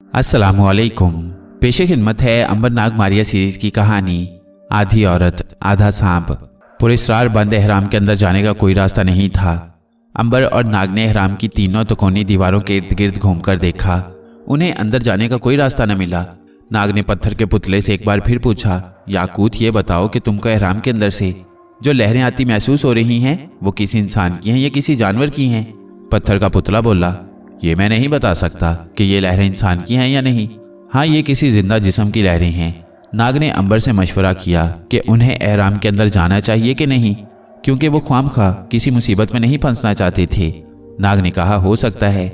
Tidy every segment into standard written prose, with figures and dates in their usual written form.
अस्सलामुअलैकुम। पेशे खिदमत है अंबर नाग मारिया सीरीज की कहानी आधी औरत आधा सांप। पुरस्कार बंद एहराम के अंदर जाने का कोई रास्ता नहीं था। अंबर और नाग ने एहराम की तीनों तिकोनी दीवारों के इर्द गिर्द घूमकर देखा। उन्हें अंदर जाने का कोई रास्ता न मिला। नाग ने पत्थर के पुतले से एक बार फिर पूछा, याकूत ये बताओ कि तुमको एहराम के अंदर से जो लहरें आती महसूस हो रही हैं वो किसी इंसान की हैं या किसी जानवर की हैं? पत्थर का पुतला बोला, ये मैं नहीं बता सकता कि ये लहरें इंसान की हैं या नहीं। हाँ, ये किसी जिंदा जिस्म की लहरें हैं। नाग ने अंबर से मशवरा किया कि उन्हें एहराम के अंदर जाना चाहिए कि नहीं, क्योंकि वो ख्वामखा किसी मुसीबत में नहीं फंसना चाहते थे। नाग ने कहा, हो सकता है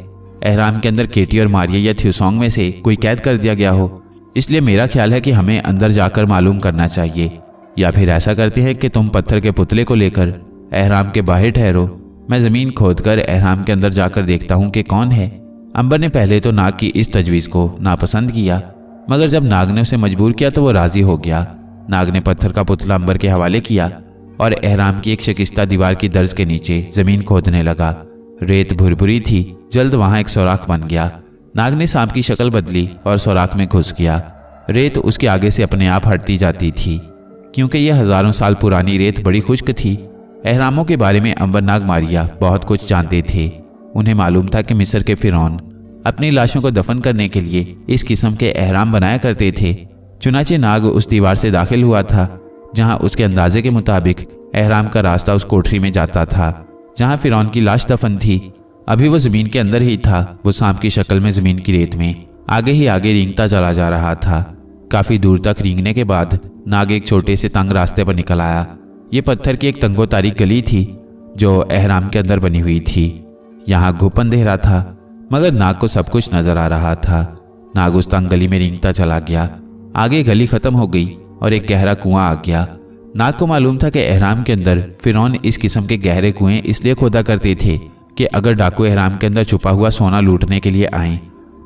एहराम के अंदर केटी और मारिया या थ्यूसोंग में से कोई कैद कर दिया गया हो, इसलिए मेरा ख्याल है कि हमें अंदर जाकर मालूम करना चाहिए। या फिर ऐसा करते हैं कि तुम पत्थर के पुतले को लेकर एहराम के बाहर ठहरो, मैं ज़मीन खोदकर एहराम के अंदर जाकर देखता हूँ कि कौन है। अंबर ने पहले तो नाग की इस तजवीज़ को नापसंद किया, मगर जब नाग ने उसे मजबूर किया तो वो राज़ी हो गया। नाग ने पत्थर का पुतला अंबर के हवाले किया और एहराम की एक शिकस्ता दीवार की दर्ज के नीचे ज़मीन खोदने लगा। रेत भुरभुरी थी, जल्द वहाँ एक सुराख बन गया। नाग ने सांप की शक्ल बदली और सुराख में घुस गया। रेत उसके आगे से अपने आप हटती जाती थी, क्योंकि यह हज़ारों साल पुरानी रेत बड़ी खुश्क थी। एहरामों के बारे में अंबर नाग मारिया बहुत कुछ जानते थे। उन्हें मालूम था कि मिस्र के फिरौन अपनी लाशों को दफन करने के लिए इस किस्म के एहराम बनाया करते थे। चुनाचे नाग उस दीवार से दाखिल हुआ था जहां उसके अंदाजे के मुताबिक एहराम का रास्ता उस कोठरी में जाता था जहां फिरौन की लाश दफन थी। अभी वो ज़मीन के अंदर ही था। वो सांप की शक्ल में ज़मीन की रेत में आगे ही आगे रेंगता चला जा रहा था। काफ़ी दूर तक रेंगने के बाद नाग एक छोटे से तंग रास्ते पर निकल आया। ये पत्थर की एक तंगो तारीख गली थी जो एहराम के अंदर बनी हुई थी। यहाँ घुप अंधेरा था, मगर नाग को सब कुछ नजर आ रहा था। नाग उस तंग गली में रेंगता चला गया। आगे गली खत्म हो गई और एक गहरा कुआं आ गया। नाग को मालूम था कि एहराम के अंदर फिरौन इस किस्म के गहरे कुएं इसलिए खोदा करते थे कि अगर डाकू एहराम के अंदर छुपा हुआ सोना लूटने के लिए आए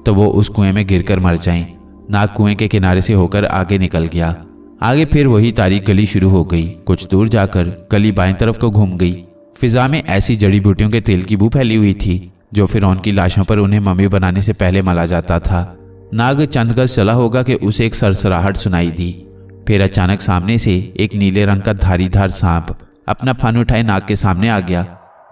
तो वो उस कुएं में गिरकर मर जाएं। नाग कुएं के किनारे से होकर आगे निकल गया। आगे फिर वही तारीख गली शुरू हो गई। कुछ दूर जाकर गली बाएं तरफ को घूम गई। फिजा में ऐसी जड़ी बूटियों के तेल की बू फैली हुई थी जो फिरौन की लाशों पर उन्हें मम्मी बनाने से पहले मला जाता था। नाग चंद गज चला होगा कि उसे एक सरसराहट सुनाई दी। फिर अचानक सामने से एक नीले रंग का धारीदार सांप अपना फन उठाए नाग के सामने आ गया।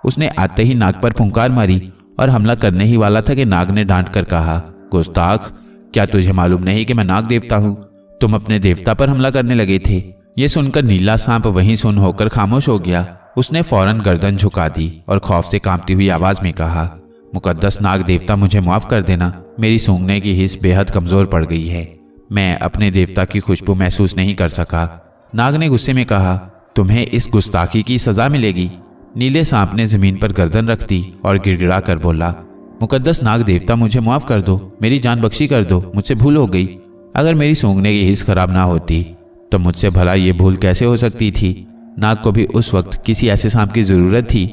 उसने आते ही नाग पर फुंकार मारी और हमला करने ही वाला था कि नाग ने डांट कर कहा, गुस्ताख, क्या तुझे मालूम नहीं कि मैं नाग देवता हूँ? तुम अपने देवता पर हमला करने लगे थे। ये सुनकर नीला सांप वहीं सुन होकर खामोश हो गया। उसने फौरन गर्दन झुका दी और खौफ से कांपती हुई आवाज में कहा, मुकद्दस नाग देवता, मुझे माफ कर देना। मेरी सूंघने की हिस्स बेहद कमजोर पड़ गई है। मैं अपने देवता की खुशबू महसूस नहीं कर सका। नाग ने गुस्से में कहा, तुम्हें इस गुस्ताखी की सजा मिलेगी। नीले सांप ने जमीन पर गर्दन रख दी और गिड़गिड़ा कर बोला, मुकद्दस नाग देवता, मुझे माफ कर दो, मेरी जान बख्शी कर दो, मुझसे भूल हो गई। अगर मेरी सूंघने की हिस्स खराब ना होती तो मुझसे भला ये भूल कैसे हो सकती थी? नाग को भी उस वक्त किसी ऐसे सांप की ज़रूरत थी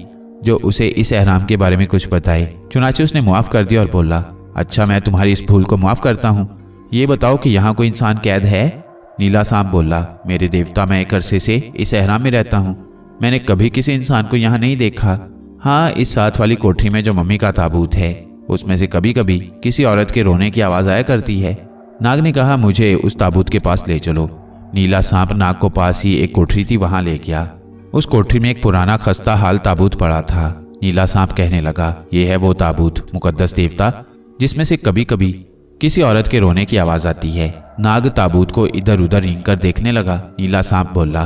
जो उसे इस एहराम के बारे में कुछ बताए। चुनाचे उसने मुआफ़ कर दिया और बोला, अच्छा, मैं तुम्हारी इस भूल को माफ़ करता हूँ। ये बताओ कि यहाँ कोई इंसान कैद है? नीला सांप बोला, मेरे देवता, मैं एक अरसे से इस एहराम में रहता हूँ। मैंने कभी किसी इंसान को यहाँ नहीं देखा। हाँ, इस साथ वाली कोठरी में जो मम्मी का ताबूत है उसमें से कभी कभी किसी औरत के रोने की आवाज़ आया करती है। नाग ने कहा, मुझे उस ताबूत के पास ले चलो। नीला सांप नाग को पास ही एक कोठरी थी वहां ले गया। उस कोठरी में एक पुराना खस्ता हाल ताबूत पड़ा था। नीला सांप कहने लगा, ये है वो ताबूत मुकद्दस देवता जिसमें से कभी कभी किसी औरत के रोने की आवाज आती है। नाग ताबूत को इधर उधर रेंग कर देखने लगा। नीला सांप बोला,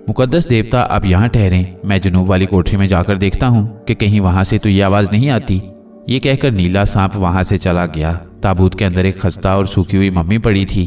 मुकद्दस देवता, आप यहाँ ठहरें, मैं जनूब वाली कोठरी में जाकर देखता हूँ कि कहीं वहां से तो ये आवाज नहीं आती। ये कहकर नीला सांप वहां से चला गया। ताबूत के अंदर एक खस्ता और सूखी हुई मम्मी पड़ी थी।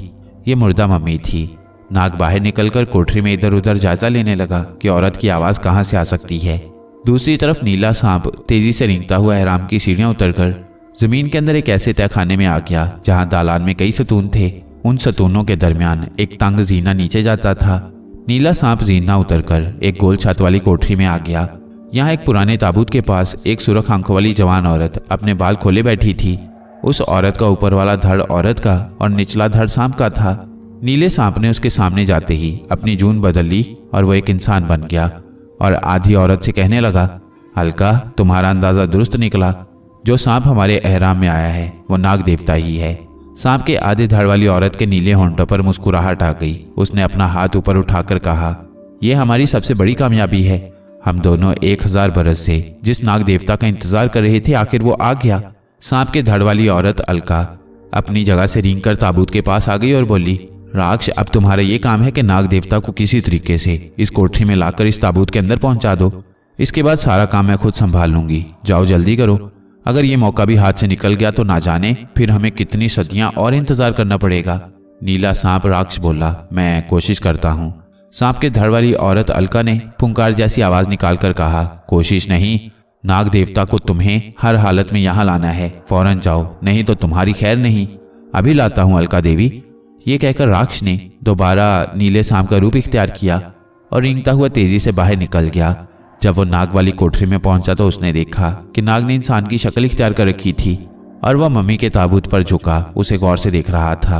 ये मुर्दा मम्मी थी। नाग बाहर निकलकर कोठरी में इधर उधर जायजा लेने लगा कि औरत की आवाज कहाँ से आ सकती है। दूसरी तरफ नीला सांप तेजी से रेंगता हुआ एहराम की सीढ़ियां उतरकर जमीन के अंदर एक ऐसे तहखाने में आ गया जहां दालान में कई सतून थे। उन सतूनों के दरमियान एक तंग जीना नीचे जाता था। नीला सांप जीना उतरकर एक गोल छत वाली कोठरी में आ गया। यहाँ एक पुराने ताबूत के पास एक सुरख आंखों वाली जवान औरत अपने बाल खोले बैठी थी। उस औरत का ऊपर वाला धड़ औरत का और निचला धड़ सांप का था। नीले सांप ने उसके सामने जाते ही अपनी जून बदल ली और वो एक इंसान बन गया और आधी औरत से कहने लगा, हल्का, तुम्हारा अंदाजा दुरुस्त निकला। जो सांप हमारे एहराम में आया है वो नाग देवता ही है। सांप के आधे धड़ वाली औरत के नीले होंठों पर मुस्कुराहट आ गई। उसने अपना हाथ ऊपर उठाकर कहा, यह हमारी सबसे बड़ी कामयाबी है। हम दोनों 1000 बरस से जिस नाग देवता का इंतजार कर रहे थे, आखिर वो आ गया। सांप के धड़ वाली औरत अलका अपनी जगह से रेंग कर ताबूत के पास आ गई और बोली, राक्ष, अब तुम्हारा ये काम है कि नाग देवता को किसी तरीके से इस कोठरी में लाकर इस ताबूत के अंदर पहुंचा दो। इसके बाद सारा काम मैं खुद संभाल लूंगी। जाओ जल्दी करो। अगर ये मौका भी हाथ से निकल गया तो ना जाने फिर हमें कितनी सदियां और इंतजार करना पड़ेगा। नीला सांप राक्ष बोला, मैं कोशिश करता हूँ। सांप के धड़ वाली औरत अलका ने फुंकार जैसी आवाज निकालकर कहा, कोशिश नहीं, नाग देवता को तुम्हें हर हालत में यहाँ लाना है। फौरन जाओ, नहीं तो तुम्हारी खैर नहीं। अभी लाता हूँ अलका देवी। ये कहकर राक्ष ने दोबारा नीले सांप का रूप इख्तियार किया और रेंगता हुआ तेजी से बाहर निकल गया। जब वो नाग वाली कोठरी में पहुंचा तो उसने देखा कि नाग ने इंसान की शक्ल इख्तियार कर रखी थी और वह मम्मी के ताबूत पर झुका उसे गौर से देख रहा था।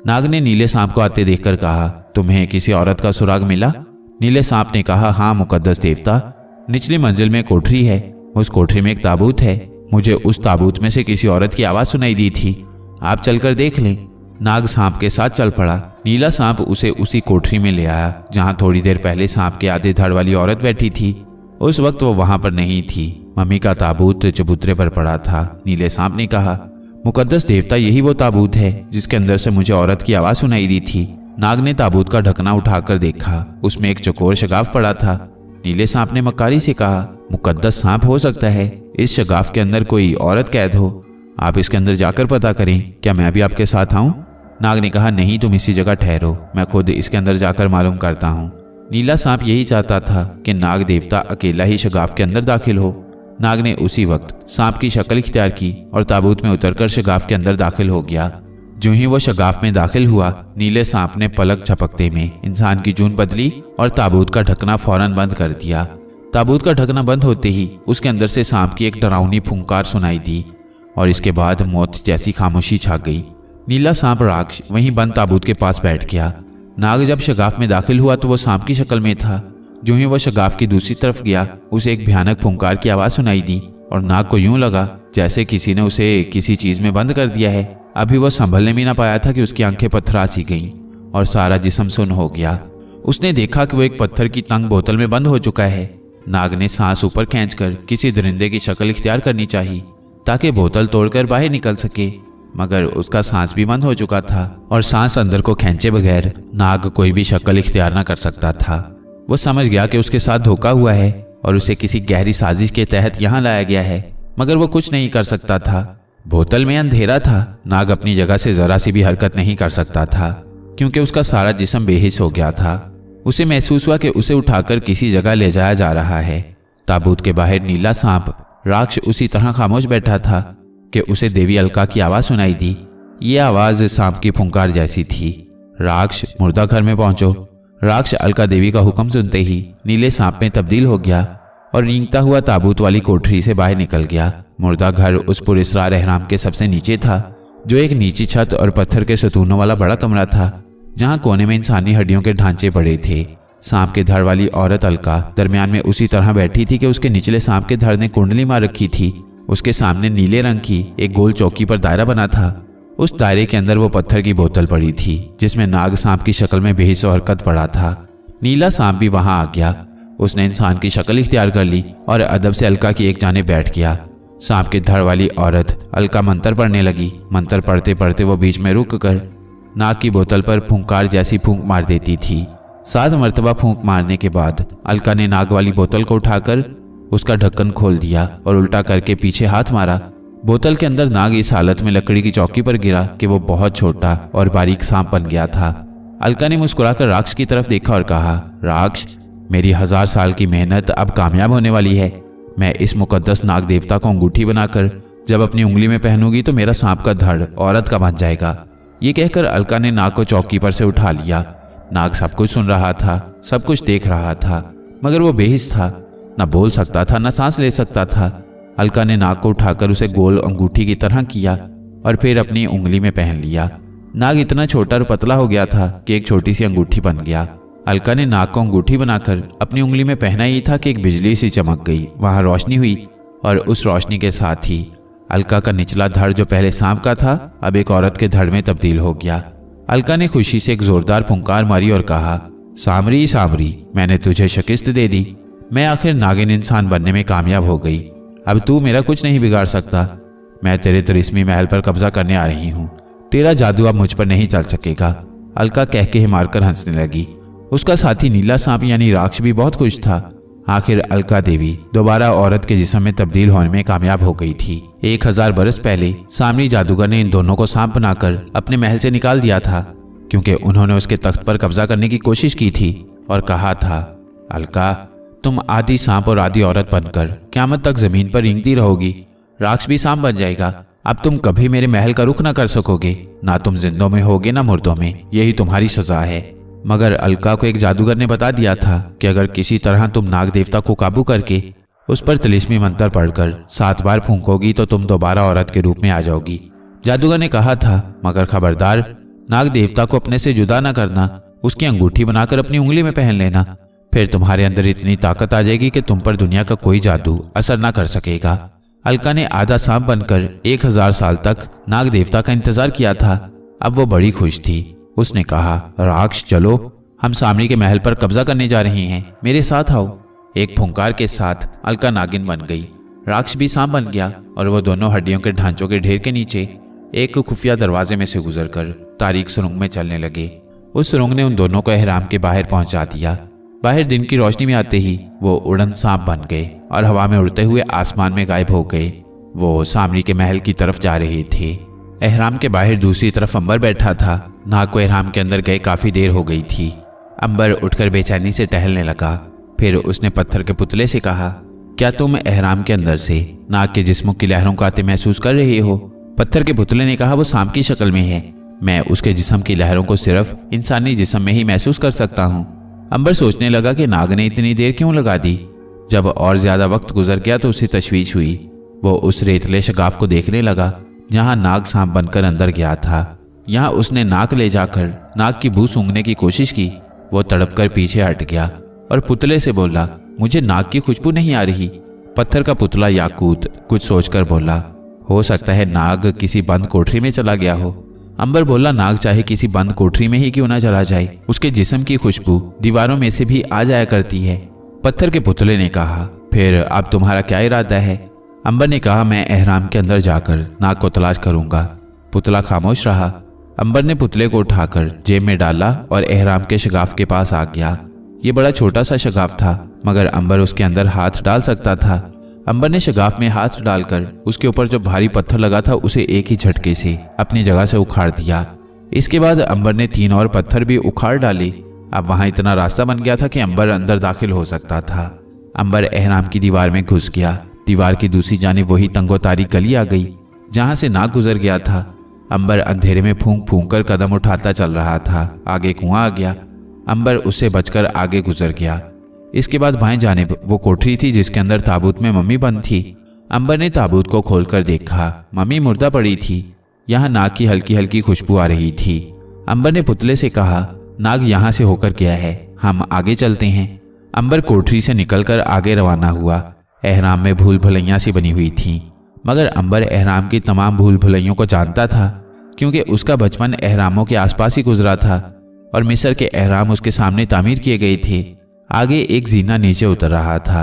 नाग ने नीले सांप को आते देखकर कहा, तुम्हें किसी औरत का सुराग मिला? नीले सांप ने कहा, हाँ मुकद्दस देवता, निचली मंजिल में कोठरी है। उस कोठरी में एक ताबूत है। मुझे उस ताबूत में से किसी औरत की आवाज सुनाई दी थी। आप चलकर देख लें। नाग सांप के साथ चल पड़ा। नीला सांप उसे उसी कोठरी में ले आया जहां थोड़ी देर पहले सांप के आधे धड़ वाली औरत बैठी थी। उस वक्त वो वहां पर नहीं थी। मम्मी का ताबूत चबूतरे पर पड़ा था। नीले सांप ने कहा, मुकद्दस देवता, यही वो ताबूत है जिसके अंदर से मुझे औरत की आवाज सुनाई दी थी। नाग ने ताबूत का ढकना उठाकर देखा। उसमें एक चकोर शगाफ पड़ा था। नीले सांप ने मक्कारी से कहा, मुकद्दस सांप, हो सकता है इस शगाफ के अंदर कोई औरत कैद हो। आप इसके अंदर जाकर पता करें। क्या मैं भी आपके साथ आऊं? नाग ने कहा, नहीं, तुम इसी जगह ठहरो, मैं खुद इसके अंदर जाकर मालूम करता हूं। नीला सांप यही चाहता था कि नाग देवता अकेला ही शगाफ के अंदर दाखिल हो। नाग ने उसी वक्त सांप की शक्ल इख्तियार की और ताबूत में उतरकर शगाफ के अंदर दाखिल हो गया। जो ही वो शगाफ में दाखिल हुआ, नीले सांप ने पलक झपकते में इंसान की जून बदली और ताबूत का ढकना फौरन बंद कर दिया। ताबूत का ढकना बंद होते ही उसके अंदर से सांप की एक डरावनी फुंकार सुनाई दी और इसके बाद मौत जैसी खामोशी छा गई। नीला सांप राक्ष वहीं बंद ताबूत के पास बैठ गया। नाग जब शगाफ में दाखिल हुआ तो वो सांप की शक्ल में था। जो ही वह शगाफ की दूसरी तरफ गया, उसे एक भयानक फुंकार की आवाज सुनाई दी और नाग को यूं लगा जैसे किसी ने उसे किसी चीज में बंद कर दिया है। अभी वह संभलने भी ना पाया था कि उसकी आंखें पत्थरा सी गईं और सारा जिस्म सुन्न हो गया। उसने देखा कि वो एक पत्थर की तंग बोतल में बंद हो चुका है। नाग ने सांस ऊपर खींचकर किसी दरिंदे की शक्ल इख्तियार करनी चाहिए ताकि बोतल तोड़कर बाहर निकल सके, मगर उसका सांस भी बंद हो चुका था और सांस अंदर को खींचे बगैर नाग कोई भी शक्ल इख्तियार न कर सकता था। वो समझ गया कि उसके साथ धोखा हुआ है और उसे किसी गहरी साजिश के तहत यहाँ लाया गया है, मगर वो कुछ नहीं कर सकता था। बोतल में अंधेरा था। नाग अपनी जगह से जरा सी भी हरकत नहीं कर सकता था क्योंकि उसका सारा जिस्म बेहिस हो गया था। उसे महसूस हुआ कि उसे उठाकर किसी जगह ले जाया जा रहा है। ताबूत के बाहर नीला सांप राक्ष उसी तरह खामोश बैठा था कि उसे देवी अलका की आवाज सुनाई दी। ये आवाज सांप की फुंकार जैसी थी। राक्ष, मुर्दा घर में पहुंचो। राक्ष अलका देवी का हुक्म सुनते ही नीले सांप में तब्दील हो गया और रेंगता हुआ ताबूत वाली कोठरी से बाहर निकल गया। मुर्दा घर उस पुरस्कार एहराम के सबसे नीचे था, जो एक नीची छत और पत्थर के सतूनों वाला बड़ा कमरा था जहां कोने में इंसानी हड्डियों के ढांचे पड़े थे। सांप के धड़ वाली औरत अलका दरमियान में उसी तरह बैठी थी कि उसके निचले सांप के धड़ ने कुंडली मार रखी थी। उसके सामने नीले रंग की एक गोल चौकी पर दायरा बना था। उस दायरे के अंदर वो पत्थर की बोतल पड़ी थी जिसमें नाग सांप की शक्ल में बेहिस हरकत पड़ा था। नीला सांप भी वहां आ गया। उसने इंसान की शक्ल इख्तियार कर ली और अदब से अलका की एक जाने बैठ गया। सांप के धड़ वाली औरत अलका मंत्र पढ़ने लगी। मंत्र पढ़ते पढ़ते वो बीच में रुक कर नाग की बोतल पर फुंकार जैसी फूंक मार देती थी। 7 मरतबा फूंक मारने के बाद अलका ने नाग वाली बोतल को उठाकर उसका ढक्कन खोल दिया और उल्टा करके पीछे हाथ मारा। बोतल के अंदर नाग इस हालत में लकड़ी की चौकी पर गिरा कि वो बहुत छोटा और बारीक सांप बन गया था। अलका ने मुस्कुराकर राक्ष की तरफ देखा और कहा, राक्ष, मेरी 1000 साल की मेहनत अब कामयाब होने वाली है। मैं इस मुकद्दस नाग देवता को अंगूठी बनाकर जब अपनी उंगली में पहनूंगी तो मेरा सांप का धड़ औरत का बन जाएगा। ये कहकर अलका ने नाग को चौकी पर से उठा लिया। नाग सब कुछ सुन रहा था, सब कुछ देख रहा था, मगर वो बेहिस था, न बोल सकता था, न सांस ले सकता था। अलका ने नाग को उठाकर उसे गोल अंगूठी की तरह किया और फिर अपनी उंगली में पहन लिया। नाग इतना छोटा और पतला हो गया था कि एक छोटी सी अंगूठी बन गया। अलका ने नाग को अंगूठी बनाकर अपनी उंगली में पहना ही था कि एक बिजली सी चमक गई। वहां रोशनी हुई और उस रोशनी के साथ ही अलका का निचला धड़ जो पहले सांप का था अब एक औरत के धड़ में तब्दील हो गया। अलका ने खुशी से एक जोरदार फुंकार मारी और कहा, सामरी सामरी, मैंने तुझे शिकस्त दे दी। मैं आखिर नागिन इंसान बनने में कामयाब हो गई। अब तू मेरा कुछ नहीं बिगाड़ सकता। मैं तेरे तिलिस्मी महल पर कब्जा करने आ रही हूँ। तेरा जादू अब मुझ पर नहीं चल सकेगा। अलका कह के मारकर हंसने लगी। उसका साथी नीला सांप यानी राक्ष भी बहुत खुश था। आखिर अलका देवी दोबारा औरत के जिस्म में तब्दील होने में कामयाब हो गई थी। 1000 बरस पहले सामरी जादूगर ने इन दोनों को सांप बनाकर अपने महल से निकाल दिया था, क्योंकि उन्होंने उसके तख्त पर कब्जा करने की कोशिश की थी और कहा था, अलका तुम आधी सांप और आधी औरत बनकर क़यामत तक जमीन पर रेंगती रहोगी। राक्ष भी सांप बन जाएगा। अब तुम कभी मेरे महल का रुख ना कर सकोगे। ना तुम जिंदों में होगे ना मुर्दों में। यही तुम्हारी सजा है। मगर अलका को एक जादूगर ने बता दिया था कि अगर किसी तरह तुम नाग देवता को काबू करके उस पर तिलिस्मी मंत्र पढ़कर 7 बार फूंकोगी तो तुम दोबारा औरत के रूप में आ जाओगी। जादूगर ने कहा था, मगर खबरदार, नाग देवता को अपने से जुदा ना करना। उसकी अंगूठी बनाकर अपनी उंगली में पहन लेना। फिर तुम्हारे अंदर इतनी ताकत आ जाएगी कि तुम पर दुनिया का कोई जादू असर ना कर सकेगा। अलका ने आधा सांप बनकर 1000 साल तक नाग देवता का इंतजार किया था। अब वो बड़ी खुश थी। उसने कहा, राक्ष चलो, हम सामरी के महल पर कब्जा करने जा रहे हैं। मेरे साथ आओ। एक फुंकार के साथ अलका नागिन बन गई। राक्ष भी सांप बन गया और वो दोनों हड्डियों के ढांचों के ढेर के नीचे एक खुफिया दरवाजे में से गुजरकर तारीक सुरंग में चलने लगे। उस सुरंग ने उन दोनों को एहराम के बाहर पहुंचा दिया। बाहर दिन की रोशनी में आते ही वो उड़न सांप बन गए और हवा में उड़ते हुए आसमान में गायब हो गए। वो सामरी के महल की तरफ जा रहे थे। एहराम के बाहर दूसरी तरफ अंबर बैठा था। नाग को एहराम के अंदर गए काफी देर हो गई थी। अंबर उठकर बेचैनी से टहलने लगा। फिर उसने पत्थर के पुतले से कहा, क्या तुम एहराम के अंदर से नाग के जिस्मों की लहरों को आते महसूस कर रहे हो? पत्थर के पुतले ने कहा, वो सांप की शक्ल में है। मैं उसके जिस्म की लहरों को सिर्फ इंसानी जिस्म में ही महसूस कर सकता हूँ। अंबर सोचने लगा कि नाग ने इतनी देर क्यों लगा दी। जब और ज्यादा वक्त गुजर गया तो उसे तशवीश हुई। वो उस रेतले शगाफ को देखने लगा जहां नाग सांप बनकर अंदर गया था। यहाँ उसने नाक ले जाकर नाग की बू सूंघने की कोशिश की। वो तड़पकर पीछे हट गया और पुतले से बोला, मुझे नाग की खुशबू नहीं आ रही। पत्थर का पुतला याकूत कुछ सोचकर बोला, हो सकता है नाग किसी बंद कोठरी में चला गया हो। अंबर बोला, नाग चाहे किसी बंद कोठरी में ही क्यों ना चला जाए, उसके जिस्म की खुशबू दीवारों में से भी आ जाया करती है। पत्थर के पुतले ने कहा, फिर अब तुम्हारा क्या इरादा है? अंबर ने कहा, मैं एहराम के अंदर जाकर नाग को तलाश करूंगा। पुतला खामोश रहा। अंबर ने पुतले को उठाकर जेब में डाला और एहराम के शगाफ के पास आ गया। ये बड़ा छोटा सा शगाफ था, मगर अंबर उसके अंदर हाथ डाल सकता था। अंबर ने शगाफ में हाथ डालकर उसके ऊपर जो भारी पत्थर लगा था उसे एक ही झटके से अपनी जगह से उखाड़ दिया। इसके बाद अंबर ने 3 और पत्थर भी उखाड़ डाले। अब वहां इतना रास्ता बन गया था कि अंबर अंदर दाखिल हो सकता था। अंबर एहराम की दीवार में घुस गया। दीवार की दूसरी जानिब वही तंगोतारी गली आ गई जहां से नाग गुजर गया था। अंबर अंधेरे में फूंक फूंक कर कदम उठाता चल रहा था। आगे कुआं आ गया। अंबर उससे बचकर आगे गुजर गया। इसके बाद बाएं जानिब वो कोठरी थी जिसके अंदर ताबूत में मम्मी बंद थी। अंबर ने ताबूत को खोलकर देखा। मम्मी मुर्दा पड़ी थी। यहाँ नाग की हल्की हल्की खुशबू आ रही थी। अंबर ने पुतले से कहा, नाग यहाँ से होकर गया है, हम आगे चलते हैं। अंबर कोठरी से निकलकर आगे रवाना हुआ। एहराम में भूल भुलैया सी बनी हुई थी, मगर अंबर एहराम की तमाम भूल भुलैयों को जानता था, क्योंकि उसका बचपन एहरामों के आसपास ही गुजरा था और मिस्र के एहराम उसके सामने तामीर किए गए थे। आगे एक जीना नीचे उतर रहा था।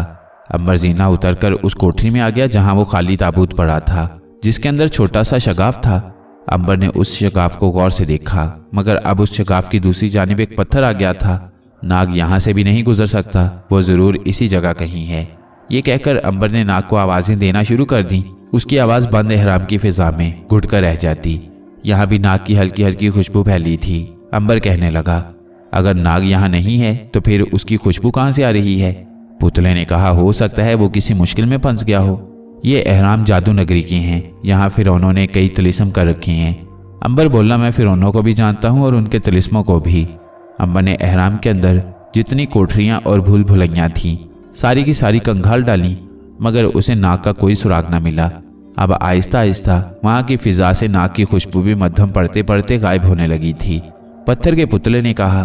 अंबर जीना उतरकर उस कोठरी में आ गया जहां वो खाली ताबूत पड़ा था, जिसके अंदर छोटा सा शगाफ था। अंबर ने उस शगाफ को गौर से देखा, मगर अब उस शगाफ की दूसरी जानिब एक पत्थर आ गया था। नाग यहाँ से भी नहीं गुजर सकता, वो जरूर इसी जगह कहीं है। ये कहकर अंबर ने नाग को आवाजें देना शुरू कर दी। उसकी आवाज बंद एहराम की फिजा में घुट कर रह जाती। यहाँ भी नाग की हल्की हल्की खुशबू फैली थी। अंबर कहने लगा, अगर नाग यहाँ नहीं है तो फिर उसकी खुशबू कहाँ से आ रही है? पुतले ने कहा, हो सकता है वो किसी मुश्किल में फंस गया हो। ये एहराम जादू नगरी के हैं, यहाँ फिरौनों ने कई तिलिस्म कर रखे हैं। अंबर बोला, मैं फिरौनों को भी जानता हूँ और उनके तिलिस्मों को भी। अंबर ने एहराम के अंदर जितनी कोठरियाँ और भूल भुलैया थीं सारी की सारी कंघाल डाली, मगर उसे नाग का कोई सुराग न मिला। अब आहिस्ता आहिस्ता वहाँ की फिजा से नाग की खुशबू भी मध्यम पड़ते पड़ते गायब होने लगी थी। पत्थर के पुतले ने कहा,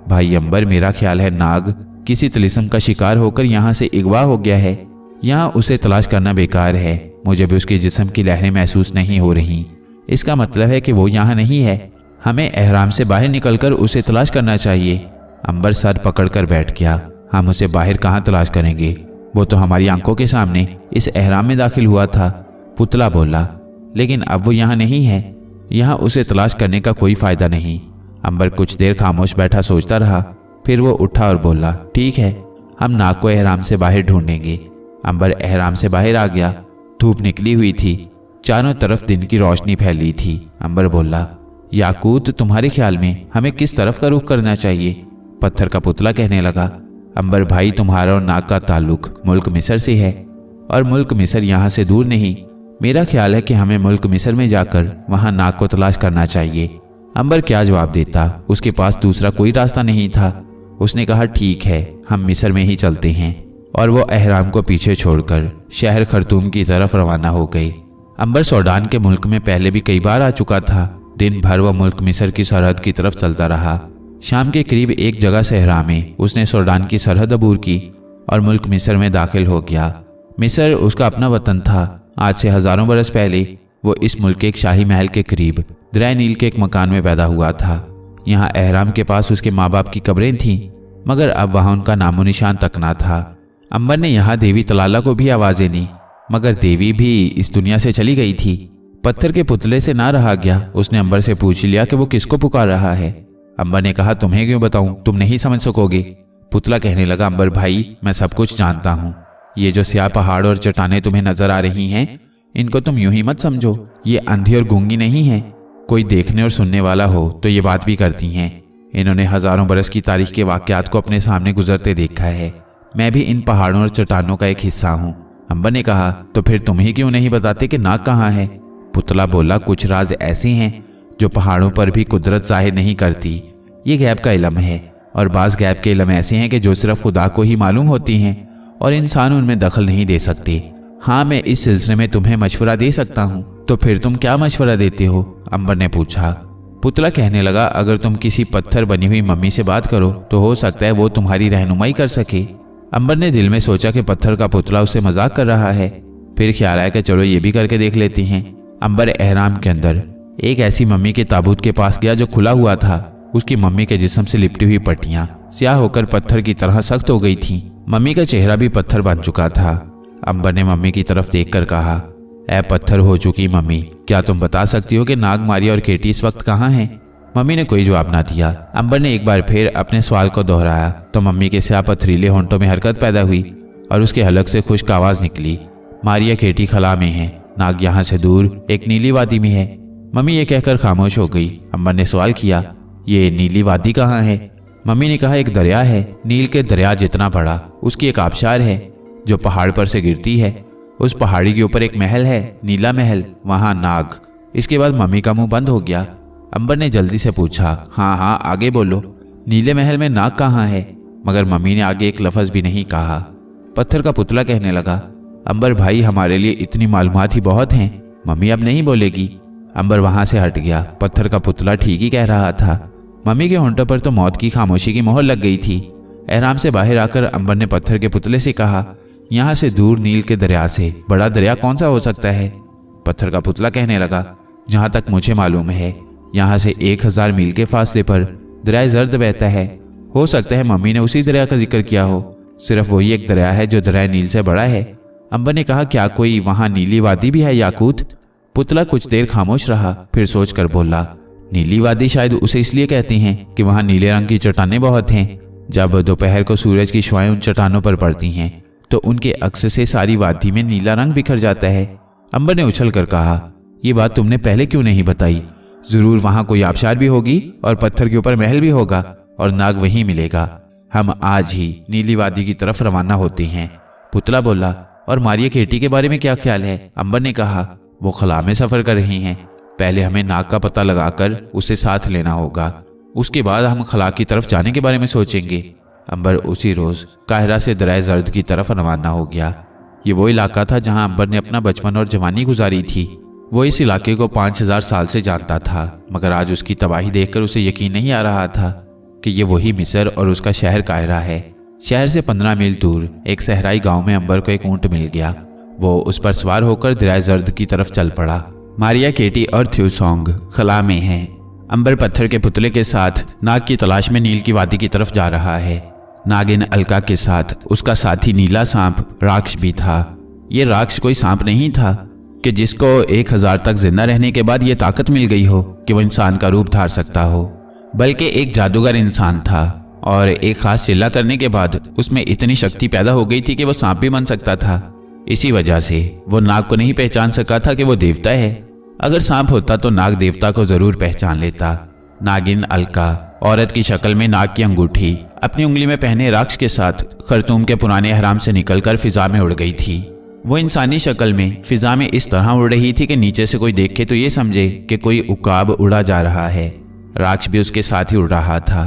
भाई अंबर, मेरा ख्याल है नाग किसी तिलिस्म का शिकार होकर यहाँ से अगवा हो गया है। यहाँ उसे तलाश करना बेकार है। मुझे भी उसके जिस्म की लहरें महसूस नहीं हो रही। इसका मतलब है कि वो यहाँ नहीं है। हमें एहराम से बाहर निकलकर उसे तलाश करना चाहिए। अंबर सर पकड़कर बैठ गया। हम उसे बाहर कहाँ तलाश करेंगे? वो तो हमारी आंखों के सामने इस एहराम में दाखिल हुआ था। पुतला बोला। लेकिन अब वो यहाँ नहीं है। यहाँ उसे तलाश करने का कोई फायदा नहीं। अंबर कुछ देर खामोश बैठा सोचता रहा। फिर वो उठा और बोला, ठीक है, हम नाग को एहराम से बाहर ढूंढेंगे। अंबर एहराम से बाहर आ गया। धूप निकली हुई थी। चारों तरफ दिन की रोशनी फैली थी। अंबर बोला, याकूत, तुम्हारे ख्याल में हमें किस तरफ का रुख करना चाहिए? पत्थर का पुतला कहने लगा। अंबर भाई, तुम्हारा और नाग का ताल्लुक मुल्क मिस्र से है और मुल्क मिस्र यहाँ से दूर नहीं। मेरा ख्याल है कि हमें मुल्क मिस्र में जाकर वहाँ नाग को तलाश करना चाहिए। अंबर क्या जवाब देता? उसके पास दूसरा कोई रास्ता नहीं था। उसने कहा, ठीक है, हम मिस्र में ही चलते हैं। और वो एहराम को पीछे छोड़कर शहर खर्तूम की तरफ रवाना हो गई। अंबर सूडान के मुल्क में पहले भी कई बार आ चुका था। दिन भर वह मुल्क मिस्र की सरहद की तरफ चलता रहा। शाम के करीब एक जगह सहरा में उसने सूडान की सरहद अबूर की और मुल्क मिस्र में दाखिल हो गया। मिस्र उसका अपना वतन था। आज से हजारों बरस पहले वो इस मुल्क के एक शाही महल के करीब दरिया नील के एक मकान में पैदा हुआ था। यहाँ एहराम के पास उसके माँ बाप की कब्रें थीं, मगर अब वहाँ उनका नामो निशान तक ना था। अंबर ने यहाँ देवी तलाला को भी आवाज़ें दी, मगर देवी भी इस दुनिया से चली गई थी। पत्थर के पुतले से ना रहा गया। उसने अंबर से पूछ लिया कि वो किसको पुकार रहा है। अंबर ने कहा, तुम्हें क्यों बताऊं, तुम नहीं समझ सकोगे। पुतला कहने लगा, अंबर भाई, मैं सब कुछ जानता हूँ। ये जो स्याह पहाड़ और चट्टानें तुम्हें नजर आ रही हैं, इनको तुम यूं ही मत समझो। ये अंधी और गूंगी नहीं है। कोई देखने और सुनने वाला हो तो ये बात भी करती हैं। इन्होंने हजारों बरस की तारीख के वाकयात को अपने सामने गुजरते देखा है। मैं भी इन पहाड़ों और चट्टानों का एक हिस्सा हूँ। अंबर ने कहा, तो फिर तुम ही क्यों नहीं बताते कि नाग कहाँ है? पुतला बोला, कुछ राज ऐसे हैं जो पहाड़ों पर भी कुदरत जाहिर नहीं करती। ये गैब का इल्म है, और बाज़ गैब के इल्म ऐसे हैं कि जो सिर्फ खुदा को ही मालूम होती हैं और इंसान उनमें दखल नहीं दे सकते। हाँ, मैं इस सिलसिले में तुम्हें मशवरा दे सकता हूँ। तो फिर तुम क्या मशवरा देते हो? अंबर ने पूछा। पुतला कहने लगा, अगर तुम किसी पत्थर बनी हुई मम्मी से बात करो तो हो सकता है वो तुम्हारी रहनुमाई कर सके। अंबर ने दिल में सोचा कि पत्थर का पुतला उससे मजाक कर रहा है। फिर ख्याल आया कि चलो ये भी करके देख लेते हैं। अंबर एहराम के अंदर एक ऐसी मम्मी के ताबूत के पास गया जो खुला हुआ था। उसकी मम्मी के जिस्म से लिपटी हुई पट्टियां स्याह होकर पत्थर की तरह सख्त हो गई थीं। मम्मी का चेहरा भी पत्थर बन चुका था। अंबर ने मम्मी की तरफ देखकर कहा, ऐ पत्थर हो चुकी मम्मी, क्या तुम बता सकती हो कि नाग, मारिया और केटी इस वक्त कहाँ हैं? मम्मी ने कोई जवाब ना दिया। अंबर ने एक बार फिर अपने सवाल को दोहराया तो मम्मी के स्याह पथरीले होंठों में हरकत पैदा हुई और उसके हलक से खुश्क आवाज निकली, मारिया केटी खला में है, नाग यहाँ से दूर एक नीली वादी में है। मम्मी ये कहकर खामोश हो गई। अंबर ने सवाल किया, ये नीली वादी कहाँ है? मम्मी ने कहा, एक दरिया है, नील के दरिया जितना बड़ा। उसकी एक आबशार है जो पहाड़ पर से गिरती है। उस पहाड़ी के ऊपर एक महल है, नीला महल, वहाँ नाग। इसके बाद मम्मी का मुंह बंद हो गया। अंबर ने जल्दी से पूछा, हाँ हाँ आगे बोलो, नीले महल में नाग कहाँ है? मगर मम्मी ने आगे एक लफ्ज भी नहीं कहा। पत्थर का पुतला कहने लगा, अंबर भाई, हमारे लिए इतनी मालूमात ही बहुत हैं। मम्मी अब नहीं बोलेगी। अंबर वहां से हट गया। पत्थर का पुतला ठीक ही कह रहा था। मम्मी के होंठों पर तो मौत की खामोशी की मोहर लग गई थी। एहराम से बाहर आकर अंबर ने पत्थर के पुतले से कहा, यहाँ से दूर नील के दरिया से बड़ा दरिया कौन सा हो सकता है? पत्थर का पुतला कहने लगा, जहाँ तक मुझे मालूम है यहाँ से 1000 मील के फासले पर दरिया जर्द बहता है। हो सकता है मम्मी ने उसी दरिया का जिक्र किया हो। सिर्फ वही एक दरिया है जो दरिया नील से बड़ा है। अंबर ने कहा, क्या कोई वहाँ नीली वादी भी है याकूत? पुतला कुछ देर खामोश रहा, फिर सोचकर बोला, नीली वादी शायद उसे इसलिए कहते हैं कि वहाँ नीले रंग की चट्टानें बहुत हैं। जब दोपहर को सूरज की शुआएं उन चट्टानों पर पड़ती हैं तो उनके अक्स से सारी वादी में नीला रंग बिखर जाता है। अंबर ने उछल कर कहा, ये बात तुमने पहले क्यों नहीं बताई? जरूर वहाँ कोई आबशार भी होगी और पत्थर के ऊपर महल भी होगा और नाग वहीं मिलेगा। हम आज ही नीली वादी की तरफ रवाना होते हैं। पुतला बोला, और मारिया केटी के बारे में क्या ख्याल है? अंबर ने कहा, वो खला में सफर कर रही हैं। पहले हमें नाग का पता लगाकर उसे साथ लेना होगा, उसके बाद हम खला की तरफ जाने के बारे में सोचेंगे। अंबर उसी रोज काहिरा से दरिया जर्द की तरफ रवाना हो गया। ये वो इलाका था जहां अंबर ने अपना बचपन और जवानी गुजारी थी। वो इस इलाके को 5000 साल से जानता था, मगर आज उसकी तबाही देखकर उसे यकीन नहीं आ रहा था कि ये वही मिस्र और उसका शहर काहिरा है। शहर से 15 मील दूर एक सहराई गांव में अंबर को एक ऊंट मिल गया। वो उस पर सवार होकर दरिया जर्द की तरफ चल पड़ा। मारिया, केटी और थ्यूसोंग खला में हैं। अंबर पत्थर के पुतले के साथ नाग की तलाश में नील की वादी की तरफ जा रहा है। नागिन अलका के साथ उसका साथी नीला सांप राक्ष भी था। ये राक्ष कोई सांप नहीं था कि जिसको 1000 तक जिंदा रहने के बाद ये ताकत मिल गई हो कि वो इंसान का रूप धार सकता हो, बल्कि एक जादूगर इंसान था और एक खास चिल्ला करने के बाद उसमें इतनी शक्ति पैदा हो गई थी कि वो सांप भी बन सकता था। इसी वजह से वो नाग को नहीं पहचान सका था कि वो देवता है। अगर सांप होता तो नाग देवता को जरूर पहचान लेता। नागिन अलका औरत की शक्ल में नाग की अंगूठी अपनी उंगली में पहने राक्ष के साथ खरतूम के पुराने अहराम से निकलकर फिजा में उड़ गई थी। वो इंसानी शक्ल में फिजा में इस तरह उड़ रही थी कि नीचे से कोई देखे तो ये समझे कि कोई उकाब उड़ा जा रहा है। राक्ष भी उसके साथ ही उड़ रहा था।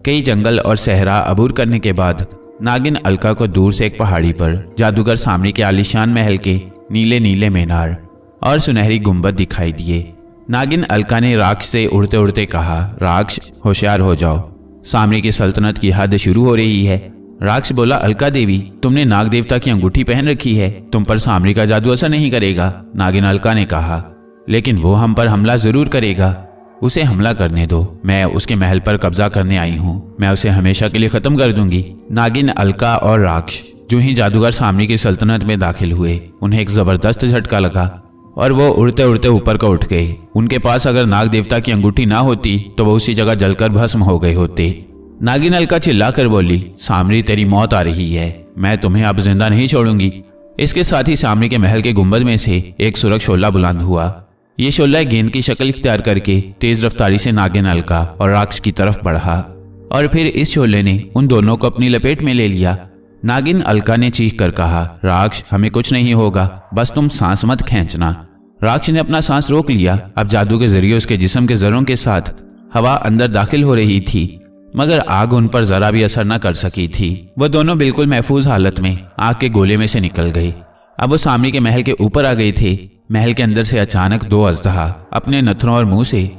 कई जंगल और सहरा अबूर करने के बाद नागिन अलका को दूर से एक पहाड़ी पर जादूगर सामरी के आलीशान महल के नीले नीले मीनार और सुनहरी गुंबद दिखाई दिए। नागिन अलका ने राक्ष से उड़ते उड़ते कहा, राक्ष होशियार हो जाओ, सामरी की सल्तनत की हद शुरू हो रही है। राक्ष बोला, अलका देवी, तुमने नाग देवता की अंगूठी पहन रखी है, तुम पर सामरी का जादू असर नहीं करेगा। नागिन अलका ने कहा, लेकिन वो हम पर हमला जरूर करेगा। उसे हमला करने दो, मैं उसके महल पर कब्जा करने आई हूँ, मैं उसे हमेशा के लिए खत्म कर दूंगी। नागिन अलका और राक्ष जो ही जादूगर सामरी की सल्तनत में दाखिल हुए, उन्हें एक जबरदस्त झटका लगा और वो उड़ते उड़ते ऊपर को उठ गए। उनके पास अगर नाग देवता की अंगूठी ना होती तो वो उसी जगह जलकर भस्म हो गए होते। नागिन अलका चिल्लाकर बोली, सामरी तेरी मौत आ रही है, मैं तुम्हें अब जिंदा नहीं छोड़ूंगी। इसके साथ ही सामरी के महल के गुंबद में से एक सुरख शोला बुलंद हुआ। ये शोला गेंद की शक्ल इख्तियार करके तेज रफ्तारी से नागिन अलका और राक्ष की तरफ बढ़ा और फिर इस शोले ने उन दोनों को अपनी लपेट में ले लिया। नागिन अलका ने चीख कर कहा, राक्ष हमें कुछ नहीं होगा, बस तुम सांस मत खींचना। राक्ष ने अपना सांस रोक लिया। अब जादू के जरिए उसके जिस्म के जरों के साथ हवा अंदर दाखिल हो रही थी, मगर आग उन पर जरा भी असर न कर सकी थी। वो दोनों बिल्कुल महफूज हालत में आग के गोले में से निकल गए। अब वो सामरी के महल के ऊपर आ गए थे। महल के अंदर से अचानक दो अजदहा अपने नथनों और मुंह से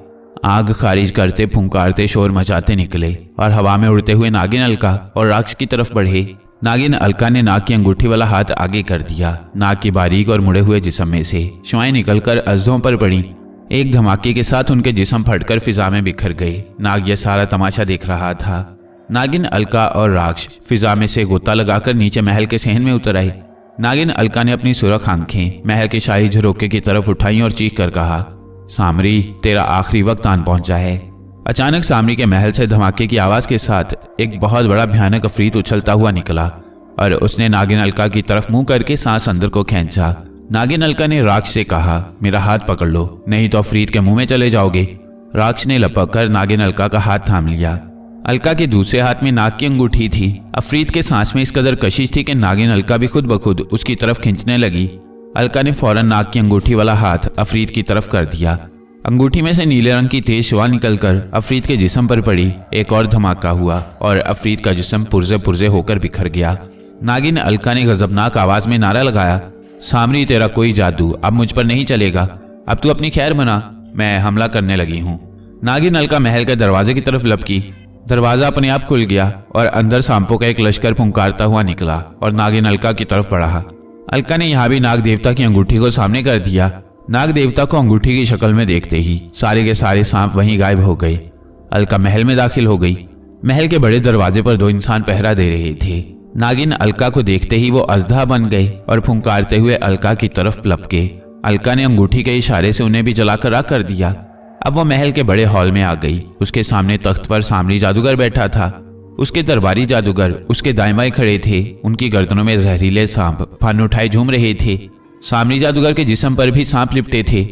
आग खारिज करते फुंकारते शोर मचाते निकले और हवा में उड़ते हुए नागिन अलका और राक्ष की तरफ बढ़े। नागिन अलका ने नाग की अंगूठी वाला हाथ आगे कर दिया। नाग की बारीक और मुड़े हुए जिस्म में से शुआएं निकलकर अजदहों पर पड़ी। एक धमाके के साथ उनके जिस्म फटकर फिजा में बिखर गए। नाग यह सारा तमाशा देख रहा था। नागिन अलका और राक्ष फिजा में से गोता लगाकर नीचे महल के सहन में उतर आए। नागिन अलका ने अपनी सुरख आंखें महल के शाही झरोके की तरफ उठाई और चीख कर कहा, सामरी तेरा आखिरी वक्त आन पहुंचा है। अचानक सामरी के महल से धमाके की आवाज के साथ एक बहुत बड़ा भयानक अफरीत उछलता हुआ निकला और उसने नागिन अलका की तरफ मुंह करके सांस अंदर को खींचा। नागिन अलका ने राक्ष से कहा, मेरा हाथ पकड़ लो, नहीं तो अफरीत के मुंह में चले जाओगे। राक्ष ने लपक कर नागिन अलका का हाथ थाम लिया। अलका के दूसरे हाथ में नाग की अंगूठी थी। अफरीत के सांस में इस कदर कशिश थी कि नागिन अलका भी खुद ब खुद उसकी तरफ खींचने लगी। अलका ने फौरन नाग की अंगूठी वाला हाथ अफरीत की तरफ कर दिया। अंगूठी में से नीले रंग की तेज शुआ निकलकर अफरीत के जिस्म पर पड़ी। एक और धमाका हुआ और अफरीत का जिस्म पुर्जे पुर्जे होकर बिखर गया। नागिन अलका ने गजबनाक आवाज में नारा लगाया, सामरी तेरा कोई जादू अब मुझ पर नहीं चलेगा, अब तू अपनी खैर मना, मैं हमला करने लगी हूँ। नागिन अलका महल के दरवाजे की तरफ लपकी। दरवाजा अपने आप खुल गया और अंदर सांपों का एक लश्कर फुंकारता हुआ निकला और नागिन अलका की तरफ बढ़ा। अलका ने यहाँ भी नाग देवता की अंगूठी को सामने कर दिया। नाग देवता को अंगूठी की शक्ल में देखते ही सारे के सारे सांप वहीं गायब हो गए। अलका महल में दाखिल हो गई। महल के बड़े दरवाजे पर दो इंसान पहरा दे रहे थे। नागिन अलका को देखते ही वो अजदा बन गए और फुंकारते हुए अलका की तरफ लपके। अलका ने अंगूठी के इशारे से उन्हें भी जलाकर राख कर दिया। अब वो महल के बड़े हॉल में आ गई। उसके सामने तख्त पर सामरी जादूगर बैठा था। उसके दरबारी जादूगर उसके दाएं बाएं खड़े थे। उनकी गर्दनों में जहरीले सांप फन उठाए झूम रहे थे। सामरी जादूगर के जिस्म पर भी सांप लिपटे थे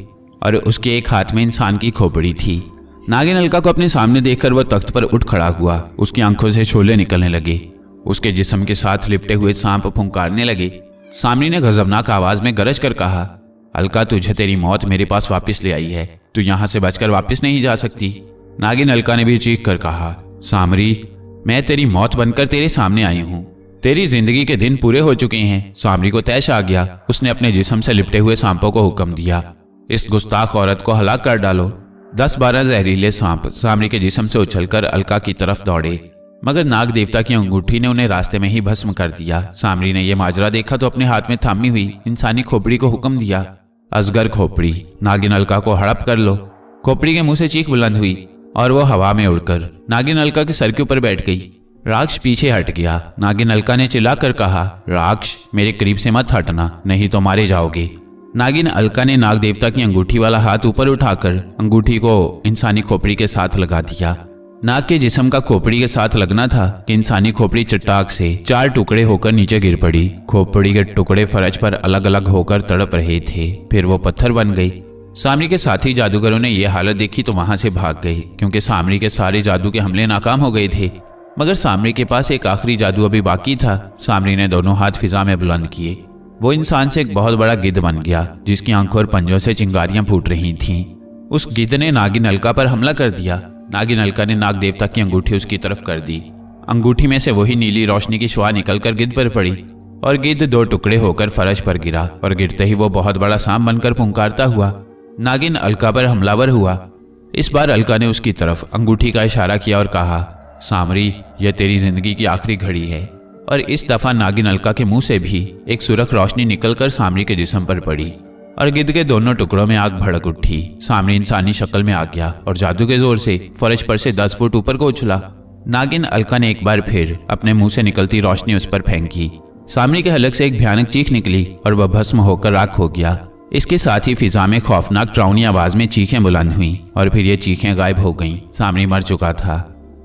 और उसके एक हाथ में इंसान की खोपड़ी थी। नागिन अलका को अपने सामने देखकर वह तख्त पर उठ खड़ा हुआ। उसकी आंखों से शोले निकलने लगे। उसके जिस्म के साथ लिपटे हुए सांप फुंकारने लगे। सामरी ने गजबनाक आवाज में गरज कर कहा, अलका तुझे तेरी मौत मेरे पास वापस ले आई है, तू यहाँ से बचकर वापस नहीं जा सकती। नागिन अलका ने भी चीख कर कहा, सामरी मैं तेरी मौत बनकर तेरे सामने आई हूँ, तेरी जिंदगी के दिन पूरे हो चुके हैं। सामरी को तैश आ गया। उसने अपने जिस्म से लिपटे हुए सांपों को हुक्म दिया, इस गुस्ताख औरत को हलाक कर डालो। 10-12 जहरीले सांप सामरी के जिस्म से उछलकर अलका की तरफ दौड़े। मगर नाग देवता की अंगूठी ने उन्हें रास्ते में ही भस्म कर दिया। सामरी ने यह माजरा देखा तो अपने हाथ में थामी हुई इंसानी खोपड़ी को हुक्म दिया, असगर खोपड़ी, नागिन अलका को हड़प कर लो। खोपड़ी के मुंह से चीख बुलंद हुई और वो हवा में उड़कर नागिन अलका के सर के ऊपर बैठ गई। राक्ष पीछे हट गया। नागिन अलका ने चिल्लाकर कहा, राक्ष मेरे करीब से मत हटना, नहीं तो मारे जाओगे। नागिन अलका ने नाग देवता की अंगूठी वाला हाथ ऊपर उठाकर अंगूठी को इंसानी खोपड़ी के साथ लगा दिया। नाग के जिस्म का खोपड़ी के साथ लगना था कि इंसानी खोपड़ी चट्टाक से 4 टुकड़े होकर नीचे गिर पड़ी। खोपड़ी के टुकड़े फर्श पर अलग अलग होकर तड़प रहे थे, फिर वो पत्थर बन गई। सामरी के साथी जादूगरों ने यह हालत देखी तो वहां से भाग गए, क्योंकि सामरी के सारे जादू के हमले नाकाम हो गए थे। मगर सामरी के पास एक आखिरी जादू अभी बाकी था। सामरी ने दोनों हाथ फिजा में बुलंद किए। वो इंसान से एक बहुत बड़ा गिद्ध बन गया, जिसकी आंखों और पंजों से चिंगारियां फूट रही थीं। उस गिद्ध ने नागिन अलका पर हमला कर दिया। नागिन अलका ने नाग देवता की अंगूठी उसकी तरफ कर दी। अंगूठी में से वही नीली रोशनी की शुआ निकलकर गिद्ध पर पड़ी और गिद्ध 2 टुकड़े होकर फर्श पर गिरा और गिरते ही वो बहुत बड़ा सांप बनकर पुंकारता हुआ नागिन अलका पर हमलावर हुआ। इस बार अलका ने उसकी तरफ अंगूठी का इशारा किया और कहा, सामरी, यह तेरी जिंदगी की आखिरी घड़ी है। और इस दफा नागिन अलका के मुंह से भी एक सुरख रोशनी निकलकर सामरी के जिस्म पर पड़ी और गिद्ध के दोनों टुकड़ों में आग भड़क उठी। सामरी इंसानी शक्ल में आ गया और जादू के जोर से फर्श पर से 10 फुट ऊपर को उछला। नागिन अलका ने एक बार फिर अपने मुंह से निकलती रोशनी उस पर फेंकी। सामरी के हलक से एक भयानक चीख निकली और वह भस्म होकर राख हो गया। इसके साथ ही फिजा में खौफनाक ड्राउनी आवाज में चीखें बुलंद हुईं और फिर ये चीखें गायब हो गईं। सामरी मर चुका था।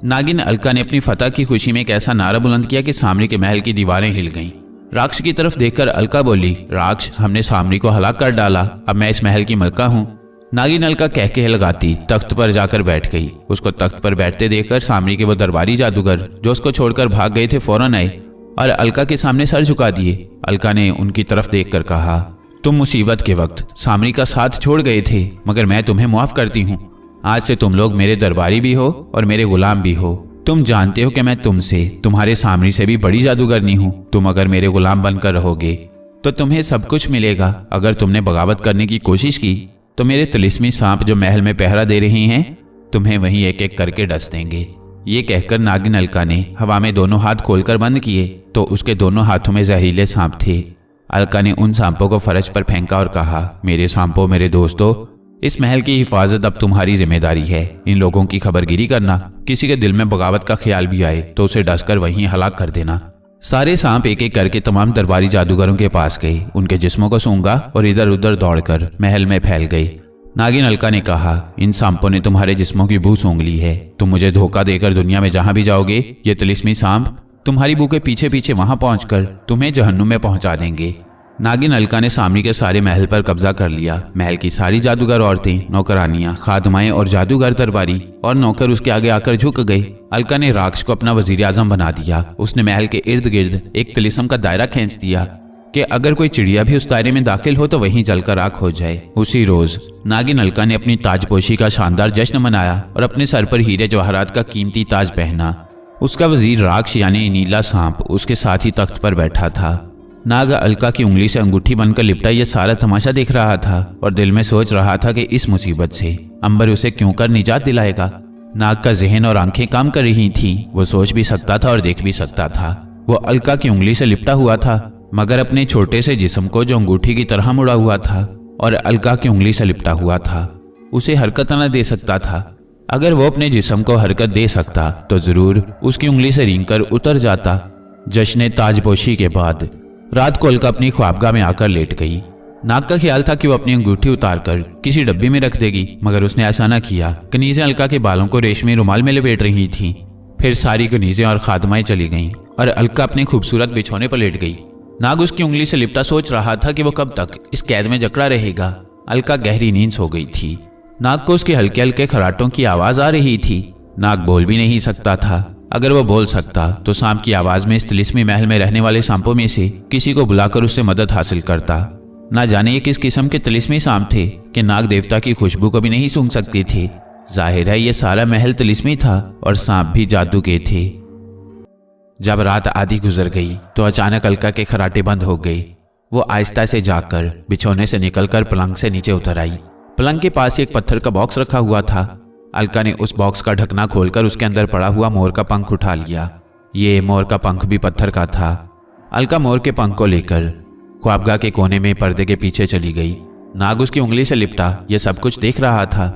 नागिन अलका ने अपनी फतह की खुशी में एक ऐसा नारा बुलंद किया कि सामरी के महल की दीवारें हिल गईं। राक्ष की तरफ देखकर अलका बोली, राक्ष, हमने सामरी को हलाक कर डाला, अब मैं इस महल की मलका हूँ। नागिन अलका कह के लगाती तख्त पर जाकर बैठ गई। उसको तख्त पर बैठते देखकर सामरी के वो दरबारी जादूगर जो उसको छोड़कर भाग गए थे फौरन आए और अलका के सामने सर झुका दिए। अलका ने उनकी तरफ देखकर कहा, तुम मुसीबत के वक्त सामरी का साथ छोड़ गए थे, मगर मैं तुम्हें माफ करती हूँ। आज से तुम लोग मेरे दरबारी भी हो और मेरे गुलाम भी हो। तुम जानते हो कि मैं तुमसे, तुम्हारे सामरी से भी बड़ी जादूगरनी हूँ। तुम अगर मेरे गुलाम बनकर रहोगे तो तुम्हें सब कुछ मिलेगा। अगर तुमने बगावत करने की कोशिश की तो मेरे तिलिस्मी सांप जो महल में पहरा दे रहे हैं तुम्हें वहीं एक एक करके डस देंगे। ये कहकर नागिन अलका ने हवा में दोनों हाथ खोलकर बंद किए तो उसके दोनों हाथों में जहरीले सांप थे। अलका ने उन सांपों को फर्श पर फेंका और कहा, मेरे सांपों, मेरे दोस्तों, इस महल की हिफाजत अब तुम्हारी जिम्मेदारी है। इन लोगों की खबरगिरी करना। किसी के दिल में बगावत का ख्याल भी आए तो उसे डसकर वहीं हलाक कर देना। सारे सांप एक एक करके तमाम दरबारी जादूगरों के पास गए, उनके जिस्मों को सूंघा और इधर उधर दौड़कर महल में फैल गए। नागिन अलका ने कहा, इन सांपों ने तुम्हारे जिस्मों की बू सूंघ ली है। तुम मुझे धोखा देकर दुनिया में जहां भी जाओगे ये तिलिस्मी सांप तुम्हारी बू के पीछे पीछे वहां पहुंचकर तुम्हें जहन्नुम में पहुंचा देंगे। नागिन अलका ने सामरी के सारे महल पर कब्जा कर लिया। महल की सारी जादूगर औरतें, नौकरानियां, खादमाएं और जादूगर दरबारी और नौकर उसके आगे आकर झुक गए। अलका ने राक्ष को अपना वजीर आजम बना दिया। उसने महल के इर्द गिर्द एक तिलिस्म का दायरा खींच दिया कि अगर कोई चिड़िया भी उस दायरे में दाखिल हो तो वहीं जलकर राख हो जाए। उसी रोज नागिन अलका ने अपनी ताजपोशी का शानदार जश्न मनाया और अपने सर पर हीरे जवाहरात का कीमती ताज पहना। उसका वजीर राक्ष यानी नीला सांप उसके साथ ही तख्त पर बैठा था। नाग अलका की उंगली से अंगूठी बनकर लिपटा यह सारा तमाशा देख रहा था और दिल में सोच रहा था कि इस मुसीबत से अंबर उसे क्यों कर निजात दिलाएगा। नाग का जहन और आंखें काम कर रही थीं। वो सोच भी सकता था और देख भी सकता था। वो अलका की उंगली से लिपटा हुआ था, मगर अपने छोटे से जिस्म को जो अंगूठी की तरह मुड़ा हुआ था और अलका की उंगली से लिपटा हुआ था उसे हरकत न दे सकता था। अगर वो अपने जिस्म को हरकत दे सकता तो जरूर उसकी उंगली से रेंगकर उतर जाता। जश्न ताजपोशी के बाद रात को अलका अपनी ख्वाबगाह में आकर लेट गई। नाग का ख्याल था कि वो अपनी अंगूठी उतारकर किसी डब्बी में रख देगी, मगर उसने ऐसा न किया। कनीजें अलका के बालों को रेशमी रुमाल में लपेट रही थीं। फिर सारी कनीजें और खादमाएं चली गईं और अलका अपने खूबसूरत बिछौने पर लेट गई। नाग उसकी उंगली से लिपटा सोच रहा था कि वो कब तक इस कैद में जकड़ा रहेगा। अलका गहरी नींद सो गई थी। नाग को उसके हल्के हल्के खराटों की आवाज आ रही थी। नाग बोल भी नहीं सकता था। अगर वो बोल सकता तो सांप की आवाज में इस तिलिस्मी महल में रहने वाले सांपों में से किसी को बुलाकर उससे मदद हासिल करता। ना जाने ये किस किस्म के तिलिस्मी सांप थे कि नाग देवता की खुशबू को भी नहीं सूंघ सकते थे। जाहिर है ये सारा महल तिलिस्मी था और सांप भी जादू के थे। जब रात आधी गुजर गई तो अचानक अलका के खराटे बंद हो गए। वो आहिस्ता से जाकर बिछौने से निकलकर पलंग से नीचे उतर आई। पलंग के पास एक पत्थर का बॉक्स रखा हुआ था। अलका ने उस बॉक्स का ढकना खोलकर उसके अंदर पड़ा हुआ मोर का पंख उठा लिया। ये मोर का पंख भी पत्थर का था। अलका मोर के पंख को लेकर ख्वाबगाह के कोने में पर्दे के पीछे चली गई। नाग उसकी उंगली से लिपटा यह सब कुछ देख रहा था।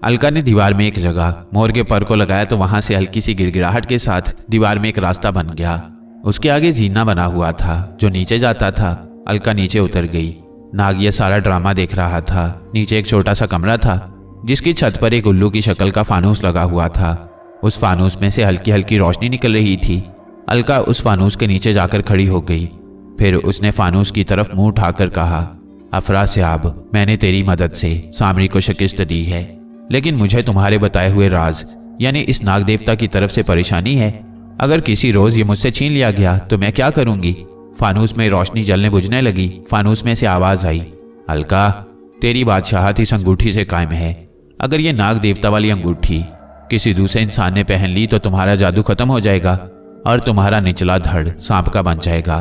अलका ने दीवार में एक जगह मोर के पर को लगाया तो वहां से हल्की सी गिड़गिड़ाहट के साथ दीवार में एक रास्ता बन गया। उसके आगे जीना बना हुआ था जो नीचे जाता था। अलका नीचे उतर गई। नाग यह सारा ड्रामा देख रहा था। नीचे एक छोटा सा कमरा था जिसकी छत पर एक उल्लू की शक्ल का फानूस लगा हुआ था। उस फानूस में से हल्की हल्की रोशनी निकल रही थी। अलका उस फानूस के नीचे जाकर खड़ी हो गई। फिर उसने फानूस की तरफ मुंह उठाकर कहा, अफरास्याब, मैंने तेरी मदद से सामरी को शिकस्त दी है, लेकिन मुझे तुम्हारे बताए हुए राज यानी इस नाग देवता की तरफ से परेशानी है। अगर किसी रोज ये मुझसे छीन लिया गया तो मैं क्या करूंगी। फानूस में रोशनी जलने बुझने लगी। फानूस में से आवाज आई, अलका, तेरी बादशाहत इस अंगूठी से कायम है। अगर ये नाग देवता वाली अंगूठी किसी दूसरे इंसान ने पहन ली तो तुम्हारा जादू खत्म हो जाएगा और तुम्हारा निचला धड़ सांप का बन जाएगा।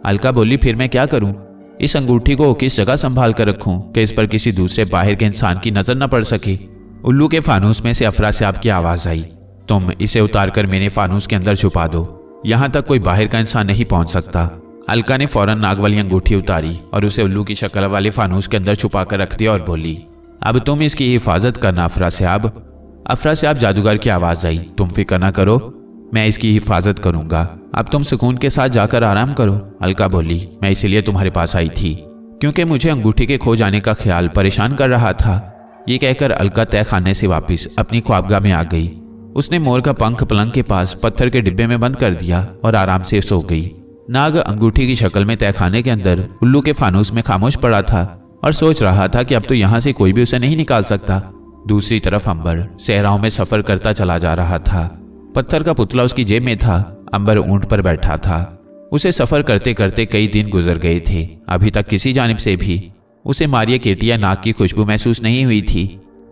अलका बोली, फिर मैं क्या करूं? इस अंगूठी को किस जगह संभाल कर रखूं कि इस पर किसी दूसरे बाहर के इंसान की नजर न पड़ सके। उल्लू के फानूस में से अफरास्याब की आवाज आई, तुम इसे उतारकर मेरे फानूस के अंदर छुपा दो, यहां तक कोई बाहर का इंसान नहीं पहुंच सकता। अलका ने फौरन नाग वाली अंगूठी उतारी और उसे उल्लू की शक्ल वाले फानूस के अंदर छुपा कर रख दिया और बोली, अब तुम इसकी हिफाजत करना अफरास्याब। अफरास्याब जादूगर की आवाज आई, तुम फिक्र ना करो, मैं इसकी हिफाजत करूंगा। अब तुम सुकून के साथ जाकर आराम करो। अलका बोली, मैं इसीलिए तुम्हारे पास आई थी क्योंकि मुझे अंगूठी के खो जाने का ख्याल परेशान कर रहा था। ये कहकर अलका तय खाने से वापस अपनी ख्वाबगाह में आ गई। उसने मोर का पंख पलंग के पास पत्थर के डिब्बे में बंद कर दिया और आराम से सो गई। नाग अंगूठी की शक्ल में तय खाने के अंदर उल्लू के फानूस में खामोश पड़ा था और सोच रहा था कि अब तो यहां से कोई भी उसे नहीं निकाल सकता। दूसरी तरफ अंबर सहराओं में सफर करता चला जा रहा था। पत्थर का पुतला उसकी जेब में था। अंबर ऊंट पर बैठा था। उसे सफर करते करते कई दिन गुजर गए थे। अभी तक किसी जानिब से भी उसे मारिया केटिया नाग की खुशबू महसूस नहीं हुई थी।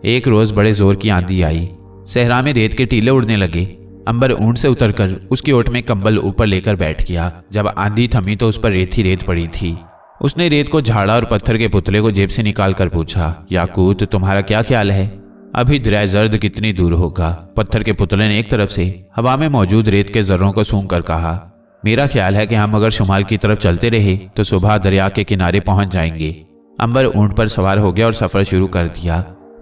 एक रोज बड़े जोर की आंधी आई। सहरा में रेत के टीले उड़ने लगे। अंबर ऊंट से उतरकर उसकी ओट में कंबल ऊपर लेकर बैठ गया। जब आंधी थमी तो उस पर रेत ही रेत पड़ी थी। उसने रेत को झाड़ा और पत्थर के पुतले को जेब से निकाल कर पूछा, याकूत, तुम्हारा क्या ख्याल है? अभी दरिया जर्द कितनी दूर होगा? पत्थर के पुतले ने एक तरफ से हवा में मौजूद रेत के जर्रों को सूंघ कर कहा, मेरा ख्याल है कि हम अगर शुमाल की तरफ चलते रहे तो सुबह दरिया के किनारे पहुंच जाएंगे। अंबर ऊंट पर सवार हो गया और सफर शुरू कर दिया।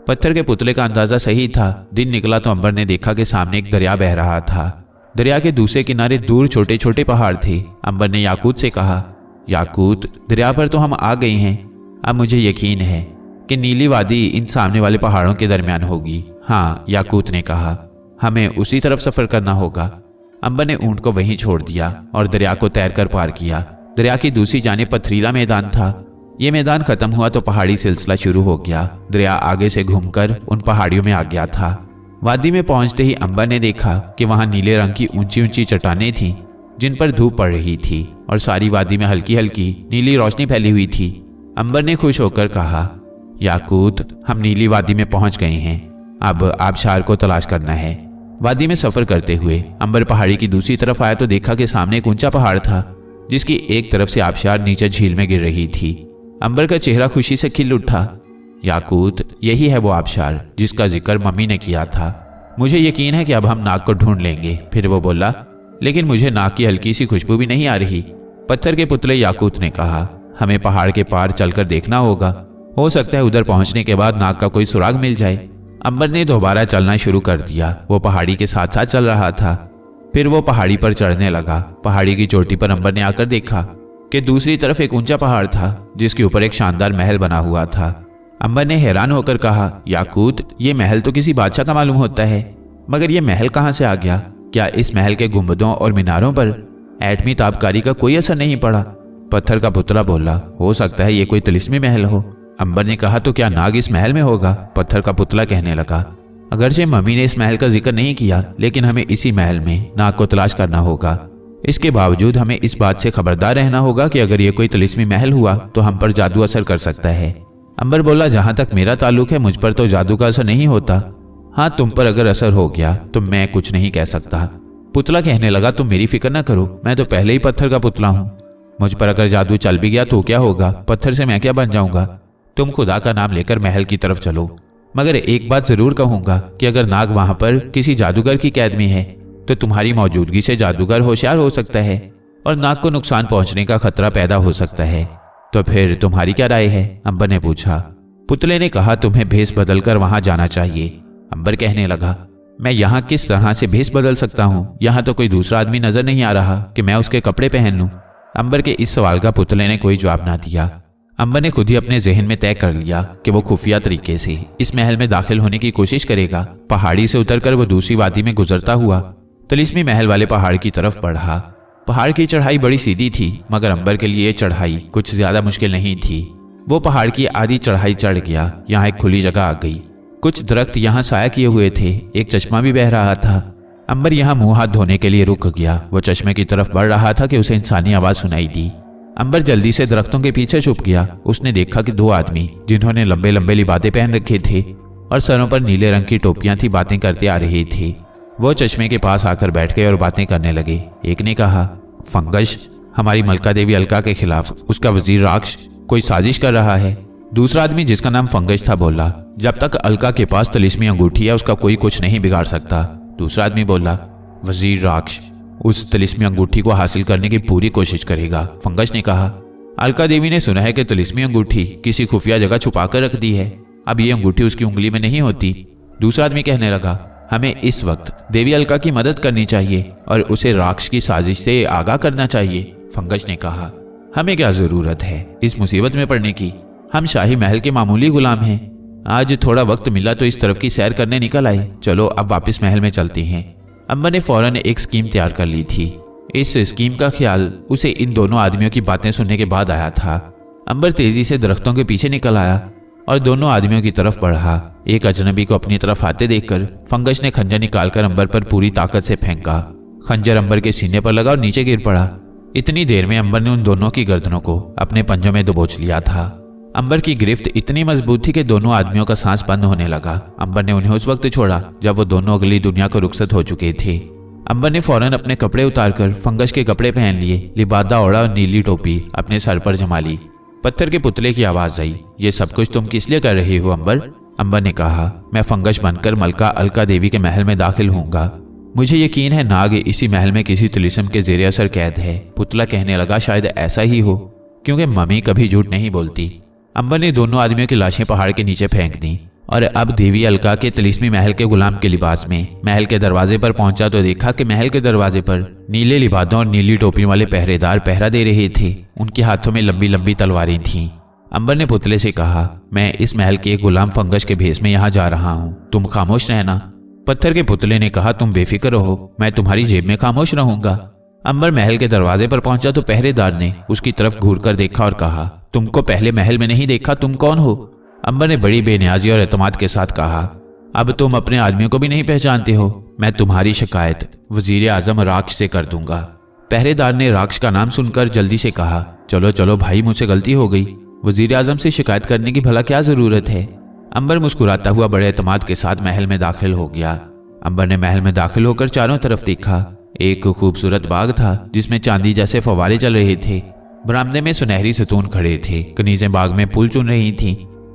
पत्थर के पुतले का अंदाजा सही था। दिन निकला तो अंबर ने देखा कि सामने एक दरिया बह रहा था। दरिया के दूसरे किनारे दूर छोटे छोटे पहाड़ थे। अंबर ने याकूत से कहा, याकूत, दरिया पर तो हम आ गए हैं। अब मुझे यकीन है कि नीली वादी इन सामने वाले पहाड़ों के दरमियान होगी। हाँ, याकूत ने कहा, हमें उसी तरफ सफर करना होगा। अंबर ने ऊंट को वहीं छोड़ दिया और दरिया को तैरकर पार किया। दरिया की दूसरी जानिब पथरीला मैदान था। ये मैदान खत्म हुआ तो पहाड़ी सिलसिला शुरू हो गया। दरिया आगे से घूमकर उन पहाड़ियों में आ गया था। वादी में पहुंचते ही अंबर ने देखा कि वहां नीले रंग की ऊंची ऊंची चट्टानें थीं जिन पर धूप पड़ रही थी और सारी वादी में हल्की हल्की नीली रोशनी फैली हुई थी। अंबर ने खुश होकर कहा, याकूत, हम नीली वादी में पहुंच गए हैं। अब आबशार को तलाश करना है। वादी में सफर करते हुए अंबर पहाड़ी की दूसरी तरफ आया तो देखा कि सामने एक ऊंचा पहाड़ था जिसकी एक तरफ से आबशार नीचे झील में गिर रही थी। अंबर का चेहरा खुशी से खिल उठा। याकूत, यही है वो आबशार जिसका जिक्र मम्मी ने किया था। मुझे यकीन है कि अब हम नाग को ढूंढ लेंगे। फिर वो बोला, लेकिन मुझे नाग की हल्की सी खुशबू भी नहीं आ रही। पत्थर के पुतले याकूत ने कहा, हमें पहाड़ के पार चलकर देखना होगा। हो सकता है उधर पहुंचने के बाद नाग का कोई सुराग मिल जाए। अंबर ने दोबारा चलना शुरू कर दिया। वो पहाड़ी के साथ साथ चल रहा था। फिर वो पहाड़ी पर चढ़ने लगा। पहाड़ी की चोटी पर अंबर ने आकर देखा कि दूसरी तरफ एक ऊंचा पहाड़ था जिसके ऊपर एक शानदार महल बना हुआ था। अंबर ने हैरान होकर कहा, याकूत, ये महल तो किसी बादशाह का मालूम होता है, मगर ये महल कहाँ से आ गया? क्या इस महल के गुंबदों और मीनारों पर एटमी ताबकारी का कोई असर नहीं पड़ा? पत्थर का पुतला बोला, हो सकता है ये कोई तिलिस्मी महल हो। अंबर ने कहा, तो क्या नाग इस महल में होगा? पत्थर का पुतला कहने लगा, अगरचे मम्मी ने इस महल का जिक्र नहीं किया, लेकिन हमें इसी महल में नाग को तलाश करना होगा। इसके बावजूद हमें इस बात से खबरदार रहना होगा कि अगर ये कोई तिलिस्मी महल हुआ तो हम पर जादू असर कर सकता है। अंबर बोला, जहां तक मेरा ताल्लुक है मुझ पर तो जादू का असर नहीं होता। हाँ, तुम पर अगर असर हो गया तो मैं कुछ नहीं कह सकता। पुतला कहने लगा, तुम मेरी फिक्र ना करो, मैं तो पहले ही पत्थर का पुतला हूँ। मुझ पर अगर जादू चल भी गया तो क्या होगा? पत्थर से मैं क्या बन जाऊंगा? तुम खुदा का नाम लेकर महल की तरफ चलो। मगर एक बात जरूर कहूंगा कि अगर नाग वहां पर किसी जादूगर की कैद में है तो तुम्हारी मौजूदगी से जादूगर होशियार हो सकता है और नाग को नुकसान पहुंचने का खतरा पैदा हो सकता है। तो फिर तुम्हारी क्या राय है? अंबर ने पूछा। पुतले ने कहा, तुम्हें भेष बदलकर वहां जाना चाहिए। अंबर कहने लगा, मैं यहाँ किस तरह से भेष बदल सकता हूँ? यहाँ तो कोई दूसरा आदमी नजर नहीं आ रहा कि मैं उसके कपड़े पहन लूं। अंबर के इस सवाल का पुतले ने कोई जवाब ना दिया। अंबर ने खुद ही अपने जहन में तय कर लिया कि वो खुफिया तरीके से इस महल में दाखिल होने की कोशिश करेगा। पहाड़ी से उतरकर वो दूसरी वादी में गुजरता हुआ तिलिस्मी महल वाले पहाड़ की तरफ बढ़ा। पहाड़ की चढ़ाई बड़ी सीधी थी, मगर अंबर के लिए चढ़ाई कुछ ज्यादा मुश्किल नहीं थी। वो पहाड़ की आधी चढ़ाई चढ़ गया। यहाँ एक खुली जगह आ गई। कुछ दरख्त यहाँ साया किए हुए थे। एक चश्मा भी बह रहा था। अंबर यहाँ मुंह हाथ धोने के लिए रुक गया। वो चश्मे की तरफ बढ़ रहा था कि उसे इंसानी आवाज सुनाई दी। अंबर जल्दी से दरख्तों के पीछे छुप गया। उसने देखा कि दो आदमी जिन्होंने लंबे लंबे लिबादे पहन रखे थे और सरों पर नीले रंग की टोपियां थी, बातें करते आ रहे थे। वो चश्मे के पास आकर बैठ गए और बातें करने लगे। एक ने कहा, फंगश हमारी मलका देवी अलका के खिलाफ उसका वजीर राक्ष कोई साजिश कर रहा है। दूसरा आदमी जिसका नाम फंगश था बोला, जब तक अलका के पास तिलिस्मी अंगूठी है उसका कोई कुछ नहीं बिगाड़ सकता। दूसरा आदमी बोला, वजीर राक्ष उस तिलिस्मी अंगूठी को हासिल करने की पूरी कोशिश करेगा। फंगश ने कहा, अलका देवी ने सुना है कि तिलिस्मी अंगूठी किसी खुफिया जगह छुपा कर रख दी है। अब ये अंगूठी उसकी उंगली में नहीं होती। दूसरा आदमी कहने लगा, हमें इस वक्त देवी अलका की मदद करनी चाहिए और उसे राक्ष की साजिश से आगाह करना चाहिए। फंगश ने कहा, हमें क्या जरूरत है इस मुसीबत में पड़ने की? हम शाही महल के मामूली गुलाम हैं। आज थोड़ा वक्त मिला तो इस तरफ की सैर करने निकल आए। चलो अब वापस महल में चलते हैं। अंबर ने फौरन एक स्कीम तैयार कर ली थी। इस स्कीम का ख्याल उसे इन दोनों आदमियों की बातें सुनने के बाद आया था। अंबर तेजी से दरख्तों के पीछे निकल आया और दोनों आदमियों की तरफ बढ़ा। एक अजनबी को अपनी तरफ आते देखकर फंगश ने खंजर निकालकर अंबर पर पूरी ताकत से फेंका। खंजर अंबर के सीने पर लगा और नीचे गिर पड़ा। इतनी देर में अंबर ने उन दोनों की गर्दनों को अपने पंजों में दबोच लिया था। अंबर की गिरफ्त इतनी मजबूत थी कि दोनों आदमियों का सांस बंद होने लगा। अंबर ने उन्हें उस वक्त छोड़ा जब वो दोनों अगली दुनिया को रुखसत हो चुके थे। अंबर ने फौरन अपने कपड़े उतारकर फंगश के कपड़े पहन लिए, लिबादा ओढ़ा और नीली टोपी अपने सर पर जमा ली। पत्थर के पुतले की आवाज आई, ये सब कुछ तुम किस लिए कर रही हो अंबर? अंबर ने कहा, मैं फंगश बनकर मलका अलका देवी के महल में दाखिल होऊंगा। मुझे यकीन है नाग इसी महल में किसी तिलिस्म के जेर असर कैद है। पुतला कहने लगा, शायद ऐसा ही हो, क्योंकि मम्मी कभी झूठ नहीं बोलती। अंबर ने दोनों आदमियों की लाशें पहाड़ के नीचे फेंक दी और अब देवी अलका के तिलिस्मी महल के गुलाम के लिबास में महल के दरवाजे पर पहुंचा तो देखा कि महल के दरवाजे पर नीले लिबादों और नीली टोपियों वाले पहरेदार पहरा दे रहे थे। उनके हाथों में लंबी लंबी तलवारें थीं। अंबर ने पुतले से कहा, मैं इस महल के एक गुलाम फंगश के भेष में यहाँ जा रहा हूँ, तुम खामोश रहना। पत्थर के पुतले ने कहा, तुम बेफिक्र रहो, मैं तुम्हारी जेब में खामोश रहूंगा। अंबर महल के दरवाजे पर पहुंचा तो पहरेदार ने उसकी तरफ घूरकर देखा और कहा, तुमको पहले महल में नहीं देखा, तुम कौन हो? अंबर ने बड़ी बेनियाजी और एतमाद के साथ कहा, अब तुम अपने आदमियों को भी नहीं पहचानते हो। मैं तुम्हारी शिकायत वजीर आजम राक्ष से कर दूंगा। पहरेदार ने राक्ष का नाम सुनकर जल्दी से कहा, चलो चलो भाई, मुझसे गलती हो गई। वजीर आजम से शिकायत करने की भला क्या जरूरत है? अंबर मुस्कुराता हुआ बड़े एतमाद के साथ महल में दाखिल हो गया। अंबर ने महल में दाखिल होकर चारों तरफ देखा। एक खूबसूरत बाग था जिसमें चांदी जैसे फव्वारे चल रहे थे। बरामदे में सुनहरी सतून खड़े थे। कनीजें बाग में फूल चुन रही थीं।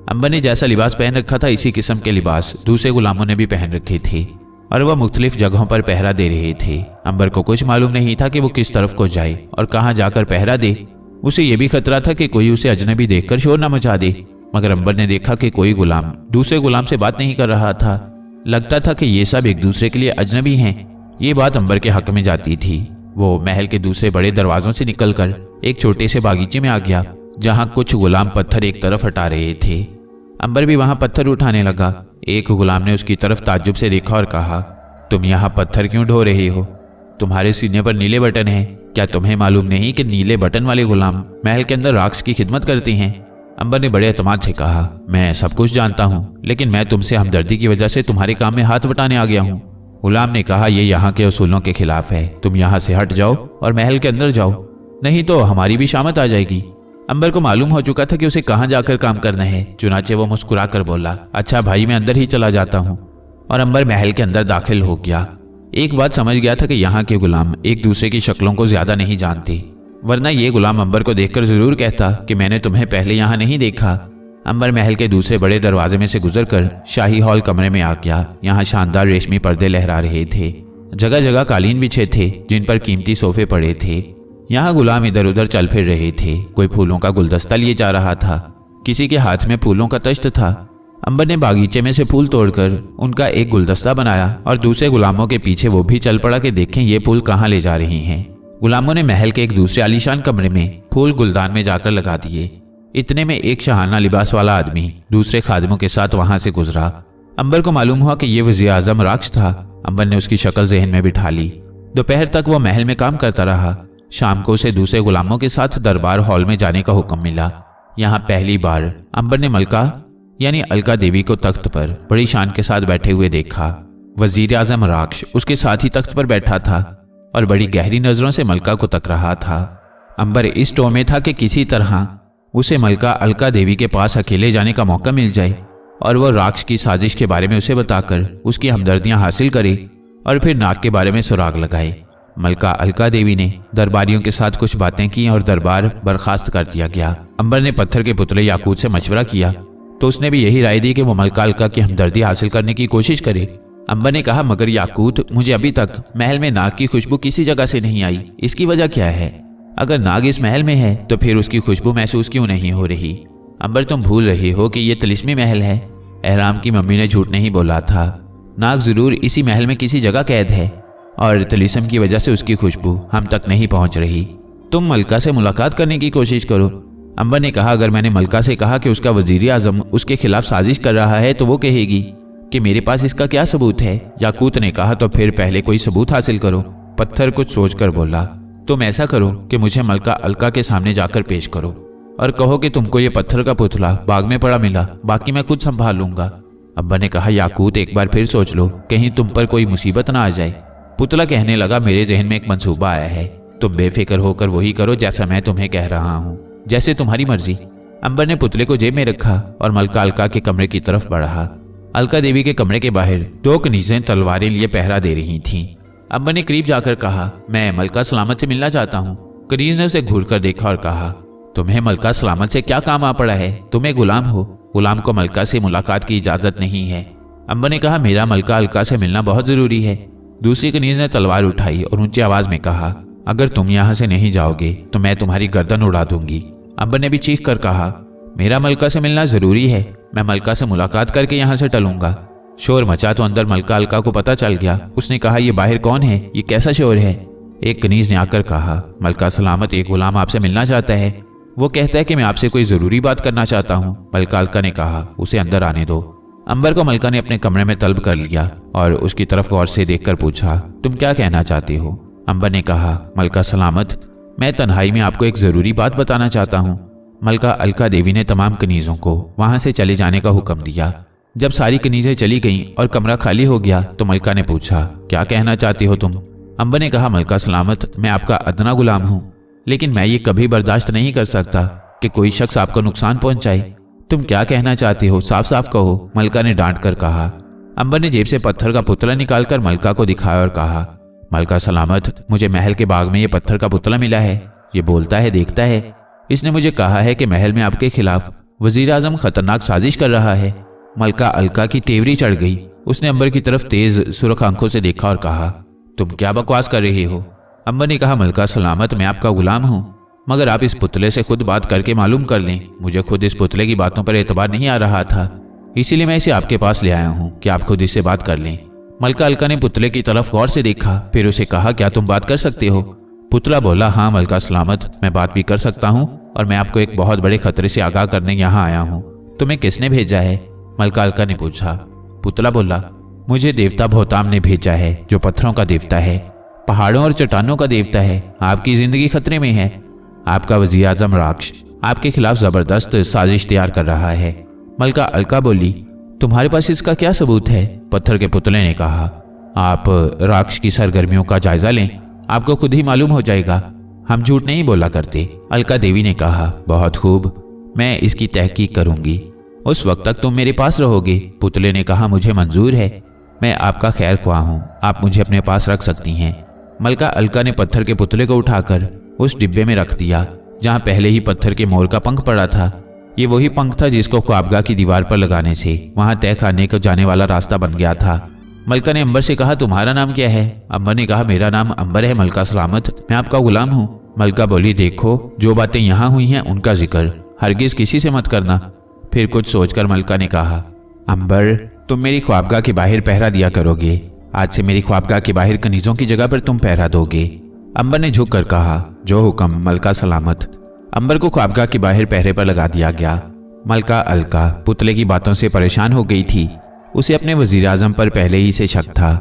अंबर ने जैसा लिबास पहन रखा था इसी किस्म के लिबास दूसरे गुलामों ने भी पहन रखे थे और वह मुख्तलिफ जगहों पर पहरा दे रहे थे। अंबर को कुछ मालूम नहीं था कि वो किस तरफ को जाए और कहाँ जाकर पहरा दे। उसे यह भी खतरा था कि कोई उसे अजनबी देखकर शोर न मचा दे। मगर अंबर ने देखा कि कोई गुलाम दूसरे गुलाम से बात नहीं कर रहा था। लगता था कि ये सब एक दूसरे के लिए अजनबी हैं। ये बात अंबर के हक में जाती थी। वो महल के दूसरे बड़े दरवाजों से निकलकर एक छोटे से बागीचे में आ गया जहां कुछ गुलाम पत्थर एक तरफ हटा रहे थे। अंबर भी वहां पत्थर उठाने लगा। एक गुलाम ने उसकी तरफ ताज्जुब से देखा और कहा, तुम यहाँ पत्थर क्यों ढो रहे हो? तुम्हारे सीने पर नीले बटन हैं। क्या तुम्हें मालूम नहीं कि नीले बटन वाले गुलाम महल के अंदर राक्ष की खिदमत करते हैं? अंबर ने बड़े एतमाद से कहा, मैं सब कुछ जानता हूँ, लेकिन मैं तुमसे हमदर्दी की वजह से तुम्हारे काम में हाथ बटाने आ गया हूँ। गुलाम ने कहा, ये यहाँ के उसूलों के खिलाफ है। तुम यहाँ से हट जाओ और महल के अंदर जाओ, नहीं तो हमारी भी शामत आ जाएगी। अंबर को मालूम हो चुका था कि उसे कहाँ जाकर काम करना है। चुनाचे वो मुस्कुरा कर बोला, अच्छा भाई, मैं अंदर ही चला जाता हूँ। और अंबर महल के अंदर दाखिल हो गया। एक बात समझ गया था कि यहाँ के गुलाम एक दूसरे की शक्लों को ज्यादा नहीं जानते, वरना ये गुलाम अंबर को देखकर जरूर कहता कि मैंने तुम्हें पहले यहाँ नहीं देखा। अंबर महल के दूसरे बड़े दरवाजे में से गुजरकर शाही हॉल कमरे में आ गया। यहाँ शानदार रेशमी पर्दे लहरा रहे थे। जगह जगह कालीन बिछे थे जिन पर कीमती सोफे पड़े थे। यहाँ गुलाम इधर उधर चल फिर रहे थे। कोई फूलों का गुलदस्ता लिए जा रहा था, किसी के हाथ में फूलों का तश्त था। अंबर ने बागीचे में से फूल तोड़कर उनका एक गुलदस्ता बनाया और दूसरे गुलामों के पीछे वो भी चल पड़ा कि देखें ये फूल कहाँ ले जा रहे हैं। गुलामों ने महल के एक दूसरे आलीशान कमरे में फूल गुलदान में जाकर लगा दिए। इतने में एक शहाना लिबास वाला आदमी दूसरे खादिमों के साथ वहां से गुजरा। अंबर को मालूम हुआ कि यह वज़ीर आज़म राक्ष था। अंबर ने उसकी शक्ल ज़हन में बिठा ली। दोपहर तक वो महल में काम करता रहा। शाम को उसे दूसरे गुलामों के साथ दरबार हॉल में जाने का हुक्म मिला। यहाँ पहली बार अंबर ने मलका यानी अलका देवी को तख्त पर बड़ी शान के साथ बैठे हुए देखा। वज़ीर आज़म राक्ष उसके साथ ही तख्त पर बैठा था और बड़ी गहरी नजरों से मलका को तक रहा था। अंबर इस टो में था कि किसी तरह उसे मलका अलका देवी के पास अकेले जाने का मौका मिल जाए और वह राक्ष की साजिश के बारे में उसे बताकर उसकी हमदर्दियां हासिल करे और फिर नाग के बारे में सुराग लगाए। मलका अलका देवी ने दरबारियों के साथ कुछ बातें की और दरबार बर्खास्त कर दिया गया। अंबर ने पत्थर के पुतले याकूत से मशवरा किया तो उसने भी यही राय दी कि वो मलका अलका की हमदर्दी हासिल करने की कोशिश करे। अंबर ने कहा, मगर याकूत, मुझे अभी तक महल में नाग की खुशबू किसी जगह से नहीं आई। इसकी वजह क्या है? अगर नाग इस महल में है तो फिर उसकी खुशबू महसूस क्यों नहीं हो रही? अंबर, तुम भूल रही हो कि यह तिलिस्मी महल है। एहराम की मम्मी ने झूठ नहीं बोला था। नाग जरूर इसी महल में किसी जगह कैद है और तिलिस्म की वजह से उसकी खुशबू हम तक नहीं पहुंच रही। तुम मलका से मुलाकात करने की कोशिश करो। अंबर ने कहा, अगर मैंने मलका से कहा कि उसका वजीर आजम उसके खिलाफ साजिश कर रहा है तो वो कहेगी कि मेरे पास इसका क्या सबूत है। याकूत ने कहा, तो फिर पहले कोई सबूत हासिल करो। पत्थर कुछ सोचकर बोला, तुम ऐसा करो कि मुझे मलका अलका के सामने जाकर पेश करो और कहो कि तुमको ये पत्थर का पुतला बाग में पड़ा मिला, बाकी मैं खुद संभाल लूंगा। अब्बा ने कहा, याकूत, एक बार फिर सोच लो, कहीं तुम पर कोई मुसीबत ना आ जाए। पुतला कहने लगा, मेरे जहन में एक मंसूबा आया है, तुम बेफिक्र होकर वही करो जैसा मैं तुम्हें कह रहा हूँ, जैसे तुम्हारी मर्जी। अंबर ने पुतले को जेब में रखा और मलका अलका के कमरे की तरफ बढ़ा। अलका देवी के कमरे के बाहर दो कनीजें तलवारें लिए पहरा दे रही थीं। अंबर ने करीब जाकर कहा, मैं मलका सलामत से मिलना चाहता हूँ। कनीज ने उसे घूर कर देखा और कहा, तुम्हें मलका सलामत से क्या काम आ पड़ा है? तुम्हें गुलाम हो, गुलाम को मलका से मुलाकात की इजाजत नहीं है। अंबर ने कहा, मेरा मलका अलका से मिलना बहुत जरूरी है। दूसरी कनीज ने तलवार उठाई और ऊंची आवाज में कहा, अगर तुम यहाँ से नहीं जाओगे तो मैं तुम्हारी गर्दन उड़ा दूंगी। अंबर ने भी चीख कर कहा, मेरा मलका से मिलना जरूरी है, मैं मलका से मुलाकात करके यहाँ से टलूंगा। शोर मचा तो अंदर मलका अलका को पता चल गया। उसने कहा, ये बाहर कौन है? ये कैसा शोर है? एक कनीज ने आकर कहा, मलका सलामत, एक गुलाम आपसे मिलना चाहता है। वो कहता है कि मैं आपसे कोई जरूरी बात करना चाहता हूँ। मलका अलका ने कहा, उसे अंदर आने दो। अंबर को मलका ने अपने कमरे में तलब कर लिया और उसकी तरफ गौर से देखकर पूछा, तुम क्या कहना चाहते हो? अंबर ने कहा, मलका सलामत, मैं तन्हाई में आपको एक जरूरी बात बताना चाहता हूँ। मलका अलका देवी ने तमाम कनीजों को वहां से चले जाने का हुक्म दिया। जब सारी कनीजें चली गईं और कमरा खाली हो गया तो मलका ने पूछा, क्या कहना चाहती हो तुम? अंबर ने कहा, मलका सलामत, मैं आपका अदना गुलाम हूँ, लेकिन मैं ये कभी बर्दाश्त नहीं कर सकता कि कोई शख्स आपको नुकसान पहुंचाए। तुम क्या कहना चाहती हो? साफ साफ कहो, मलका ने डांट कर कहा। अंबर ने जेब से पत्थर का पुतला निकालकर मलका को दिखाया और कहा, मलका सलामत, मुझे महल के बाग में ये पत्थर का पुतला मिला है। ये बोलता है, देखता है। इसने मुझे कहा है कि महल में आपके खिलाफ वजीर आजम खतरनाक साजिश कर रहा है। मलका अलका की तेवरी चढ़ गई। उसने अंबर की तरफ तेज सुरख आंखों से देखा और कहा, तुम क्या बकवास कर रही हो? अंबर ने कहा, मलका सलामत, मैं आपका गुलाम हूँ, मगर आप इस पुतले से खुद बात करके मालूम कर लें। मुझे खुद इस पुतले की बातों पर एतबार नहीं आ रहा था, इसीलिए मैं इसे आपके पास ले आया हूँ कि आप खुद इससे बात कर लें। मलका अलका ने पुतले की तरफ गौर से देखा, फिर उसे कहा, क्या तुम बात कर सकते हो? पुतला बोला, हाँ मलका सलामत, मैं बात भी कर सकता हूँ और मैं आपको एक बहुत बड़े खतरे से आगाह करने यहाँ आया हूँ। तुम्हें किसने भेजा है? मलका अलका ने पूछा। पुतला बोला, मुझे देवता भोताम ने भेजा है, जो पत्थरों का देवता है, पहाड़ों और चट्टानों का देवता है। आपकी जिंदगी खतरे में है। आपका वज़ीर आज़म राक्ष आपके खिलाफ जबरदस्त साजिश तैयार कर रहा है। मलका अलका बोली, तुम्हारे पास इसका क्या सबूत है? पत्थर के पुतले ने कहा, आप राक्ष की सरगर्मियों का जायजा लें, आपको खुद ही मालूम हो जाएगा। हम झूठ नहीं बोला करते। अलका देवी ने कहा, बहुत खूब, मैं इसकी तहकीक करूंगी। उस वक्त तक तुम मेरे पास रहोगे। पुतले ने कहा, मुझे मंजूर है, मैं आपका खैर ख्वाह हूँ, आप मुझे अपने पास रख सकती हैं। मलका अलका ने पत्थर के पुतले को उठाकर उस डिब्बे में रख दिया जहाँ पहले ही पत्थर के मोर का पंख पड़ा था। ये वही पंख था जिसको ख्वाबगाह की दीवार पर लगाने से वहां तय खाने को जाने वाला रास्ता बन गया था। मलका ने अंबर से कहा, तुम्हारा नाम क्या है? अंबर ने कहा, मेरा नाम अंबर है मलका सलामत, मैं आपका गुलाम हूँ। मलका बोली, देखो जो बातें यहाँ हुई हैं उनका जिक्र हरगिज किसी से मत करना। फिर कुछ सोचकर मलका ने कहा, अंबर तुम मेरी ख्वाबगाह के बाहर पहरा दिया करोगे। आज से मेरी ख्वाबगाह के बाहर कनीजों की जगह पर तुम पहरा दोगे। अंबर ने झुक कर कहा, जो हुक्म मलका सलामत। अंबर को ख्वाबगाह के बाहर पहरे पर लगा दिया गया। मलका अलका पुतले की बातों से परेशान हो गई थी। उसे अपने वजीर आजम पर पहले ही से शक था।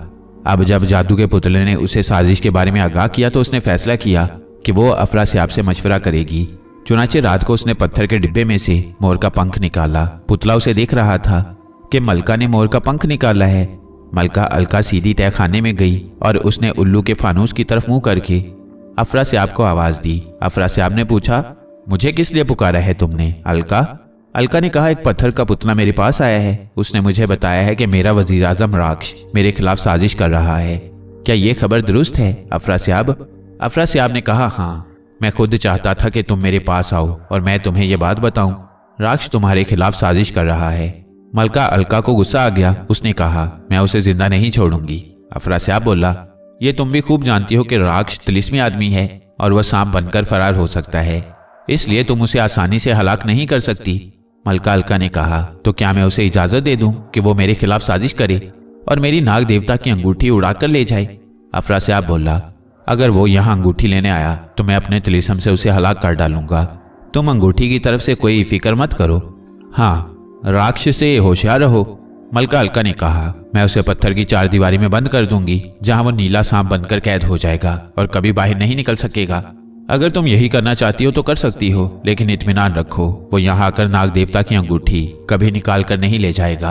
अब जब जादू के पुतले ने उसे साजिश के बारे में आगाह किया तो उसने फैसला किया कि वो अफरासियाब से मशवरा करेगी। चुनाचे रात को उसने पत्थर के डिब्बे में से मोर का पंख निकाला। पुतला उसे देख रहा था कि मलका ने मोर का पंख निकाला है। मलका अलका सीधी तय खाने में गई और उसने उल्लू के फानूस की तरफ मुंह करके अफरासियाब को आवाज दी। अफरासियाब ने पूछा, मुझे किस लिए पुकारा है तुमने? अलका ने कहा, एक पत्थर का पुतला मेरे पास आया है। उसने मुझे बताया है कि मेरा वजीर आजम राक्ष मेरे खिलाफ साजिश कर रहा है। क्या ये खबर दुरुस्त है अफरासियाब ने कहा, हाँ, मैं खुद चाहता था कि तुम मेरे पास आओ और मैं तुम्हें यह बात बताऊं। राक्ष तुम्हारे खिलाफ साजिश कर रहा है। मलका अलका को गुस्सा आ गया। उसने कहा, मैं उसे जिंदा नहीं छोड़ूंगी। अफरासियाब बोला, ये तुम भी खूब जानती हो कि राक्ष तिलिस्मी आदमी है और वह सांप बनकर फरार हो सकता है, इसलिए तुम उसे आसानी से हलाक नहीं कर सकती। मलका अलका ने कहा, तो क्या मैं उसे इजाजत दे दूं कि वो मेरे खिलाफ साजिश करे और मेरी नाग देवता की अंगूठी उड़ाकर ले जाए? अफरासियाब बोला, अगर वो यहाँ अंगूठी लेने आया तो मैं अपने तिलिस्म से उसे हलाक कर डालूंगा। तुम अंगूठी की तरफ से कोई फिक्र मत करो। हाँ, राक्ष से होशियार रहो। मलका अलका ने कहा, मैं उसे पत्थर की चार दीवारी में बंद कर दूंगी जहां वो नीला सांप बनकर कैद हो जाएगा और कभी बाहर नहीं निकल सकेगा। अगर तुम यही करना चाहती हो तो कर सकती हो, लेकिन इत्मीनान रखो, वो यहाँ आकर नाग देवता की अंगूठी कभी निकाल कर नहीं ले जाएगा।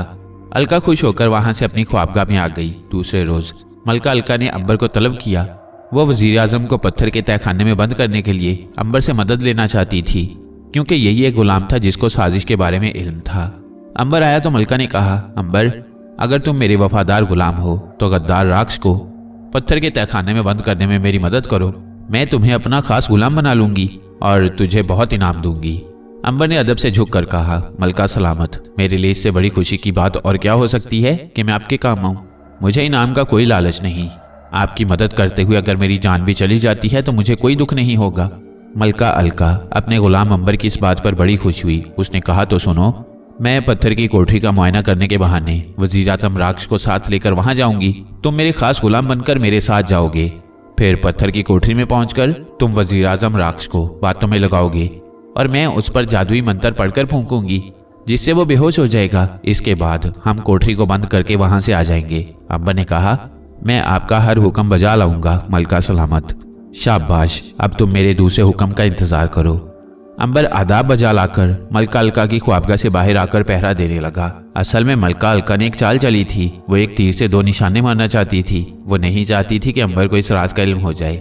अलका खुश होकर वहां से अपनी ख्वाबगाह में आ गई। दूसरे रोज मलका अलका ने अंबर को तलब किया। वो वजीर आजम को पत्थर के तहखाने में बंद करने के लिए अंबर से मदद लेना चाहती थी, क्योंकि यही एक गुलाम था जिसको साजिश के बारे में इल्म था। अंबर आया तो मलका ने कहा, अंबर अगर तुम मेरे वफादार गुलाम हो तो गद्दार राक्ष को पत्थर के तहखाने में बंद करने में मेरी मदद करो। मैं तुम्हें अपना खास गुलाम बना लूंगी और तुझे बहुत इनाम दूंगी। अंबर ने अदब से झुक कर कहा, मलका सलामत, मेरे लिए इससे बड़ी खुशी की बात और क्या हो सकती है कि मैं आपके काम आऊं। मुझे इनाम का कोई लालच नहीं। आपकी मदद करते हुए अगर मेरी जान भी चली जाती है तो मुझे कोई दुख नहीं होगा। मलका अलका अपने गुलाम अंबर की इस बात पर बड़ी खुश हुई। उसने कहा, तो सुनो, मैं पत्थर की कोठरी का मुआयना करने के बहाने वजीर आजम राक्ष को साथ लेकर वहां जाऊंगी। तुम मेरे खास गुलाम बनकर मेरे साथ जाओगे। फिर पत्थर की कोठरी में पहुंचकर तुम वजीर आजम राक्ष को बातों में लगाओगे और मैं उस पर जादुई मंत्र पढ़कर फूंकूंगी जिससे वो बेहोश हो जाएगा। इसके बाद हम कोठरी को बंद करके वहां से आ जाएंगे। अंबर ने कहा, मैं आपका हर हुक्म बजा लाऊंगा मलका सलामत। शाबाश, अब तुम मेरे दूसरे हुक्म का इंतजार करो। अंबर आदाब बजा लाकर मलका अलका की ख्वाबगाह से बाहर आकर पहरा देने लगा। असल में मलका अलका ने एक चाल चली थी। वो एक तीर से दो निशाने मारना चाहती थी। वो नहीं चाहती थी कि अंबर को इस राज का इल्म हो जाए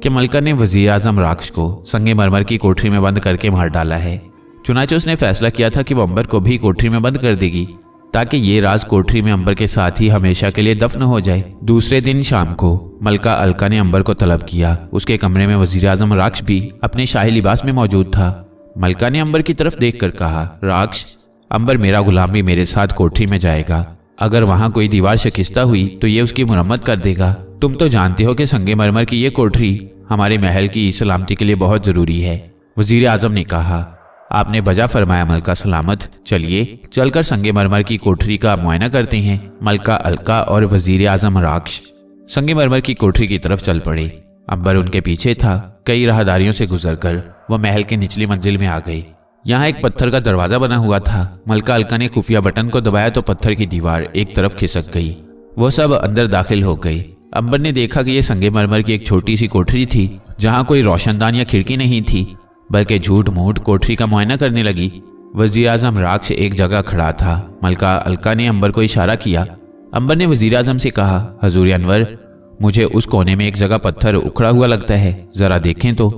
कि मलका ने वजीर आजम राक्ष को संगे मरमर की कोठरी में बंद करके मार डाला है। चुनाचे उसने फैसला किया था कि वो अंबर को भी कोठरी में बंद कर देगी ताकि ये राज कोठरी में अंबर के साथ ही हमेशा के लिए दफन हो जाए। दूसरे दिन शाम को मलका अलका ने अंबर को तलब किया। उसके कमरे में वजीर आजम राक्ष भी अपने शाही लिबास में मौजूद था। मलका ने अंबर की तरफ देखकर कहा, राक्ष, अंबर मेरा गुलाम भी मेरे साथ कोठरी में जाएगा। अगर वहां कोई दीवार शिकस्ता हुई तो ये उसकी मुरम्मत कर देगा। तुम तो जानते हो कि संगे मरमर की ये कोठरी हमारे महल की सलामती के लिए बहुत जरूरी है। वजीर आजम ने कहा, आपने बजा फरमाया मलका सलामत, चलिए चलकर संगे मरमर की कोठरी का मुआयना करते हैं। मलका अलका और वजीर आजम राक्ष संगे मरमर की कोठरी की तरफ चल पड़े। अंबर उनके पीछे था। कई राहदारियों से गुजरकर वह महल की निचली मंजिल में आ गई। यहाँ एक पत्थर का दरवाजा बना हुआ था। मलका अलका ने खुफिया बटन को दबाया तो पत्थर की दीवार एक तरफ खिसक गई। वो सब अंदर दाखिल हो गई। अंबर ने देखा कि यह संगे मरमर की एक छोटी सी कोठरी थी जहाँ कोई रोशनदान या खिड़की नहीं थी, बल्कि झूठ मूठ कोठरी का मुआयना करने लगी। वजीर आजम राक्ष एक जगह खड़ा था। मलका अलका ने अंबर को इशारा किया। अंबर ने वजीर आजम से कहा, हजूर अनवर, मुझे उस कोने में एक जगह पत्थर उखड़ा हुआ लगता है, जरा देखें तो।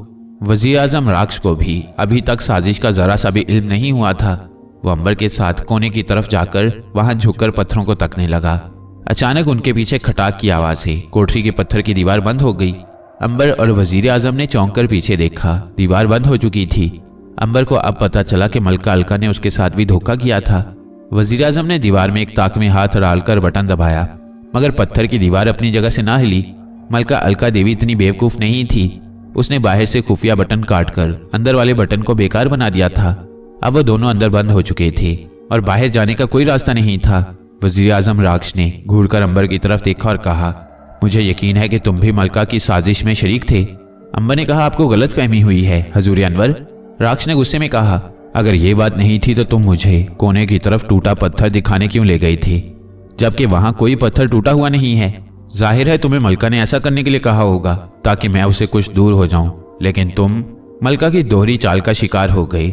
वजीर आजम राक्ष को भी अभी तक साजिश का जरा सा भी इल्म नहीं हुआ था। वो अंबर के साथ कोने की तरफ जाकर वहां झुककर पत्थरों को तकने लगा। अचानक उनके पीछे खटाक की आवाज से कोठरी के पत्थर की दीवार बंद हो गई। अंबर और वजीर आजम ने चौंक कर पीछे देखा। दीवार बंद हो चुकी थी। अंबर को अब पता चला कि मलका अलका ने उसके साथ भी धोखा किया था। वजीर आजम ने दीवार में एक ताक में हाथ डालकर बटन दबाया, मगर पत्थर की दीवार अपनी जगह से ना हिली। मलका अलका देवी इतनी बेवकूफ नहीं थी। उसने बाहर से खुफिया बटन काटकर अंदर वाले बटन को बेकार बना दिया था। अब वो दोनों अंदर बंद हो चुके थे और बाहर जाने का कोई रास्ता नहीं था। वजीर आजम राक्ष ने घूरकर अंबर की तरफ देखा और कहा, मुझे यकीन है कि तुम भी मलका की साजिश में शरीक थे। अंबर ने कहा, आपको गलत फहमी हुई है हजूर अनवर। राक्ष ने गुस्से में कहा, अगर ये बात नहीं थी तो तुम मुझे कोने की तरफ टूटा पत्थर दिखाने क्यों ले गए थे, जबकि वहां कोई पत्थर टूटा हुआ नहीं है। जाहिर है तुम्हें मलका ने ऐसा करने के लिए कहा होगा ताकि मैं उससे कुछ दूर हो जाऊं, लेकिन तुम मलका की दोहरी चाल का शिकार हो गए।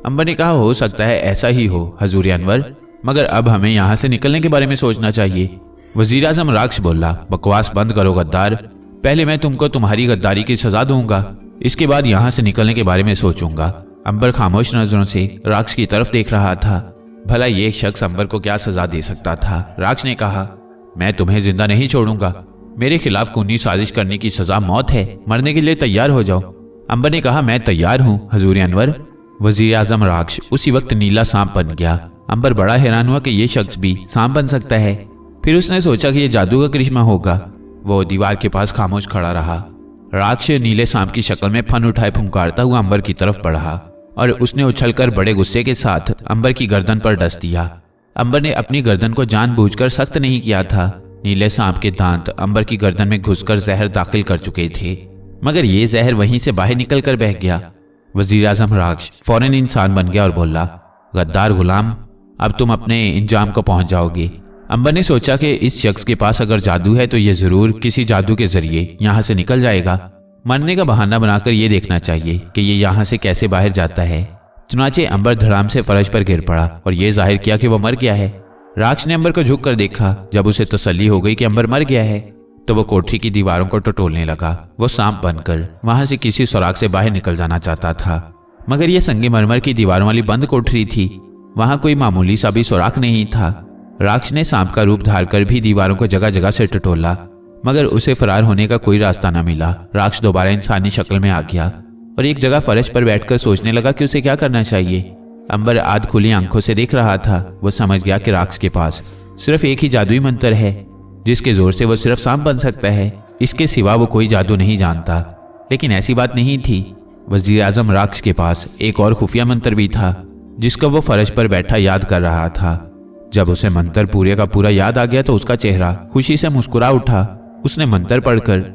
अंबर ने कहा, हो सकता है ऐसा ही हो हजूर अनवर, मगर अब हमें यहाँ से निकलने के बारे में सोचना चाहिए। वजीर आजम राक्ष बोला, बकवास बंद करो गद्दार, पहले मैं तुमको तुम्हारी गद्दारी की सजा दूंगा, इसके बाद यहाँ से निकलने के बारे में सोचूंगा। अंबर खामोश नजरों से राक्ष की तरफ देख रहा था। भला ये शख्स अंबर को क्या सजा दे सकता था। राक्ष ने कहा, मैं तुम्हें जिंदा नहीं छोड़ूंगा, मेरे खिलाफ खूनी साजिश करने की सजा मौत है, मरने के लिए तैयार हो जाओ। अंबर ने कहा, मैं तैयार हूँ हजूर अनवर। वजीर आजम राक्ष उसी वक्त नीला सांप बन गया। अंबर बड़ा हैरान हुआ कि ये शख्स भी सांप बन सकता है। फिर उसने सोचा कि यह जादू का करिश्मा होगा। वो दीवार के पास खामोश खड़ा रहा। राक्ष नीले सांप की शक्ल में फन उठाए फुंकारता हुआ अंबर की तरफ बढ़ा और उसने उछलकर बड़े गुस्से के साथ अंबर की गर्दन पर डस दिया। अंबर ने अपनी गर्दन को जानबूझकर सख्त नहीं किया था। नीले सांप के दांत अंबर की गर्दन में घुसकर जहर दाखिल कर चुके थे, मगर ये जहर वहीं से बाहर निकल कर बह गया। वजीर आजम राक्ष फौरन इंसान बन गया और बोला, गद्दार गुलाम, अब तुम अपने इंजाम को पहुंच जाओगे। अंबर ने सोचा कि इस शख्स के पास अगर जादू है तो ये जरूर किसी जादू के जरिए यहाँ से निकल जाएगा। मरने का बहाना बनाकर ये देखना चाहिए कि ये यहाँ से कैसे बाहर जाता है। चुनाचे अंबर धड़ाम से फर्श पर गिर पड़ा और ये जाहिर किया कि वो मर गया है। राक्ष ने अंबर को झुक कर देखा। जब उसे तसल्ली हो गई कि अंबर मर गया है तो वो कोठरी की दीवारों को टटोलने लगा। वो सांप बनकर वहां से किसी सुराग से बाहर निकल जाना चाहता था, मगर यह संगमरमर की दीवारों वाली बंद कोठरी थी, वहां कोई मामूली सा भी सुराग नहीं था। राक्ष ने सांप का रूप धारकर भी दीवारों को जगह जगह से टटोला, मगर उसे फरार होने का कोई रास्ता न मिला। राक्ष दोबारा इंसानी शक्ल में आ गया और एक जगह फर्श पर बैठकर सोचने लगा कि उसे क्या करना चाहिए। अंबर आध खुली आंखों से देख रहा था। वो समझ गया कि राक्ष के पास सिर्फ एक ही जादुई मंत्र है जिसके जोर से वो सिर्फ सांप बन सकता है, इसके सिवा वो कोई जादू नहीं जानता। लेकिन ऐसी बात नहीं थी। वजीर आजम राक्ष के पास एक और खुफिया मंत्र भी था जिसको वो फर्श पर बैठा याद कर रहा था। जब उसे मंत्र पूरे का पूरा याद आ गया तो उसका चेहरा खुशी से मुस्कुरा उठा। उसने मंत्र पढ़कर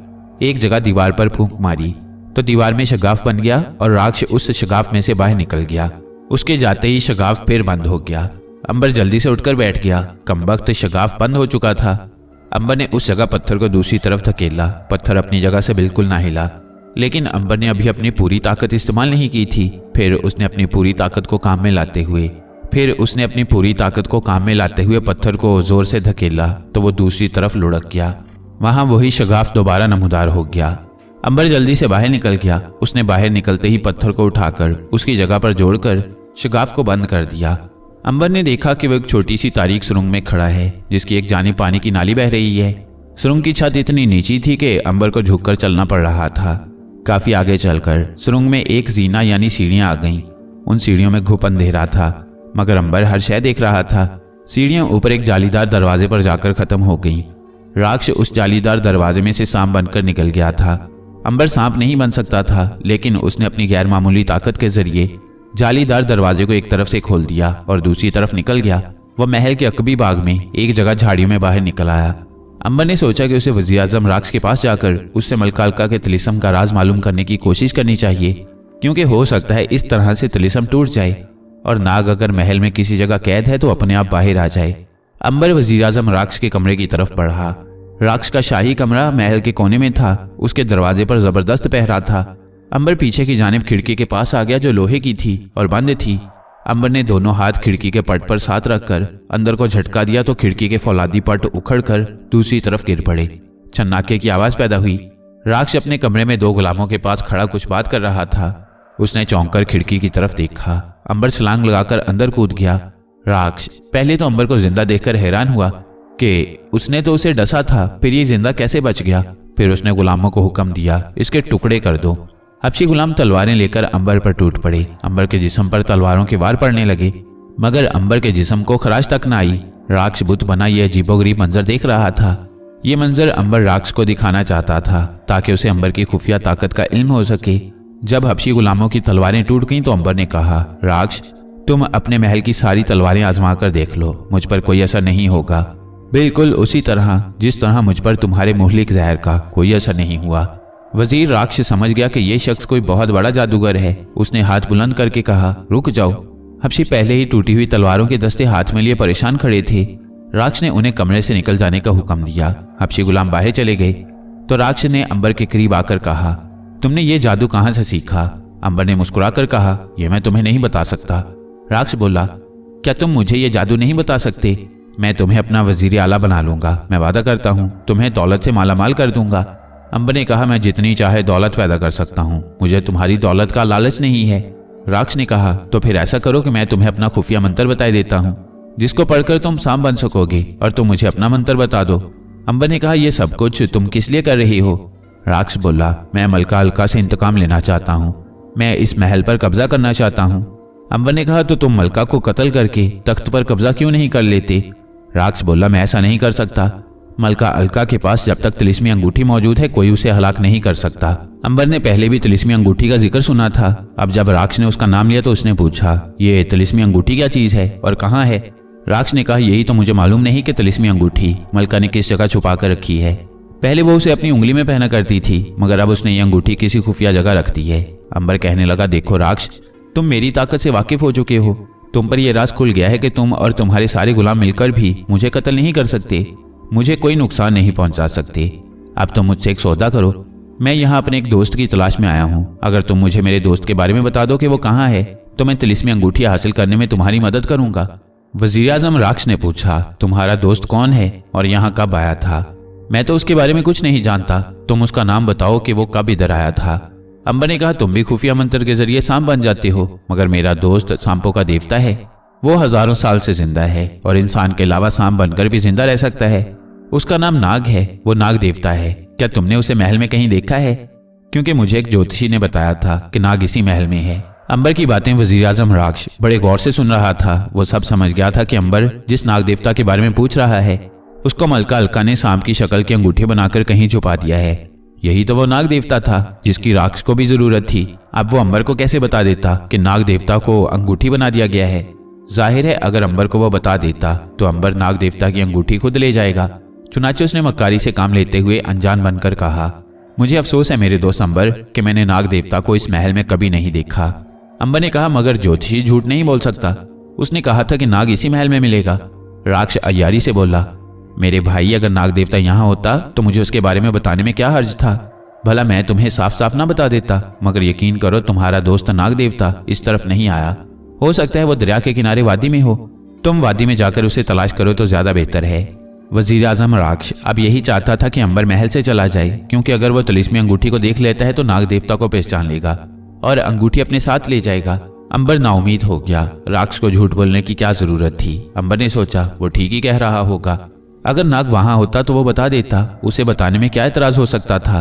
एक जगह दीवार पर फूंक मारी तो दीवार में शगाफ बन गया और राक्ष उस शगाफ में से बाहर निकल गया। उसके जाते ही शगाफ फिर बंद हो गया। अंबर जल्दी से उठकर बैठ गया। कमबख्त शगाफ बंद हो चुका था। अंबर ने उस जगह पत्थर को दूसरी तरफ धकेला। पत्थर अपनी जगह से बिल्कुल ना हिला, लेकिन अंबर ने अभी अपनी पूरी ताकत इस्तेमाल नहीं की थी। फिर उसने अपनी पूरी ताकत को काम में लाते हुए पत्थर को जोर से धकेला तो वो दूसरी तरफ लुढ़क गया। वहां वही शगाफ दोबारा नमूदार हो गया। अंबर जल्दी से बाहर निकल गया। उसने बाहर निकलते ही पत्थर को उठाकर उसकी जगह पर जोड़कर शगाफ को बंद कर दिया। अंबर ने देखा कि वह एक छोटी सी तारीक सुरंग में खड़ा है जिसकी एक जानिब पानी की नाली बह रही है। सुरंग की छत इतनी नीची थी कि अंबर को झुककर चलना पड़ रहा था। काफी आगे चलकर सुरंग में एक जीना यानी सीढ़ियां आ गईं। उन सीढ़ियों में घुप अंधेरा था, मगर अंबर हर शय देख रहा था। सीढ़ियां ऊपर एक जालीदार दरवाजे पर जाकर खत्म हो गईं। राक्ष उस जालीदार दरवाजे में से सांप बनकर निकल गया था। अंबर सांप नहीं बन सकता था, लेकिन उसने अपनी गैर मामूली ताकत के जरिए जालीदार दरवाजे को एक तरफ से खोल दिया और दूसरी तरफ निकल गया। वह महल के अकबी बाग में एक जगह झाड़ियों में बाहर निकल आया। अंबर ने सोचा कि उसे वज़ीर आज़म राक्ष के पास जाकर उससे मलका अलका के तिलिस्म का राज मालूम करने की कोशिश करनी चाहिए, क्योंकि हो सकता है इस तरह से तिलिस्म टूट जाए और नाग अगर महल में किसी जगह कैद है तो अपने आप बाहर आ जाए। अंबर वज़ीर आज़म राक्ष के कमरे की तरफ बढ़ा। राक्ष का शाही कमरा महल के कोने में था। उसके दरवाजे पर जबरदस्त पहरा था। अंबर पीछे की जानिब खिड़की के पास आ गया जो लोहे की थी और बंद थी। अंबर ने दोनों हाथ खिड़की के पट पर साथ रखकर अंदर को झटका दिया तो खिड़की के फौलादी पट उखड़कर दूसरी तरफ गिर पड़े। छन्नाके की आवाज पैदा हुई। राक्ष अपने कमरे में दो गुलामों के पास खड़ा कुछ बात कर रहा था। उसने चौंक कर खिड़की की तरफ देखा। अंबर छलांग लगाकर अंदर कूद गया। राक्ष पहले तो अंबर को जिंदा देखकर हैरान हुआ कि उसने तो उसे डसा था, फिर ये जिंदा कैसे बच गया। फिर उसने गुलामों को हुक्म दिया, इसके टुकड़े कर दो। हबशी गुलाम तलवारें लेकर अंबर पर टूट पड़े। अंबर के जिस्म पर तलवारों के वार पड़ने लगे, मगर अंबर के जिस्म को खराश तक न आई। राक्ष बुत बना यह अजीबोगरीब मंजर देख रहा था। ये मंजर अंबर राक्ष को दिखाना चाहता था ताकि उसे अंबर की खुफिया ताकत का इल्म हो सके। जब हबशी गुलामों की तलवारें टूट गईं तो अंबर ने कहा, राक्ष, तुम अपने महल की सारी तलवारें आजमा कर देख लो, मुझ पर कोई असर नहीं होगा। बिल्कुल उसी तरह जिस तरह मुझ पर तुम्हारे मुहलिक जहर का कोई असर नहीं हुआ। वजीर राक्ष समझ गया कि यह शख्स कोई बहुत बड़ा जादूगर है। उसने हाथ बुलंद करके कहा, रुक जाओ। हबशी पहले ही टूटी हुई तलवारों के दस्ते हाथ में लिए परेशान खड़े थे। राक्ष ने उन्हें कमरे से निकल जाने का हुक्म दिया। हबशी गुलाम बाहर चले गए तो राक्ष ने अंबर के करीब आकर कहा, तुमने ये जादू कहां से सीखा? अंबर ने मुस्कुराकर कहा, यह मैं तुम्हें नहीं बता सकता। राक्ष बोला, क्या तुम मुझे ये जादू नहीं बता सकते? मैं तुम्हें अपना वजीर आला बना लूंगा। मैं वादा करता हूँ तुम्हें दौलत से मालामाल कर दूंगा। अंबर ने कहा, मैं जितनी चाहे दौलत पैदा कर सकता हूँ, मुझे तुम्हारी दौलत का लालच नहीं है। राक्ष ने कहा, तो फिर ऐसा करो कि मैं तुम्हें अपना खुफिया मंत्र बताए देता हूँ, जिसको पढ़कर तुम सांप बन सकोगे और तुम मुझे अपना मंत्र बता दो। अंबर ने कहा, यह सब कुछ तुम किस लिए कर रही हो? राक्ष बोला, मैं मलका अलका से इंतकाम लेना चाहता हूँ। मैं इस महल पर कब्जा करना चाहता हूँ। अंबर ने कहा, तो तुम मलका को कत्ल करके तख्त पर कब्जा क्यों नहीं कर लेते? राक्ष बोला, मैं ऐसा नहीं कर सकता। मलका अलका के पास जब तक तिलिस्मी अंगूठी मौजूद है कोई उसे हलाक नहीं कर सकता। अंबर ने पहले भी तिलिस्मी अंगूठी का जिक्र सुना था। अब जब राक्ष ने उसका नाम लिया तो उसने पूछा, ये तिलिस्मी अंगूठी क्या चीज है और कहाँ है? राक्ष ने कहा, यही तो मुझे मालूम नहीं कि तिलिस्मी अंगूठी मलका ने किस जगह छुपा कर रखी है। पहले वो उसे अपनी उंगली में पहना करती थी, मगर अब उसने ये अंगूठी किसी खुफिया जगह रख दी है। अंबर कहने लगा, देखो राक्ष, तुम मेरी ताकत से वाकिफ हो चुके हो। तुम पर यह राज खुल गया है कि तुम और तुम्हारे सारे गुलाम मिलकर भी मुझे कत्ल नहीं कर सकते, मुझे कोई नुकसान नहीं पहुंचा सकते। अब तुम मुझसे एक सौदा करो। मैं यहाँ अपने एक दोस्त की तलाश में आया हूँ। अगर तुम मुझे मेरे दोस्त के बारे में बता दो कि वो कहाँ है तो मैं तिलिस्मी अंगूठी हासिल करने में तुम्हारी मदद करूंगा। वजीर आजम राक्ष ने पूछा, तुम्हारा दोस्त कौन है और यहाँ कब आया था? मैं तो उसके बारे में कुछ नहीं जानता, तुम उसका नाम बताओ कि वो कब इधर आया था। अंबर ने कहा, तुम भी खुफिया मंत्र के जरिए सांप बन जाते हो, मगर मेरा दोस्त सांपों का देवता है। वो हजारों साल से जिंदा है और इंसान के अलावा सांप बनकर भी जिंदा रह सकता है। उसका नाम नाग है, वो नाग देवता है। क्या तुमने उसे महल में कहीं देखा है? क्योंकि मुझे एक ज्योतिषी ने बताया था कि नाग इसी महल में है। अंबर की बातें वजीर आजम राक्ष बड़े गौर से सुन रहा था। वो सब समझ गया था कि अंबर जिस नाग देवता के बारे में पूछ रहा है उसको मलका अलका ने सांप की शक्ल की अंगूठी बनाकर कहीं छुपा दिया है। यही तो वो नाग देवता था जिसकी राक्ष को भी जरूरत थी। अब वो अंबर को कैसे बता देता कि नाग देवता को अंगूठी बना दिया गया है? जाहिर है अगर अंबर को वो बता देता तो अंबर नाग देवता की अंगूठी खुद ले जाएगा। चुनाचे उसने मक्कारी से काम लेते हुए अनजान बनकर कहा, मुझे अफसोस है मेरे दोस्त अंबर कि मैंने नाग देवता को इस महल में कभी नहीं देखा। अंबर ने कहा, मगर ज्योतिषी झूठ नहीं बोल सकता, उसने कहा था कि नाग इसी महल में मिलेगा। राक्ष अय्यारी से बोला, मेरे भाई, अगर नाग देवता यहाँ होता तो मुझे उसके बारे में बताने में क्या हर्ज था? भला मैं तुम्हें साफ साफ ना बता देता, मगर यकीन करो तुम्हारा दोस्त नाग देवता इस तरफ नहीं आया। हो सकता है वो दरिया के किनारे वादी में हो। तुम वादी में जाकर उसे तलाश करो तो ज्यादा बेहतर है। वजीर आजम राक्ष अब यही चाहता था कि अंबर महल से चला जाए, क्योंकि अगर वो तिलिस्मी अंगूठी को देख लेता है तो नाग देवता को पहचान लेगा और अंगूठी अपने साथ ले जाएगा। अंबर नाउमीद हो गया। राक्ष को झूठ बोलने की क्या जरूरत थी? अंबर ने सोचा, वो ठीक ही कह रहा होगा। अगर नाग वहां होता तो वो बता देता, उसे बताने में क्या एतराज हो सकता था?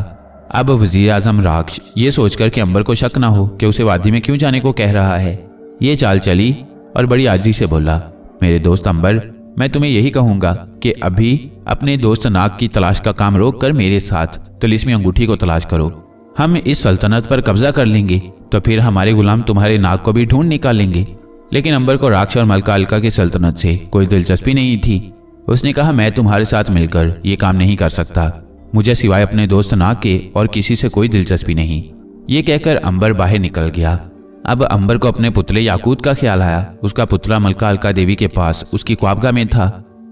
अब वजीर आजम राक्ष ये सोचकर कि अंबर को शक ना हो कि उसे वादी में क्यों जाने को कह रहा है, ये चाल चली और बड़ी आजी से बोला, मेरे दोस्त अंबर, मैं तुम्हें यही कहूंगा कि अभी अपने दोस्त नाग की तलाश का काम रोक कर मेरे साथ तिलिस्मी अंगूठी को तलाश करो। हम इस सल्तनत पर कब्जा कर लेंगे तो फिर हमारे गुलाम तुम्हारे नाग को भी ढूंढ निकालेंगे। लेकिन अंबर को राक्ष और मलका अलका की सल्तनत से कोई दिलचस्पी नहीं थी। उसने कहा, मैं तुम्हारे साथ मिलकर ये काम नहीं कर सकता, मुझे सिवाय अपने दोस्त नाग के और किसी से कोई दिलचस्पी नहीं। ये कहकर अंबर बाहर निकल गया। अब अंबर को अपने पुतले याकूत का ख्याल आया। उसका पुतला मलका अलका देवी के पास उसकी ख्वाबगाह में था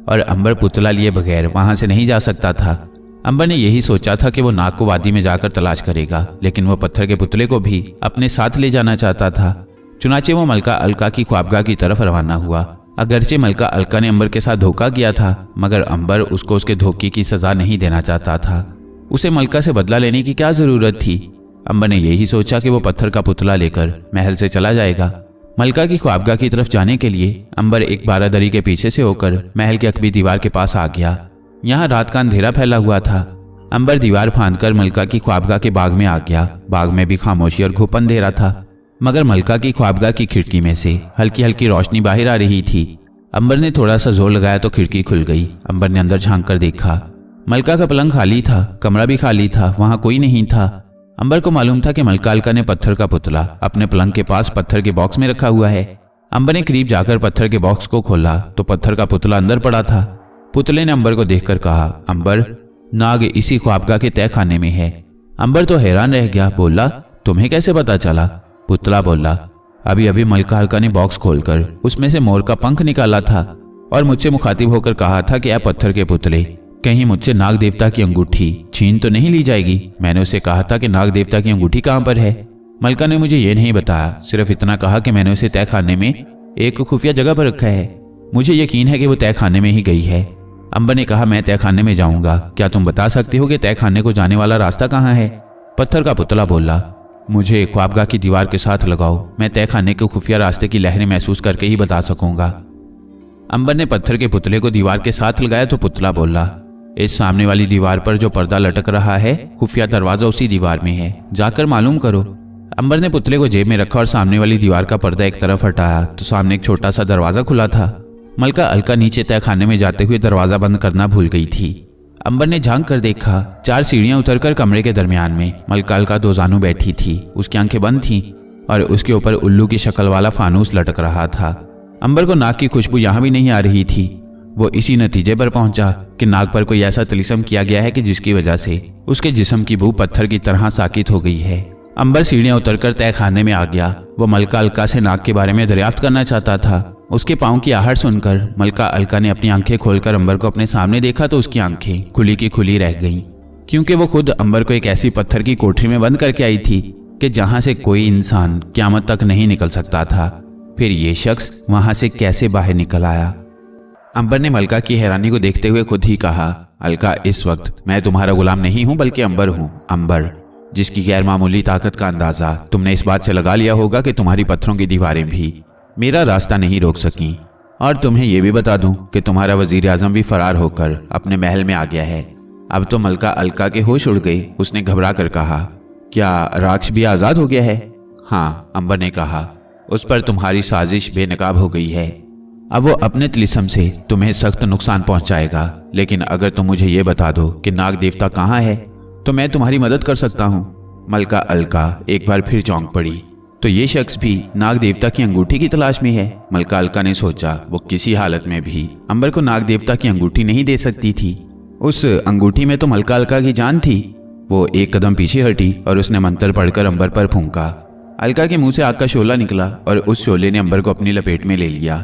और अंबर पुतला लिए बगैर वहां से नहीं जा सकता था। अंबर ने यही सोचा था कि वो नाग को वादी में जाकर तलाश करेगा, लेकिन वो पत्थर के पुतले को भी अपने साथ ले जाना चाहता था। चुनाचे वो मलका अलका की ख्वाबगाह की तरफ रवाना हुआ। अगरचे मलका अलका ने अंबर के साथ धोखा किया था, मगर अंबर उसको उसके धोखे की सजा नहीं देना चाहता था। उसे मलका से बदला लेने की क्या जरूरत थी? अंबर ने यही सोचा कि वो पत्थर का पुतला लेकर महल से चला जाएगा। मलका की ख्वाबगाह की तरफ जाने के लिए अंबर एक बारादरी के पीछे से होकर महल की अकबी दीवार के पास आ गया। यहाँ रात का अंधेरा फैला हुआ था। अंबर दीवार फांदकर मलका की ख्वाबगाह के बाग में आ गया। बाग में भी खामोशी और घुप अंधेरा था, मगर मलका की ख्वाबगाह की खिड़की में से हल्की हल्की रोशनी बाहर आ रही थी। अंबर ने थोड़ा सा जोर लगाया तो खिड़की खुल गई। अंबर ने अंदर झांक कर देखा, मलका का पलंग खाली था, कमरा भी खाली था, वहां कोई नहीं था। अंबर को मालूम था कि मलका अलका ने पत्थर का पुतला अपने पलंग के पास पत्थर के बॉक्स में रखा हुआ है। अंबर ने करीब जाकर पत्थर के बॉक्स को खोला तो पत्थर का पुतला अंदर पड़ा था। पुतले ने अंबर को देखकर कहा, अंबर, नाग इसी ख्वाबगाह के तय खाने में है। अंबर तो हैरान रह गया, बोला, तुम्हें कैसे पता चला? पुतला बोला, अभी अभी मलका अलका ने बॉक्स खोलकर उसमें से मोर का पंख निकाला था और मुझसे मुखातिब होकर कहा था कि आप पत्थर के पुतले, कहीं मुझसे नाग देवता की अंगूठी छीन तो नहीं ली जाएगी। मैंने उसे कहा था कि नाग देवता की अंगूठी कहाँ पर है। मलका ने मुझे ये नहीं बताया, सिर्फ इतना कहा कि मैंने उसे तय खाने में एक खुफिया जगह पर रखा है। मुझे यकीन है कि वो तय खाने में ही गई है। अंबर ने कहा, मैं तय खाने में जाऊंगा, क्या तुम बता सकते हो कि तय खाने को जाने वाला रास्ता कहाँ है? पत्थर का पुतला बोला, मुझे ख्वाबगाह की दीवार के साथ लगाओ, मैं तय खाने के खुफिया रास्ते की लहरें महसूस करके ही बता सकूंगा। अंबर ने पत्थर के पुतले को दीवार के साथ लगाया तो पुतला बोला, इस सामने वाली दीवार पर जो पर्दा लटक रहा है, खुफिया दरवाजा उसी दीवार में है, जाकर मालूम करो। अंबर ने पुतले को जेब में रखा और सामने वाली दीवार का पर्दा एक तरफ हटाया तो सामने एक छोटा सा दरवाजा खुला था। मलका अलका नीचे तय खाने में जाते हुए दरवाजा बंद करना भूल गई थी। अंबर ने झांक कर देखा, 4 सीढ़ियां उतरकर कमरे के दरमियान में मलका अलका दो जानू बैठी थी। उसकी आंखें बंद थीं और उसके ऊपर उल्लू की शक्ल वाला फानूस लटक रहा था। अंबर को नाग की खुशबू यहां भी नहीं आ रही थी। वो इसी नतीजे पर पहुंचा कि नाग पर कोई ऐसा तिलिस्म किया गया है कि जिसकी वजह से उसके जिस्म की बू पत्थर की तरह साकित हो गई है। अंबर सीढ़ियां उतरकर तय खाने में आ गया। वो मलका अलका से नाग के बारे में दरियाफ्त करना चाहता था। उसके पाँव की आहट सुनकर मलका अलका ने अपनी आंखें खोलकर अंबर को अपने सामने देखा तो उसकी आंखें खुली की खुली रह गईं, क्योंकि वो खुद अंबर को एक ऐसी पत्थर की कोठरी में बंद करके आई थी कि जहां से कोई इंसान क़यामत तक नहीं निकल सकता था। फिर ये शख्स वहां से कैसे बाहर निकल आया? अंबर ने मलका की हैरानी को देखते हुए खुद ही कहा, अलका, इस वक्त मैं तुम्हारा गुलाम नहीं हूं बल्कि अंबर हूं। अंबर, जिसकी गैर मामूली ताकत का अंदाजा तुमने इस बात से लगा लिया होगा कि तुम्हारी पत्थरों की दीवारें भी मेरा रास्ता नहीं रोक सकी। और तुम्हें यह भी बता दूं कि तुम्हारा वजीर आजम भी फरार होकर अपने महल में आ गया है। अब तो मलका अलका के होश उड़ गए। उसने घबरा कर कहा, क्या राक्ष भी आजाद हो गया है? हाँ, अंबर ने कहा, उस पर तुम्हारी साजिश बेनकाब हो गई है। अब वो अपने तिलिस्म से तुम्हें सख्त नुकसान पहुंचाएगा, लेकिन अगर तुम मुझे ये बता दो कि नाग देवता कहाँ है तो मैं तुम्हारी मदद कर सकता हूँ। मलका अलका एक बार फिर चौंक पड़ी। तो ये शख्स भी नाग देवता की अंगूठी की तलाश में है। मलका अलका ने सोचा, वो किसी हालत में भी अंबर को नाग देवता की अंगूठी नहीं दे सकती थी। उस अंगूठी में तो मलका अलका की जान थी। वो एक कदम पीछे हटी और उसने मंत्र पढ़कर अंबर पर फूंका। अलका के मुंह से आग का शोला निकला और उस शोले ने अंबर को अपनी लपेट में ले लिया,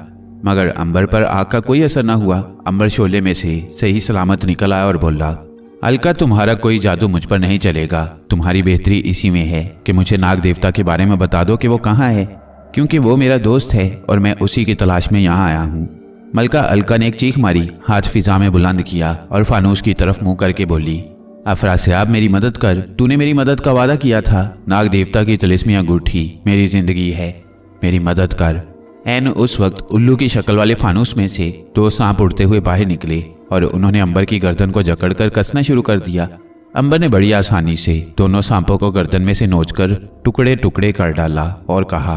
मगर अंबर पर आग का कोई असर न हुआ। अंबर शोले में से सही सलामत निकल आया और बोला, अलका, तुम्हारा कोई जादू मुझ पर नहीं चलेगा। तुम्हारी बेहतरी इसी में है कि मुझे नाग देवता के बारे में बता दो कि वो कहाँ है, क्योंकि वो मेरा दोस्त है और मैं उसी की तलाश में यहाँ आया हूँ। मलका अलका ने एक चीख मारी, हाथ फिजा में बुलंद किया और फानूस की तरफ मुंह करके बोली, अफरासियाब, मेरी मदद कर। तूने मेरी मदद का वादा किया था। नाग देवता की तिलिस्मी अंगूठी मेरी जिंदगी है, मेरी मदद कर। ऐन उस वक्त उल्लू की शक्ल वाले फानूस में से 2 सांप उड़ते हुए बाहर निकले और उन्होंने अंबर की गर्दन को जकड़कर कसना शुरू कर दिया। अंबर ने बड़ी आसानी से दोनों सांपों को गर्दन में से नोचकर टुकड़े टुकड़े कर डाला और कहा,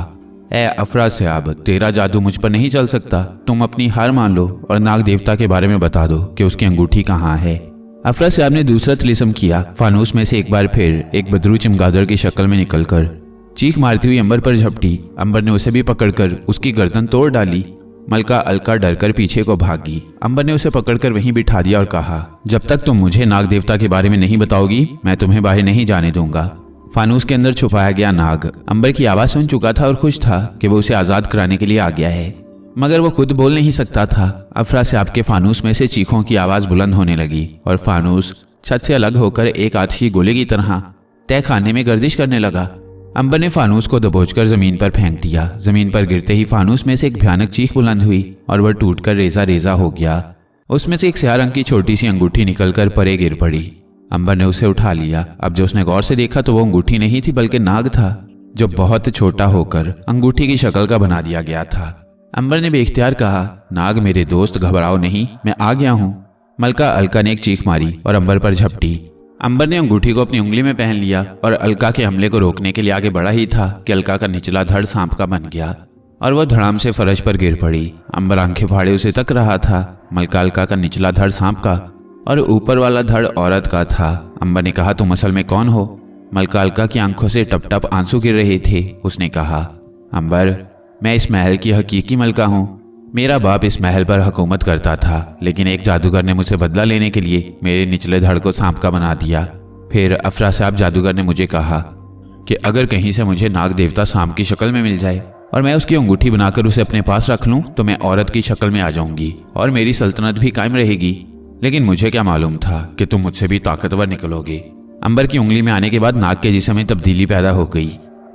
ए अफरासियाब, तेरा जादू मुझ पर नहीं चल सकता। तुम अपनी हार मान लो और नाग देवता के बारे में बता दो कि उसकी अंगूठी कहाँ है। अफरासियाब ने दूसरा तिलिस्म किया। फानूस में से एक बार फिर एक बदरू चमगादड़ की शक्ल में निकलकर चीख मारती हुई अंबर पर झपटी। अंबर ने उसे भी पकड़कर उसकी गर्दन तोड़ डाली। मलका अलका डरकर पीछे को भागी। अंबर ने उसे पकड़कर वहीं बिठा दिया और कहा, जब तक तुम मुझे नाग देवता के बारे में नहीं बताओगी मैं तुम्हें बाहर नहीं जाने दूंगा। फानूस के अंदर छुपाया गया नाग अंबर की आवाज सुन चुका था और खुश था कि वो उसे आजाद कराने के लिए आ गया है, मगर वो खुद बोल नहीं सकता था। अफरासियाब के फानूस में से चीखों की आवाज बुलंद होने लगी और फानूस छत से अलग होकर एक आतिशी गोले की तरह तय खाने में गर्दिश करने लगा। अंबर ने फानूस को दबोचकर जमीन पर फेंक दिया। जमीन पर गिरते ही फानूस में से एक भयानक चीख बुलंद हुई और वह टूटकर रेजा रेजा हो गया। उसमें से एक स्याह रंग की छोटी सी अंगूठी निकलकर परे गिर पड़ी। अंबर ने उसे उठा लिया। अब जो उसने गौर से देखा तो वो अंगूठी नहीं थी बल्कि नाग था, जो बहुत छोटा होकर अंगूठी की शक्ल का बना दिया गया था। अंबर ने बेख्तियार कहा, नाग मेरे दोस्त, घबराओ नहीं, मैं आ गया हूँ। मलका अलका ने एक चीख मारी और अंबर पर झपटी। अंबर ने अंगूठी को अपनी उंगली में पहन लिया और अलका के हमले को रोकने के लिए आगे बढ़ा ही था कि अलका का निचला धड़ सांप का बन गया और वह धड़ाम से फर्श पर गिर पड़ी। अंबर आंखें फाड़े उसे तक रहा था। मलका अलका का निचला धड़ सांप का और ऊपर वाला धड़ औरत का था। अंबर ने कहा, तुम असल में कौन हो? मलका अलका की आंखों से टप टप आंसू गिर रहे थे। उसने कहा, अंबर, मैं इस महल की हकीकी मलका हूँ। मेरा बाप इस महल पर हुकूमत करता था, लेकिन एक जादूगर ने मुझसे बदला लेने के लिए मेरे निचले धड़ को सांप का बना दिया। फिर अफरासाब जादूगर ने मुझे कहा कि अगर कहीं से मुझे नाग देवता सांप की शक्ल में मिल जाए और मैं उसकी अंगूठी बनाकर उसे अपने पास रख लूं तो मैं औरत की शक्ल में आ जाऊंगी और मेरी सल्तनत भी कायम रहेगी। लेकिन मुझे क्या मालूम था कि तुम मुझसे भी ताकतवर निकलोगे। अंबर की उंगली में आने के बाद नाग के जिस्म में तब्दीली पैदा हो गई।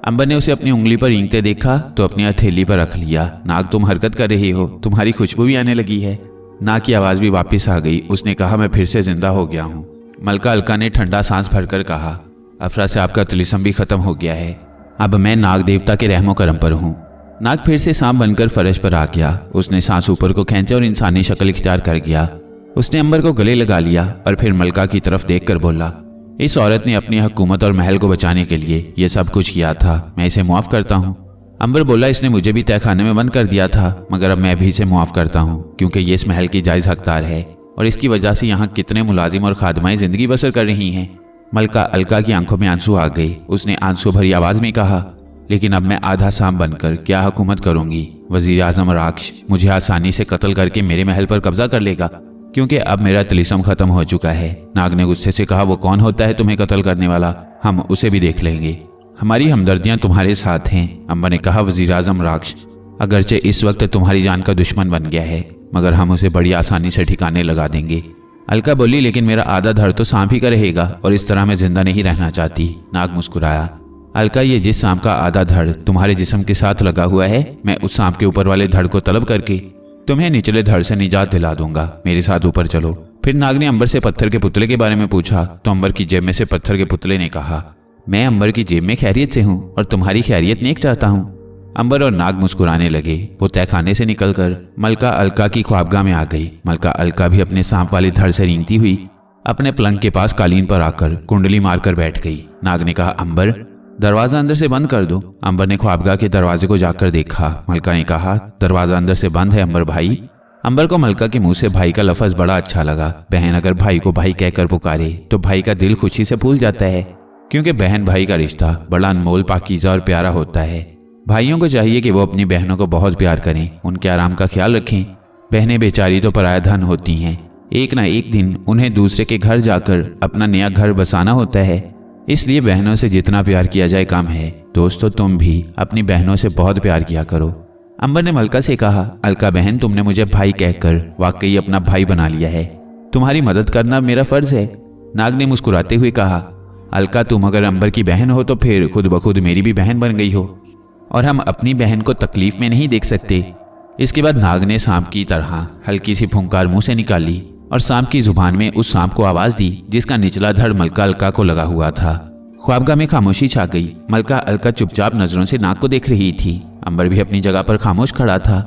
अंबर ने उसे अपनी उंगली पर रेंगते देखा तो अपनी हथेली पर रख लिया। नाग, तुम हरकत कर रही हो, तुम्हारी खुशबू भी आने लगी है। नाग की आवाज भी वापस आ गई। उसने कहा, मैं फिर से जिंदा हो गया हूँ। मलका अलका ने ठंडा सांस भरकर कहा, अफरा से आपका तिलिस्म भी खत्म हो गया है। अब मैं नाग देवता के रहमो करम पर हूँ। नाग फिर से सांप बनकर फर्श पर आ गया। उसने सांस ऊपर को खींचा और इंसानी शक्ल इख्तियार कर गया। उसने अंबर को गले लगा लिया और फिर मलका की तरफ देखकर बोला, इस औरत ने अपनी हुकूमत और महल को बचाने के लिए ये सब कुछ किया था। मैं इसे मुआफ करता हूँ। अंबर बोला, इसने मुझे भी तहखाने में बंद कर दिया था, मगर अब मैं भी इसे मुआफ करता हूँ क्योंकि ये इस महल की जायज हकदार है और इसकी वजह से यहाँ कितने मुलाजिम और खादमाएं जिंदगी बसर कर रही हैं। मलका अलका की आंखों में आंसू आ गए। उसने आंसू भरी आवाज में कहा, लेकिन अब मैं आधा सांप बनकर क्या हुकूमत करूंगी? वजीर आजम राक्ष मुझे आसानी से कत्ल करके मेरे महल पर कब्जा कर लेगा क्योंकि अब मेरा तिलिस्म खत्म हो चुका है। नाग ने गुस्से से कहा, वो कौन होता है तुम्हें कत्ल करने वाला? हम उसे भी देख लेंगे। हमारी हमदर्दियां तुम्हारे साथ हैं। अंबर ने कहा, वजीर आजम राक्ष अगरचे इस वक्त तुम्हारी जान का दुश्मन बन गया है, मगर हम उसे बड़ी आसानी से ठिकाने लगा देंगे। अलका बोली, लेकिन मेरा आधा धड़ तो सांप ही का रहेगा और इस तरह मैं जिंदा नहीं रहना चाहती। नाग मुस्कुराया। अलका, ये जिस सांप का आधा धड़ तुम्हारे जिस्म के साथ लगा हुआ है, मैं उस सांप के ऊपर वाले धड़ को तलब करके तुम्हें निचले धड़ से निजात दिला दूंगा। मेरे साथ ऊपर चलो। फिर नाग ने अंबर से पत्थर के पुतले के बारे में पूछा तो अंबर की जेब में से पत्थर के पुतले ने कहा, मैं अंबर की जेब में खैरियत से हूँ और तुम्हारी खैरियत नेक चाहता हूँ। अंबर और नाग मुस्कुराने लगे। वो तहखाने से निकलकर मलका अलका की ख्वाबगाह में आ गई। मलका अलका भी अपने सांप वाले धड़ से रेंगती हुई अपने पलंग के पास कालीन पर आकर कुंडली मारकर बैठ गई। नाग ने कहा, अंबर, दरवाजा अंदर से बंद कर दो। अंबर ने ख्वाबगाह के दरवाजे को जाकर देखा। मलका ने कहा, दरवाजा अंदर से बंद है अंबर भाई। अंबर को मलका के मुंह से भाई का लफ्ज बड़ा अच्छा लगा। बहन अगर भाई को भाई कहकर पुकारे तो भाई का दिल खुशी से फूल जाता है, क्योंकि बहन भाई का रिश्ता बड़ा अनमोल, पाकीज़ा और प्यारा होता है। भाइयों को चाहिए कि वो अपनी बहनों को बहुत प्यार करें, उनके आराम का ख्याल रखें। बहनें बेचारी तो पराया धन होती हैं। एक ना एक दिन उन्हें दूसरे के घर जाकर अपना नया घर बसाना होता है, इसलिए बहनों से जितना प्यार किया जाए कम है। दोस्तों, तुम भी अपनी बहनों से बहुत प्यार किया करो। अंबर ने मलका से कहा, अलका बहन, तुमने मुझे भाई कहकर वाकई अपना भाई बना लिया है। तुम्हारी मदद करना मेरा फर्ज है। नाग ने मुस्कुराते हुए कहा, अलका, तुम अगर अंबर की बहन हो तो फिर खुद ब खुद मेरी भी बहन बन गई हो और हम अपनी बहन को तकलीफ में नहीं देख सकते। इसके बाद नाग ने सांप की तरह हल्की सी फुंकार मुंह से निकाली और सांप की जुबान में उस सांप को आवाज दी जिसका निचला धड़ मलका अलका को लगा हुआ था। ख्वाबगाह में खामोशी छा गई। मलका अलका चुपचाप नजरों से नाग को देख रही थी। अंबर भी अपनी जगह पर खामोश खड़ा था।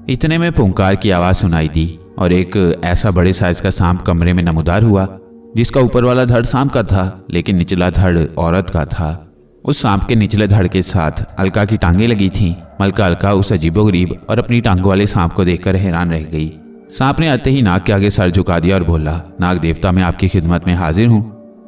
इतने में फुंकार की आवाज सुनाई दी और एक ऐसा बड़े साइज का सांप कमरे में नमूदार हुआ जिसका ऊपर वाला धड़ सांप का था, लेकिन निचला धड़ औरत का था। उस सांप के निचले धड़ के साथ अलका की टांगे लगी थीं। मलका अलका उस अजीबोगरीब और अपनी टांगों वाले सांप को देखकर हैरान रह गई। सांप ने आते ही नाग के आगे सर झुका दिया और बोला, नाग देवता, मैं आपकी खिदमत में हाजिर हूँ।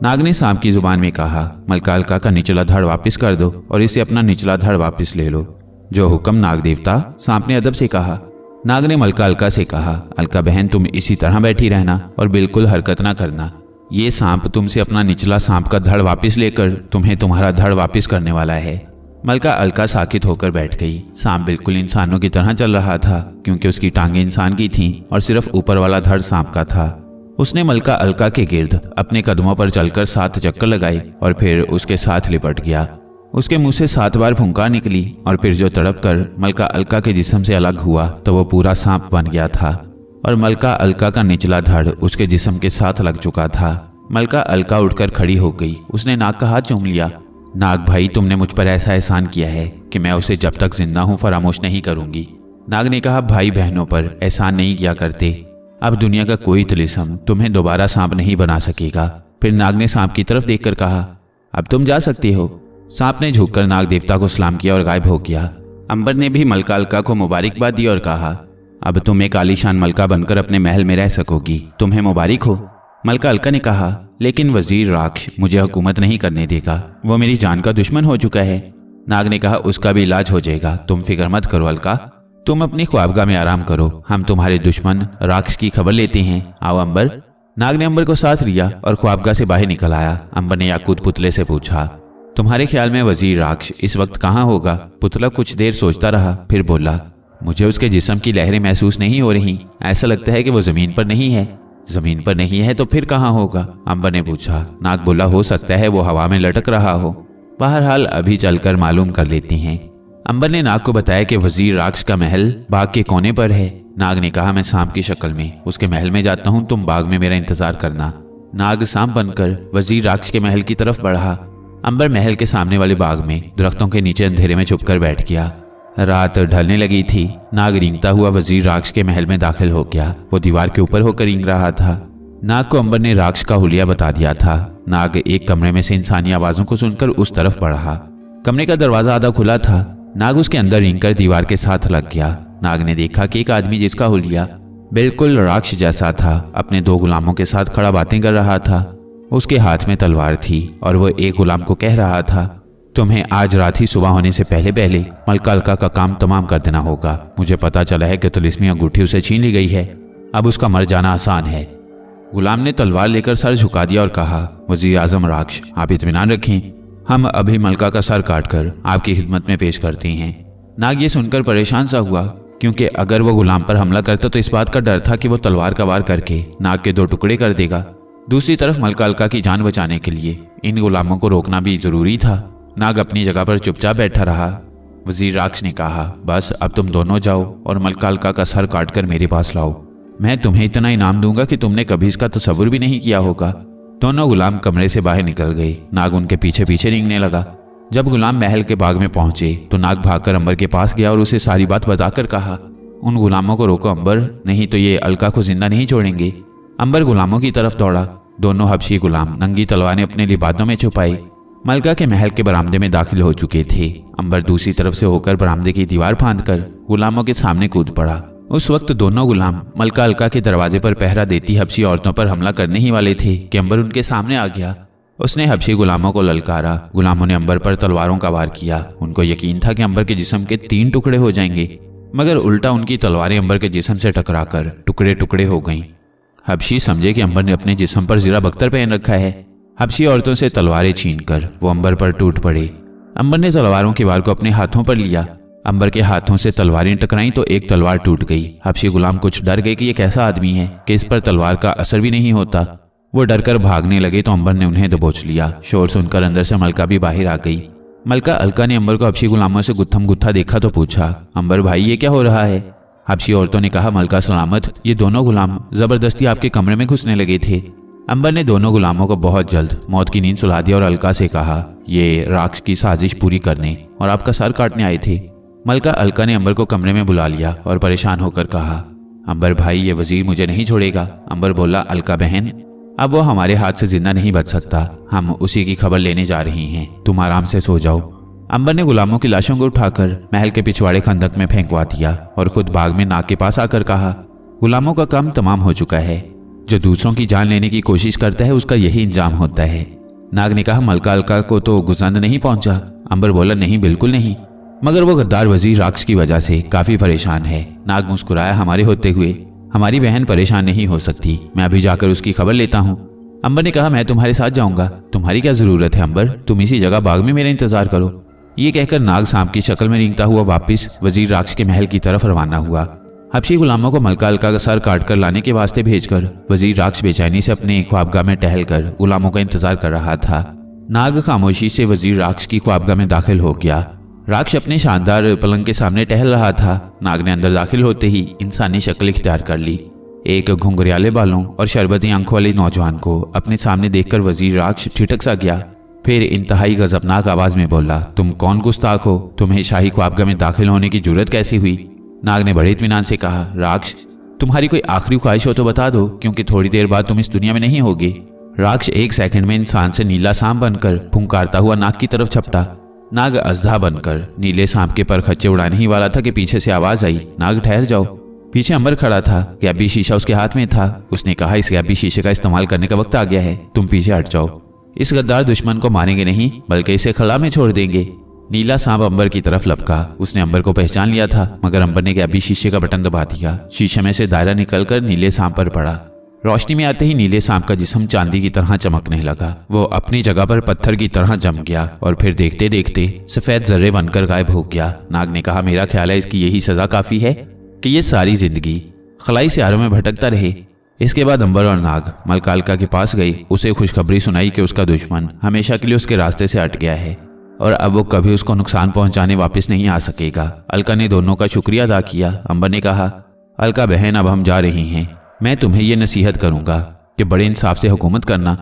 नाग ने सांप की जुबान में कहा, मलका अलका का निचला धड़ वापस कर दो और इसे अपना निचला धड़ वापस ले लो। जो हुक्म नाग देवता, सांप ने अदब से कहा। नाग ने मलका अलका से कहा, अलका बहन, तुम इसी तरह बैठी रहना और बिल्कुल हरकत ना करना। ये सांप तुमसे अपना निचला सांप का धड़ वापस लेकर तुम्हें तुम्हारा धड़ वापस करने वाला है। मलका अलका साकित होकर बैठ गई। सांप बिल्कुल इंसानों की तरह चल रहा था क्योंकि उसकी टांगें इंसान की थीं और सिर्फ ऊपर वाला धड़ सांप का था। उसने मलका अलका के गिर्द अपने कदमों पर चलकर 7 चक्कर लगाए और फिर उसके साथ लिपट गया। उसके मुंह से 7 बार फुंकार निकली और फिर जो तड़प कर मलका अलका के जिस्म से अलग हुआ तो वो पूरा सांप बन गया था और मलका अलका का निचला धड़ उसके जिस्म के साथ लग चुका था। मलका अलका उठकर खड़ी हो गई। उसने नाग का हाथ चूम लिया। नाग भाई, तुमने मुझ पर ऐसा एहसान किया है कि मैं उसे जब तक जिंदा हूं फरामोश नहीं करूंगी। नाग ने कहा, भाई बहनों पर एहसान नहीं किया करते। अब दुनिया का कोई तिलिस्म तुम्हें दोबारा सांप नहीं बना सकेगा। फिर नाग ने सांप की तरफ देखकर कहा, अब तुम जा सकती हो। सांप ने झुककर नाग देवता को सलाम किया और गायब हो गया। अंबर ने भी मलका अलका को मुबारकबाद दी और कहा, अब तुम एक आलीशान मलका बनकर अपने महल में रह सकोगी, तुम्हें मुबारक हो। मलका अलका ने कहा, लेकिन वजीर राक्ष मुझे हुकूमत नहीं करने देगा, वो मेरी जान का दुश्मन हो चुका है। नाग ने कहा, उसका भी इलाज हो जाएगा, तुम फिक्र मत करो अलका, तुम अपनी ख्वाबगाह में आराम करो, हम तुम्हारे दुश्मन राक्ष की खबर लेते हैं, आओ अंबर। नाग ने अंबर को साथ लिया और ख्वाबगाह से बाहर निकल आया। अंबर ने याकूत पुतले से पूछा, तुम्हारे ख्याल में वजीर राक्ष इस वक्त कहाँ होगा? पुतला कुछ देर सोचता रहा, फिर बोला, मुझे उसके जिस्म की लहरें महसूस नहीं हो रही, ऐसा लगता है कि वो जमीन पर नहीं है। जमीन पर नहीं है तो फिर कहाँ होगा? अंबर ने पूछा। नाग बोला, हो सकता है वो हवा में लटक रहा हो, बहरहाल अभी चलकर मालूम कर लेते हैं। अंबर ने नाग को बताया कि वजीर राक्ष का महल बाग के कोने पर है। नाग ने कहा, मैं सांप की शक्ल में उसके महल में जाता हूँ, तुम बाग में मेरा इंतजार करना। नाग सांप बनकर वजीर राक्ष के महल की तरफ बढ़ा। अंबर महल के सामने वाले बाग में दरख्तों के नीचे अंधेरे में छुपकर बैठ गया। रात ढलने लगी थी। नाग रेंगता हुआ वजीर राक्ष के महल में दाखिल हो गया। वो दीवार के ऊपर होकर रेंग रहा था। नाग को अंबर ने राक्ष का हुलिया बता दिया था। नाग एक कमरे में से इंसानी आवाजों को सुनकर उस तरफ बढ़ा। कमरे का दरवाजा आधा खुला था। नाग उसके अंदर रेंगकर दीवार के साथ लग गया। नाग ने देखा कि एक आदमी जिसका हुलिया बिल्कुल राक्ष जैसा था, अपने 2 गुलामों के साथ खड़ा बातें कर रहा था। उसके हाथ में तलवार थी और वो एक गुलाम को कह रहा था, तुम्हें आज रात ही सुबह होने से पहले पहले मलका अलका का काम तमाम कर देना होगा। मुझे पता चला है कि तिलिस्मी अंगूठी उसे छीन ली गई है, अब उसका मर जाना आसान है। गुलाम ने तलवार लेकर सर झुका दिया और कहा, वजीर आजम राक्ष, आप इत्मीनान रखें, हम अभी मलका का सर काटकर आपकी खिदमत में पेश करते हैं। नाग ये सुनकर परेशान सा हुआ, क्योंकि अगर वो गुलाम पर हमला करता तो इस बात का डर था कि वो तलवार का वार करके नाग के 2 टुकड़े कर देगा। दूसरी तरफ मलका अलका की जान बचाने के लिए इन गुलामों को रोकना भी जरूरी था। नाग अपनी जगह पर चुपचाप बैठा रहा। वजीर राक्ष ने कहा, बस अब तुम दोनों जाओ और मलका अलका का सर काटकर मेरे पास लाओ। मैं तुम्हें इतना इनाम दूंगा कि तुमने कभी इसका तसव्वुर भी नहीं किया होगा। दोनों गुलाम कमरे से बाहर निकल गए। नाग उनके पीछे पीछे रेंगने लगा। जब गुलाम महल के बाग में पहुंचे तो नाग भागकर अंबर के पास गया और उसे सारी बात बताकर कहा, उन गुलामों को रोको अंबर, नहीं तो ये अलका को जिंदा नहीं छोड़ेंगे। अंबर गुलामों की तरफ दौड़ा। दोनों हबशी गुलाम नंगी तलवारें अपने लिबादों में छुपाई मलका के महल के बरामदे में दाखिल हो चुके थे। अंबर दूसरी तरफ से होकर बरामदे की दीवार फांदकर गुलामों के सामने कूद पड़ा। उस वक्त दोनों गुलाम मलका अलका के दरवाजे पर पहरा देती हबशी औरतों पर हमला करने ही वाले थे कि अंबर उनके सामने आ गया। उसने हबशी गुलामों को ललकारा। गुलामों ने अंबर पर तलवारों का वार किया। उनको यकीन था कि अंबर के जिस्म के 3 टुकड़े हो जाएंगे, मगर उल्टा उनकी तलवारें अंबर के जिस्म से टकराकर टुकड़े टुकड़े हो गईं। हबशी समझे कि अंबर ने अपने जिस्म पर ज़रा बख्तर पहन रखा है। हबशी औरतों से तलवारें छीनकर वो अंबर पर टूट पड़े। अंबर ने तलवारों के वार को अपने हाथों पर लिया। अंबर के हाथों से तलवारें टकराईं तो एक तलवार टूट गई। हबशी गुलाम कुछ डर गए कि ये कैसा आदमी है कि इस पर तलवार का असर भी नहीं होता। वो डरकर भागने लगे तो अंबर ने उन्हें दबोच लिया। शोर सुनकर अंदर से मलका भी बाहर आ गई। मलका अलका ने अंबर को हबशी गुलामों से गुत्थम गुत्था देखा तो पूछा, अंबर भाई ये क्या हो रहा है? हबशी औरतों ने कहा, मलका सलामत, ये दोनों गुलाम जबरदस्ती आपके कमरे में घुसने लगे थे। अंबर ने दोनों गुलामों को बहुत जल्द मौत की नींद सुला दिया और अलका से कहा, ये राक्ष की साजिश पूरी करने और आपका सर काटने आए थे। मलका अलका ने अंबर को कमरे में बुला लिया और परेशान होकर कहा, अंबर भाई ये वजीर मुझे नहीं छोड़ेगा। अंबर बोला, अलका बहन, अब वो हमारे हाथ से जिंदा नहीं बच सकता, हम उसी की खबर लेने जा रही हैं, तुम आराम से सो जाओ। अंबर ने गुलामों की लाशों को उठाकर महल के पिछवाड़े खंदक में फेंकवा दिया और खुद बाग में नाग के पास आकर कहा, गुलामों का काम तमाम हो चुका है। जो दूसरों की जान लेने की कोशिश करता है उसका यही इंजाम होता है। नाग ने कहा, मलका अलका को तो गुजंद नहीं पहुंचा। अंबर बोला, नहीं बिल्कुल नहीं, मगर वो गद्दार वजीर राक्ष की वजह से काफी परेशान है। नाग मुस्कुराया, हमारे होते हुए हमारी बहन परेशान नहीं हो सकती, मैं अभी जाकर उसकी खबर लेता हूँ। अंबर ने कहा, मैं तुम्हारे साथ जाऊंगा, तुम्हारी क्या जरूरत है अंबर, तुम इसी जगह बाग में मेरा इंतजार करो। ये कहकर नाग सांप की शक्ल में रेंगता हुआ वापस वजीर राक्ष के महल की तरफ रवाना हुआ। हबशी गुलामों को मलका अलका का सर काट कर लाने के वास्ते भेजकर वजीर राक्ष बेचैनी से अपने ख्वाबगाह में टहलकर गुलामों का इंतजार कर रहा था। नाग खामोशी से वजीर राक्ष की ख्वाबगाह में दाखिल हो गया। राक्ष अपने शानदार पलंग के सामने टहल रहा था। नाग ने अंदर दाखिल होते ही इंसानी शक्ल इख्तियार कर ली। एक घुंघरियाले बालों और शरबती आंखों वाले नौजवान को अपने सामने देखकर वजीर राक्ष ठिठक सा गया। फिर इंतहाई गजबनाक आवाज में बोला, तुम कौन गुस्ताख हो, तुम्हें शाही ख्वाबगाह में दाखिल होने की जुर्रत कैसी हुई? नाग ने बड़े इत्मीनान से कहा, राक्ष तुम्हारी कोई आखिरी ख्वाहिश हो तो बता दो, क्योंकि थोड़ी देर बाद तुम इस दुनिया में नहीं होगे। राक्ष एक सेकंड में इंसान से नीला सांप बनकर फुंकारता हुआ नाग की तरफ झपटा। नाग अजधा बनकर नीले सांप के पर खच्चे उड़ाने ही वाला था कि पीछे से आवाज आई, नाग ठहर जाओ। पीछे अंबर खड़ा था, गैबी शीशा उसके हाथ में था। उसने कहा, इस गैबी शीशे का इस्तेमाल करने का वक्त आ गया है, तुम पीछे हट जाओ। इस गद्दार दुश्मन को मारेंगे नहीं बल्कि इसे खला में छोड़ देंगे। नीला सांप अंबर की तरफ लपका। उसने अंबर को पहचान लिया था, मगर अंबर ने गैबी शीशे का बटन दबा दिया। शीशे में से दायरा निकलकर नीले सांप पर पड़ा। रोशनी में आते ही नीले सांप का जिस्म चांदी की तरह चमकने लगा। वो अपनी जगह पर पत्थर की तरह जम गया और फिर देखते देखते सफेद जर्रे बनकर गायब हो गया। नाग ने कहा, मेरा ख्याल है इसकी यही सजा काफी है कि ये सारी जिंदगी खलाई सियारों में भटकता रहे। इसके बाद अंबर और नाग मलकालका के पास गई। उसे खुशखबरी सुनाई कि उसका दुश्मन हमेशा के लिए उसके रास्ते से हट गया है और अब वो कभी उसको नुकसान पहुंचाने वापस नहीं आ सकेगा। अलका ने दोनों का शुक्रिया अदा किया। अंबर ने कहा, अलका बहन, अब हम जा रही हैं। मैं तुम्हें ये नसीहत करूंगा कि बड़े इंसाफ से हुकूमत करना,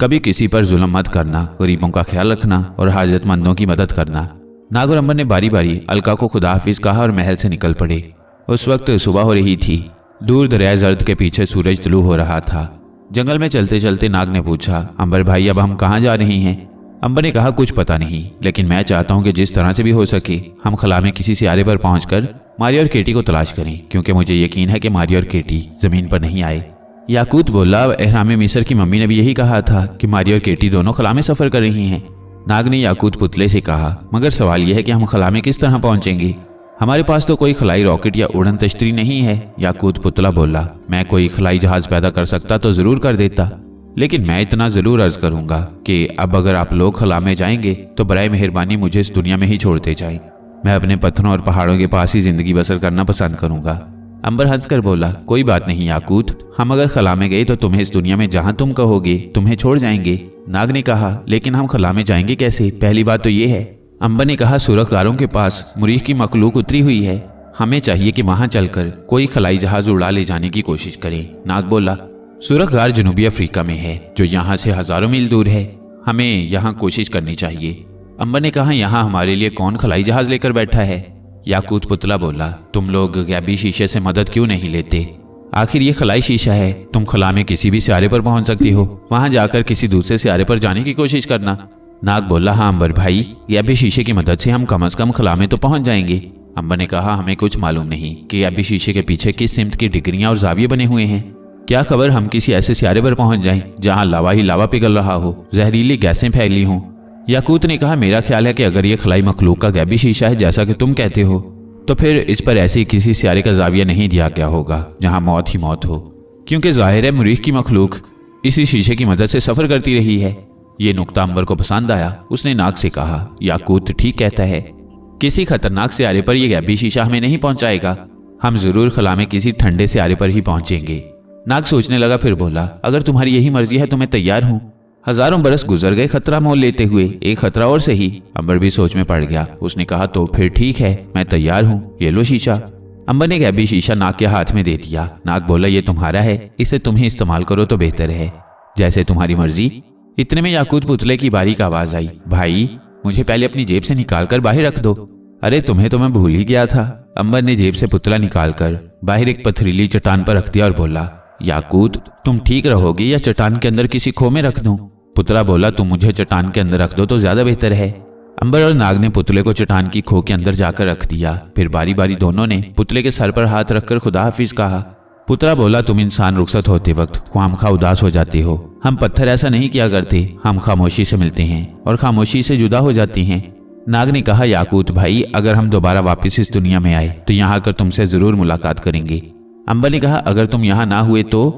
कभी किसी पर जुल्म मत करना, गरीबों का ख्याल रखना और हाजतमंदों की मदद करना। नाग और अंबर ने बारी बारी अलका को खुदा हाफिज कहा और महल से निकल पड़े। उस वक्त सुबह हो रही थी। दूर दरिया जर्द के पीछे सूरज तुलू हो रहा था। जंगल में चलते चलते नाग ने पूछा, अंबर भाई, अब हम कहाँ जा रहे हैं? अंबर ने कहा, कुछ पता नहीं, लेकिन मैं चाहता हूं कि जिस तरह से भी हो सके हम खला में किसी सियारे पर पहुंचकर मारिया और केटी को तलाश करें, क्योंकि मुझे यकीन है कि मारिया और केटी जमीन पर नहीं आए। याकूत बोला, एहराम मिस्र की मम्मी ने भी यही कहा था कि मारिया और केटी दोनों खला में सफर कर रही हैं। नाग ने याकूत पुतले से कहा, मगर सवाल यह है कि हम खला में किस तरह पहुंचेंगे? हमारे पास तो कोई खलाई रॉकेट या उड़न तश्तरी नहीं है। याकूत पुतला बोला, मैं कोई खलाई जहाज पैदा कर सकता तो जरूर कर देता, लेकिन मैं इतना जरूर अर्ज करूंगा कि अब अगर आप लोग खला में जाएंगे तो बराए मेहरबानी मुझे इस दुनिया में ही छोड़ते जाएं। मैं अपने पत्थरों और पहाड़ों के पास ही जिंदगी बसर करना पसंद करूंगा। अंबर हंसकर बोला, कोई बात नहीं याकूत, हम अगर खला में गए तो तुम्हें इस दुनिया में जहां तुम कहोगे तुम्हें छोड़ जाएंगे। नाग ने कहा, लेकिन हम खला में जाएंगे कैसे? पहली बात तो ये है। अंबर ने कहा, सुरखगारों के पास मुरीख की मखलूक उतरी हुई है, हमें चाहिए कि वहां चलकर कोई खलाई जहाज उड़ा ले जाने की कोशिश करें। नाग बोला, सुरखगार जनूबी अफ्रीका में है, जो यहाँ से हजारों मील दूर है। हमें यहाँ कोशिश करनी चाहिए। अंबर ने कहा, यहाँ हमारे लिए कौन खलाई जहाज लेकर बैठा है? याकूत पुतला बोला, तुम लोग गैबी शीशे से मदद क्यों नहीं लेते? आखिर ये खलाई शीशा है, तुम खला में किसी भी सियारे पर पहुंच सकती हो, वहां जाकर किसी दूसरे सियारे पर जाने की कोशिश करना। नाग बोला, हाँ अंबर भाई, गैबी शीशे की मदद से हम कम से कम खला में तो पहुंच जाएंगे। अंबर ने कहा, हमें कुछ मालूम नहीं कि गैबी शीशे के पीछे किस सिमत की डिगरियां और जाविये बने हुए हैं। क्या खबर हम किसी ऐसे सियारे पर पहुंच जाएं जहां लावा ही लावा पिघल रहा हो, जहरीली गैसें फैली हों। याकूत ने कहा, मेरा ख्याल है कि अगर ये खलाई मखलूक का गैबी शीशा है जैसा कि तुम कहते हो, तो फिर इस पर ऐसे किसी सियारे का जाविया नहीं दिया गया होगा जहां मौत ही मौत हो, क्योंकि जाहिर है मुरीख की मखलूक इसी शीशे की मदद से सफर करती रही है। ये नुक्ता अंबर को पसंद आया। उसने नाग से कहा, याकूत ठीक कहता है, किसी खतरनाक सियारे पर यह गैबी शीशा हमें नहीं पहुंचाएगा। हम जरूर खला में किसी ठंडे सियारे पर ही पहुंचेंगे। नाग सोचने लगा, फिर बोला, अगर तुम्हारी यही मर्जी है तो मैं तैयार हूँ। हजारों बरस गुजर गए खतरा मोल लेते हुए, एक खतरा और सही। अंबर भी सोच में पड़ गया। उसने कहा, तो फिर ठीक है, मैं तैयार हूँ, ये लो शीशा। अंबर ने गैबी शीशा नाग के हाथ में दे दिया। नाग बोला, ये तुम्हारा है, इसे तुम ही इस्तेमाल करो तो बेहतर है, जैसे तुम्हारी मर्जी। इतने में याकूत पुतले की बारीक आवाज आई, भाई मुझे पहले अपनी जेब से निकाल कर बाहर रख दो। अरे तुम्हें तो मैं भूल ही गया था। अंबर ने जेब से पुतला निकालकर बाहर एक पथरीली चट्टान पर रख दिया और बोला, याकूत तुम ठीक रहोगी या चट्टान के अंदर किसी खो में रख दूं? पुतला बोला, तुम मुझे चट्टान के अंदर रख दो तो ज्यादा बेहतर है। अंबर और नाग ने पुतले को चट्टान की खो के अंदर जाकर रख दिया। फिर बारी बारी दोनों ने पुतले के सर पर हाथ रखकर खुदा हाफिज कहा। पुतला बोला, तुम इंसान रुखसत होते वक्त ख्वामखा उदास हो जाते हो। हम पत्थर ऐसा नहीं किया करते, हम खामोशी से मिलते हैं और खामोशी से जुदा हो जाते हैं। नाग ने कहा, याकूत भाई, अगर हम दोबारा वापस इस दुनिया में आए तो यहाँ आकर तुमसे जरूर मुलाकात करेंगे। अंबर ने कहा, अगर तुम यहाँ ना हुए तो?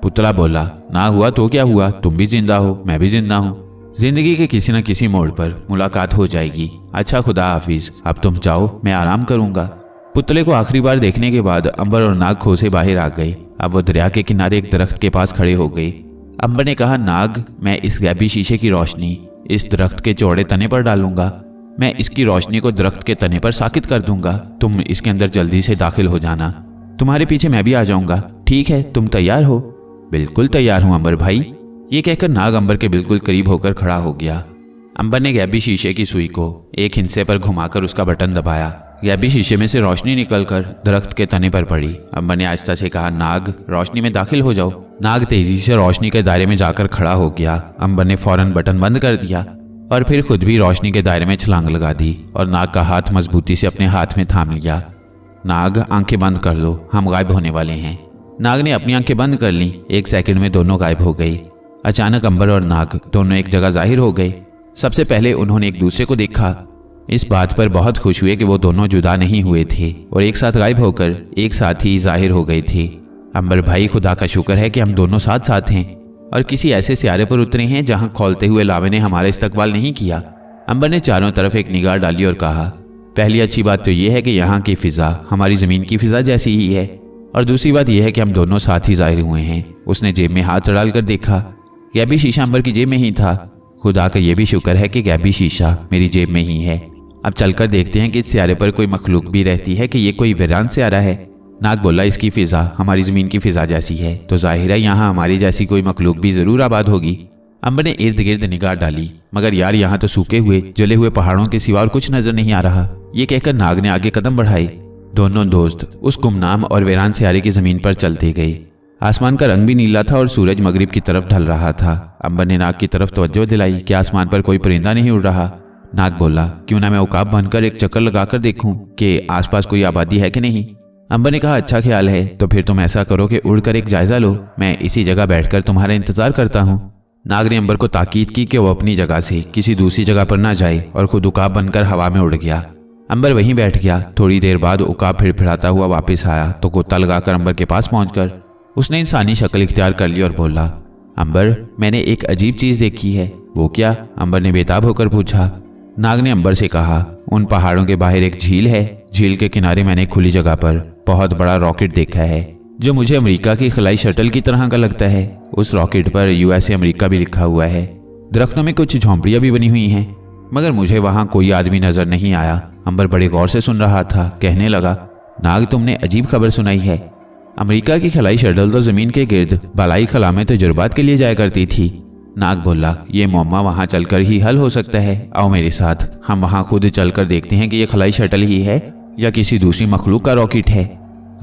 पुतला बोला, ना हुआ तो क्या हुआ, तुम भी जिंदा हो, मैं भी जिंदा हूँ। जिंदगी के किसी न किसी मोड़ पर मुलाकात हो जाएगी। अच्छा खुदा हाफिज, अब तुम जाओ, मैं आराम करूंगा। पुतले को आखिरी बार देखने के बाद अंबर और नाग खो से बाहर आ गए। अब वो दरिया के किनारे एक दरख्त के पास खड़े हो गए। अंबर ने कहा, नाग, मैं इस गैबी शीशे की रोशनी इस दरख्त के चौड़े तने पर डालूंगा। मैं इसकी रोशनी को दरख्त के तने पर साकित कर दूंगा। तुम इसके अंदर जल्दी से दाखिल हो जाना। तुम्हारे पीछे मैं भी आ जाऊंगा। ठीक है, तुम तैयार हो? बिल्कुल तैयार हूं अंबर भाई। ये कहकर नाग अंबर के बिल्कुल करीब होकर खड़ा हो गया। अंबर ने गैबी शीशे की सुई को एक हिस्से पर घुमाकर उसका बटन दबाया। गैबी शीशे में से रोशनी निकलकर दरख्त के तने पर पड़ी। अंबर ने आहिस्ता से कहा, नाग, रोशनी में दाखिल हो जाओ। नाग तेजी से रोशनी के दायरे में जाकर खड़ा हो गया। अंबर ने फौरन बटन बंद कर दिया और फिर खुद भी रोशनी के दायरे में छलांग लगा दी और नाग का हाथ मजबूती से अपने हाथ में थाम लिया। नाग, आंखें बंद कर लो, हम गायब होने वाले हैं। नाग ने अपनी आंखें बंद कर ली। 1 सेकंड में दोनों गायब हो गए। अचानक अंबर और नाग दोनों एक जगह जाहिर हो गए। सबसे पहले उन्होंने एक दूसरे को देखा। इस बात पर बहुत खुश हुए कि वो दोनों जुदा नहीं हुए थे और एक साथ गायब होकर एक साथ ही जाहिर हो गए थे। अंबर भाई, खुदा का शुक्र है कि हम दोनों साथ साथ हैं और किसी ऐसे सियारे पर उतरे हैं जहां खौलते हुए लावे ने हमारा इस्तकबाल नहीं किया। अंबर ने चारों तरफ एक निगाह डाली और कहा, पहली अच्छी बात तो यह है कि यहाँ की फिजा हमारी ज़मीन की फिजा जैसी ही है और दूसरी बात यह है कि हम दोनों साथ ही जाहिर हुए हैं। उसने जेब में हाथ डालकर देखा। गैबी शीशा अंबर की जेब में ही था। खुदा का यह भी शुक्र है कि गैबी शीशा मेरी जेब में ही है। अब चलकर देखते हैं कि इस सियारे पर कोई मखलूक भी रहती है कि ये कोई वीरान सियारा है। नाग बोला, इसकी फिजा हमारी ज़मीन की फिजा जैसी है तो जाहिर है यहाँ हमारी जैसी कोई मखलूक भी ज़रूर आबाद होगी। अंबर ने इर्द गिर्द निगाह डाली, मगर यार यहाँ तो सूखे हुए जले हुए पहाड़ों के सिवा और कुछ नजर नहीं आ रहा। ये कहकर नाग ने आगे कदम बढ़ाए। दोनों दोस्त उस गुमनाम और वीरान सियारे की ज़मीन पर चलते गए। आसमान का रंग भी नीला था और सूरज मगरिब की तरफ ढल रहा था। अंबर ने नाग की तरफ तवज्जो दिलाई कि आसमान पर कोई परिंदा नहीं उड़ रहा। नाग बोला, क्यों ना मैं उकाब बनकर एक चक्कर लगाकर देखूं कि आसपास कोई आबादी है कि नहीं। अंबर ने कहा, अच्छा ख्याल है, तो फिर तुम ऐसा करो कि उड़कर एक जायजा लो, मैं इसी जगह बैठकर तुम्हारा इंतजार करता हूँ। नाग ने अंबर को ताकीद की कि वो अपनी जगह से किसी दूसरी जगह पर ना जाए और खुद उकाब बनकर हवा में उड़ गया। अंबर वहीं बैठ गया। थोड़ी देर बाद उकाब फिरफिराता हुआ वापस आया तो गोता लगाकर अंबर के पास पहुंचकर उसने इंसानी शक्ल इख्तियार कर ली और बोला, अंबर, मैंने एक अजीब चीज देखी है। वो क्या? अंबर ने बेताब होकर पूछा। नाग ने अंबर से कहा, उन पहाड़ों के बाहर एक झील है। झील के किनारे मैंने खुली जगह पर बहुत बड़ा रॉकेट देखा है जो मुझे अमेरिका की खलाई शटल की तरह का लगता है। उस रॉकेट पर यूएसए अमेरिका भी लिखा हुआ है। दरख्तों में कुछ झोंपड़ियां भी बनी हुई हैं, मगर मुझे वहां कोई आदमी नजर नहीं आया। अंबर बड़े गौर से सुन रहा था। कहने लगा, नाग, तुमने अजीब खबर सुनाई है। अमेरिका की खलाई शटल तो जमीन के गिर्द बालाई खला में तजुर्बात के लिए जाया करती थी। नाग बोला, ये मुअम्मा वहां चलकर ही हल हो सकता है। आओ मेरे साथ, हम वहां खुद चलकर देखते हैं कि ये खलाई शटल ही है या किसी दूसरी मखलूक का रॉकेट है।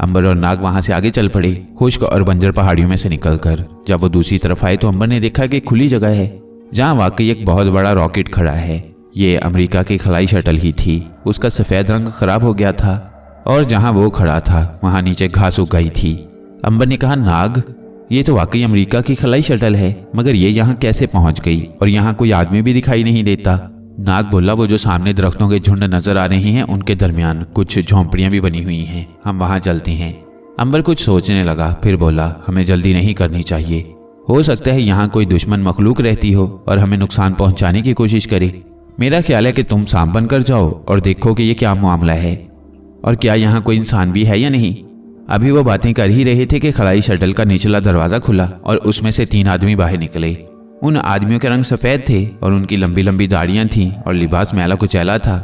अंबर और नाग वहां से आगे चल पड़े, खुश्क और बंजर पहाड़ियों में से निकलकर। जब वो दूसरी तरफ आए तो अंबर ने देखा कि खुली जगह है जहां वाकई एक बहुत बड़ा रॉकेट खड़ा है। ये अमेरिका की खलाई शटल ही थी। उसका सफेद रंग खराब हो गया था और जहां वो खड़ा था वहां नीचे घास उग गई थी। अंबर ने कहा, नाग, ये तो वाकई अमेरिका की खलाई शटल है, मगर ये यहाँ कैसे पहुंच गई और यहाँ कोई आदमी भी दिखाई नहीं देता। नाग बोला, वो जो सामने दरख्तों के झुंड नजर आ रहे हैं उनके दरमियान कुछ झोंपड़ियां भी बनी हुई हैं, हम वहां चलते हैं। अंबर कुछ सोचने लगा, फिर बोला, हमें जल्दी नहीं करनी चाहिए। हो सकता है यहाँ कोई दुश्मन मखलूक रहती हो और हमें नुकसान पहुंचाने की कोशिश करे। मेरा ख्याल है कि तुम सांप बनकर जाओ और देखो कि ये क्या मामला है और क्या यहाँ कोई इंसान भी है या नहीं। अभी वो बातें कर ही रहे थे कि खलाई शटल का निचला दरवाजा खुला और उसमें से 3 आदमी बाहर निकले। उन आदमियों के रंग सफ़ेद थे और उनकी लंबी लंबी दाढ़ियां थीं और लिबास मैला कुचैला था।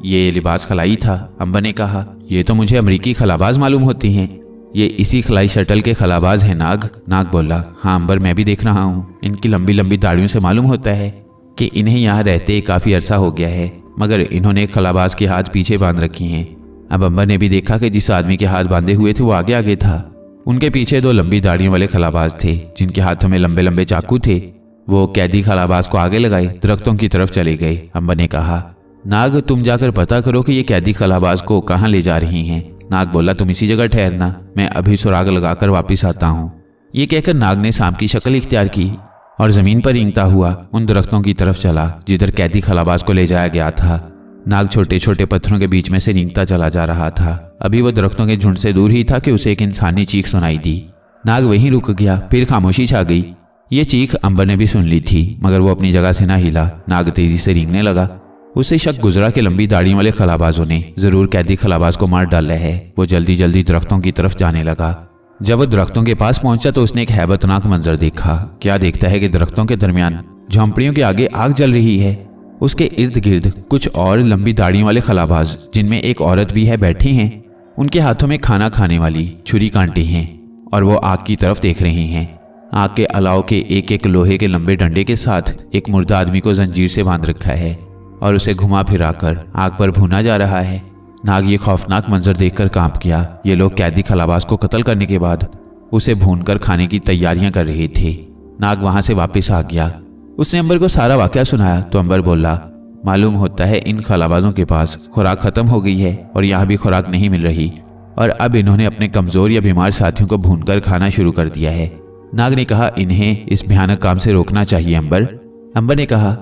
ये लिबास खलाई था। अंबर ने कहा, ये तो मुझे अमरीकी खलाबाज मालूम होती हैं। ये इसी खलाई शटल के खलाबाज हैं नाग। नाग बोला, हाँ अंबर, मैं भी देख रहा हूँ। इनकी लंबी लंबी दाढ़ियों से मालूम होता है कि इन्हें यहाँ रहते काफ़ी अरसा हो गया है, मगर इन्होंने खलाबाज के हाथ पीछे बांध रखी हैं। अब अंबर ने भी देखा कि जिस आदमी के हाथ बांधे हुए थे वो आगे आगे था। उनके पीछे 2 लंबी दाढ़ियों वाले खलाबाज थे जिनके हाथों में लंबे लंबे चाकू थे। वो कैदी खलाबाज को आगे लगाए दरख्तों की तरफ चले गए। अंबर ने कहा, नाग, तुम जाकर पता करो कि ये कैदी खलाबाज को कहाँ ले जा रही हैं। नाग बोला, तुम इसी जगह ठहरना, मैं अभी सुराग लगाकर वापिस आता हूँ। ये कहकर नाग ने सांप की शक्ल इख्तियार की और जमीन पर रेंगता हुआ उन दरख्तों की तरफ चला जिधर कैदी खलाबाज को ले जाया गया था। नाग छोटे छोटे पत्थरों के बीच में से रेंगता चला जा रहा था। अभी वो दरख्तों के झुंड से दूर ही था कि उसे एक इंसानी चीख सुनाई दी। नाग वहीं रुक गया, फिर खामोशी छा गई। ये चीख अंबर ने भी सुन ली थी, मगर वो अपनी जगह से ना हिला। नाग तेजी से रेंगने लगा। उससे शक गुजरा कि लंबी दाढ़ियों वाले खलाबाजों ने जरूर कैदी खलाबाज को मार डाला है। वो जल्दी जल्दी दरख्तों की तरफ जाने लगा। जब वो दरख्तों के पास पहुंचा तो उसने एक हैबतनाक मंजर देखा। क्या देखता है कि दरख्तों के दरमियान झोंपड़ियों के आगे आग जल रही है। उसके इर्द गिर्द कुछ और लंबी दाढ़ियों वाले खलाबाज, जिनमें एक औरत भी है, बैठे हैं। उनके हाथों में खाना खाने वाली छुरी कांटे हैं और वो आग की तरफ देख रहे हैं। आग के अलाव के एक एक लोहे के लंबे डंडे के साथ एक मुर्दा आदमी को जंजीर से बांध रखा है और उसे घुमा फिरा कर आग पर भुना जा रहा है। नाग ये खौफनाक मंजर देखकर कांप गया। ये लोग कैदी खलाबाज को कत्ल करने के बाद उसे भूनकर खाने की तैयारियां कर रहे थे। नाग वहां से वापस आ गया। उसने अंबर को सारा वाकया सुनाया तो अंबर बोला, मालूम होता है इन खलाबाजों के पास खुराक खत्म हो गई है और यहाँ भी खुराक नहीं मिल रही और अब इन्होंने अपने कमजोर या बीमार साथियों को भूनकर खाना शुरू कर दिया है। नाग ने कहा, इन्हें इस भयानक काम से रोकना चाहिए अंबर। अंबर ने कहा,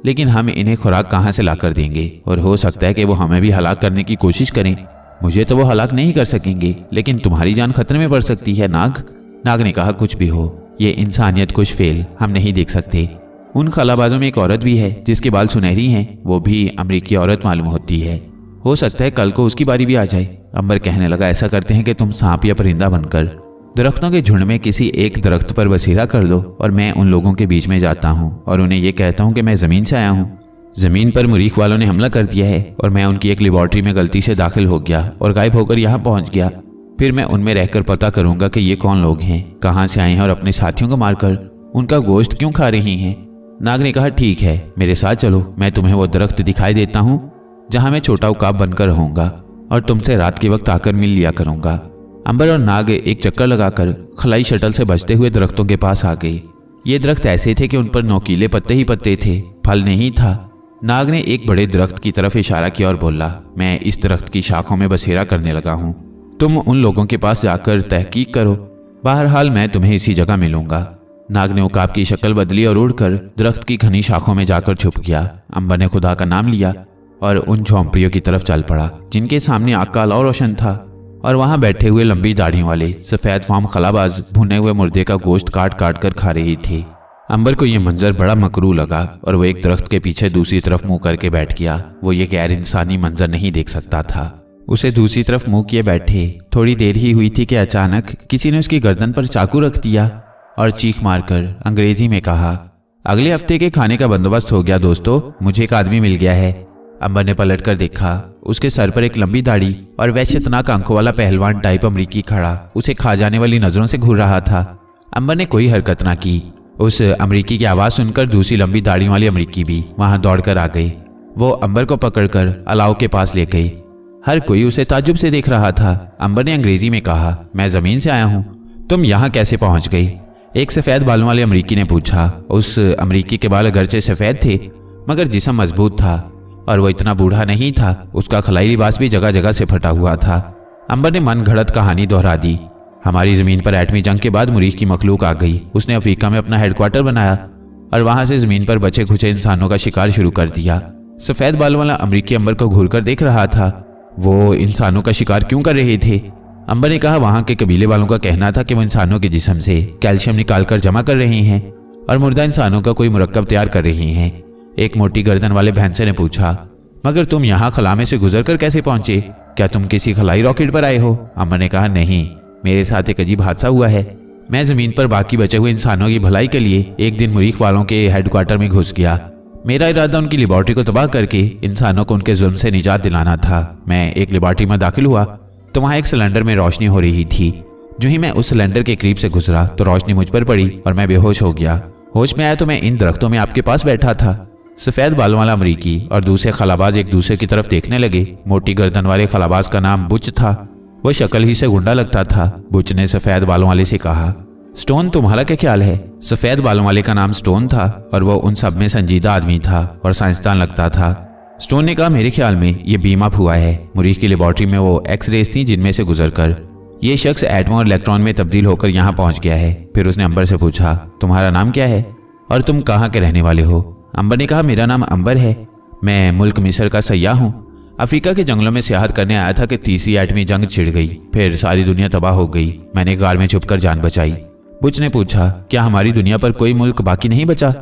लेकिन हम इन्हें खुराक कहाँ से लाकर देंगे और हो सकता है कि वो हमें भी हलाक करने की कोशिश करें। मुझे तो वो हलाक नहीं कर सकेंगे, लेकिन तुम्हारी जान खतरे में पड़ सकती है नाग। नाग ने कहा, कुछ भी हो, ये इंसानियत कुछ फेल हम नहीं देख सकते। उन खलाबाजों में एक औरत भी है जिसके बाल सुनहरी हैं, वो भी अमरीकी औरत मालूम होती है। हो सकता है कल को उसकी बारी भी आ जाए। अंबर कहने लगा, ऐसा करते हैं कि तुम सांप या परिंदा बनकर दरख्तों के झुंड में किसी एक दरख्त पर बसेरा कर दो और मैं उन लोगों के बीच में जाता हूँ और उन्हें यह कहता हूँ कि मैं ज़मीन से आया हूँ। ज़मीन पर मुरीख वालों ने हमला कर दिया है और मैं उनकी एक लेबॉर्ट्री में गलती से दाखिल हो गया और गायब होकर यहाँ पहुँच गया। फिर मैं उनमें रहकर पता करूँगा कि ये कौन लोग हैं, कहाँ से आए हैं और अपने साथियों को मारकर उनका गोश्त क्यों खा रही हैं। नाग ने कहा, ठीक है, मेरे साथ चलो, मैं तुम्हें वो दरख्त दिखाई देता हूँ जहाँ मैं छोटा उकाब बनकर रहूँगा और तुमसे रात के वक्त आकर मिल लिया करूँगा। अंबर और नाग एक चक्कर लगाकर खलाई शटल से बचते हुए दरख्तों के पास आ गए। ये दरख्त ऐसे थे कि उन पर नोकीले पत्ते ही पत्ते थे, फल नहीं था। नाग ने एक बड़े दरख्त की तरफ इशारा किया और बोला, मैं इस दरख्त की शाखों में बसेरा करने लगा हूँ, तुम उन लोगों के पास जाकर तहकीक करो, बहरहाल मैं तुम्हें इसी जगह मिलूंगा। नाग ने उकाब की शक्ल बदली और उड़कर दरख्त की घनी शाखों में जाकर छुप गया। अंबर ने खुदा का नाम लिया और उन झोंपड़ियों की तरफ चल पड़ा जिनके सामने आग का अलाव रोशन था और वहां बैठे हुए लंबी दाढ़ियों वाले सफेद फार्म खलाबाज भुने हुए मुर्दे का गोश्त काट काट कर खा रही थी। अंबर को यह मंजर बड़ा मकरू लगा और वो एक दरख्त के पीछे दूसरी तरफ मुंह करके बैठ गया। वो ये गैर इंसानी मंजर नहीं देख सकता था। उसे दूसरी तरफ मुंह किए बैठे थोड़ी देर ही हुई थी कि अचानक किसी ने उसकी गर्दन पर चाकू रख दिया और चीख मारकर अंग्रेजी में कहा, अगले हफ्ते के खाने का बंदोबस्त हो गया दोस्तों, मुझे एक आदमी मिल गया है। अंबर ने पलटकर देखा, उसके सर पर एक लंबी दाढ़ी और वहशतनाक आंखों वाला पहलवान टाइप अमरीकी खड़ा उसे खा जाने वाली नजरों से घूर रहा था। अंबर ने कोई हरकत ना की। उस अमरीकी की आवाज सुनकर दूसरी लंबी दाढ़ी वाली अमरीकी भी वहां दौड़कर आ गई। वो अंबर को पकड़कर अलाव के पास ले गई। हर कोई उसे ताज्जुब से देख रहा था। अंबर ने अंग्रेजी में कहा, मैं जमीन से आया हूँ, तुम यहाँ कैसे पहुंच गई? एक सफेद बालों वाले अमरीकी ने पूछा। उस अमरीकी के बाल अगरचे सफेद थे मगर जिस्म मजबूत था और वो इतना बूढ़ा नहीं था। उसका खलाई लिबास भी जगह जगह से फटा हुआ था। अंबर ने मन घड़त कहानी दोहरा दी। हमारी जमीन पर एटमी जंग के बाद मुरीख की मखलूक आ गई। उसने अफ्रीका में अपना हेडक्वार्टर बनाया और वहां से जमीन पर बचे खुचे इंसानों का शिकार शुरू कर दिया। सफेद बालों वाला अमरीकी अंबर को घूर कर देख रहा था। वो इंसानों का शिकार क्यों कर रहे थे? अंबर ने कहा, वहां के कबीले वालों का कहना था कि वो इंसानों के जिस्म से कैल्शियम निकालकर जमा कर रहे हैं और मुर्दा इंसानों का कोई मुरक्कब तैयार कर रहे हैं। एक मोटी गर्दन वाले भैंसे ने पूछा, मगर तुम यहाँ खला में से गुजरकर कैसे पहुंचे? क्या तुम किसी खलाई रॉकेट पर आए हो? अंबर ने कहा, नहीं, मेरे साथ एक अजीब हादसा हुआ है। मैं जमीन पर बाकी बचे हुए इंसानों की भलाई के लिए एक दिन मुरीख वालों के हेडक्वार्टर में घुस गया। मेरा इरादा उनकी लेबॉर्ट्री को तबाह करके इंसानों को उनके जुल्म से निजात दिलाना था। मैं एक लेबॉर्ट्री में दाखिल हुआ तो वहां एक सिलेंडर में रोशनी हो रही थी। जो ही मैं उस सिलेंडर के करीब से गुजरा तो रोशनी मुझ पर पड़ी और मैं बेहोश हो गया। होश में आया तो मैं इन दरख्तों में आपके पास बैठा था। सफेद बालों वाला अमरीकी और दूसरे खलाबाज एक दूसरे की तरफ देखने लगे। मोटी गर्दन वाले खलाबाज का नाम बुच था। वह शक्ल ही से गुंडा लगता था। बुच ने सफेद बालों वाले से कहा, स्टोन, तुम्हारा क्या ख्याल है? सफेद बालों वाले का नाम स्टोन था और वो उन सब में संजीदा आदमी था और साइंसदान लगता था। स्टोन ने कहा, मेरे ख्याल में ये बीम अप हुआ है। मुरीख की लेबॉर्ट्री में वो एक्सरेज थी जिनमें से गुजरकर ये शख्स एटमों और इलेक्ट्रॉन में तब्दील होकर यहाँ पहुंच गया है। फिर उसने अंबर से पूछा, तुम्हारा नाम क्या है और तुम कहाँ के रहने वाले हो? अंबर ने कहा, मेरा नाम अंबर है, मैं मुल्क मिस्र का सयाह हूँ। अफ्रीका के जंगलों में सियाहत करने आया था कि तीसरी एटमी जंग छिड़ गई, फिर सारी दुनिया तबाह हो गई। मैंने गार में छुपकर जान बचाई। बुच ने पूछा, क्या हमारी दुनिया पर कोई मुल्क बाकी नहीं बचा?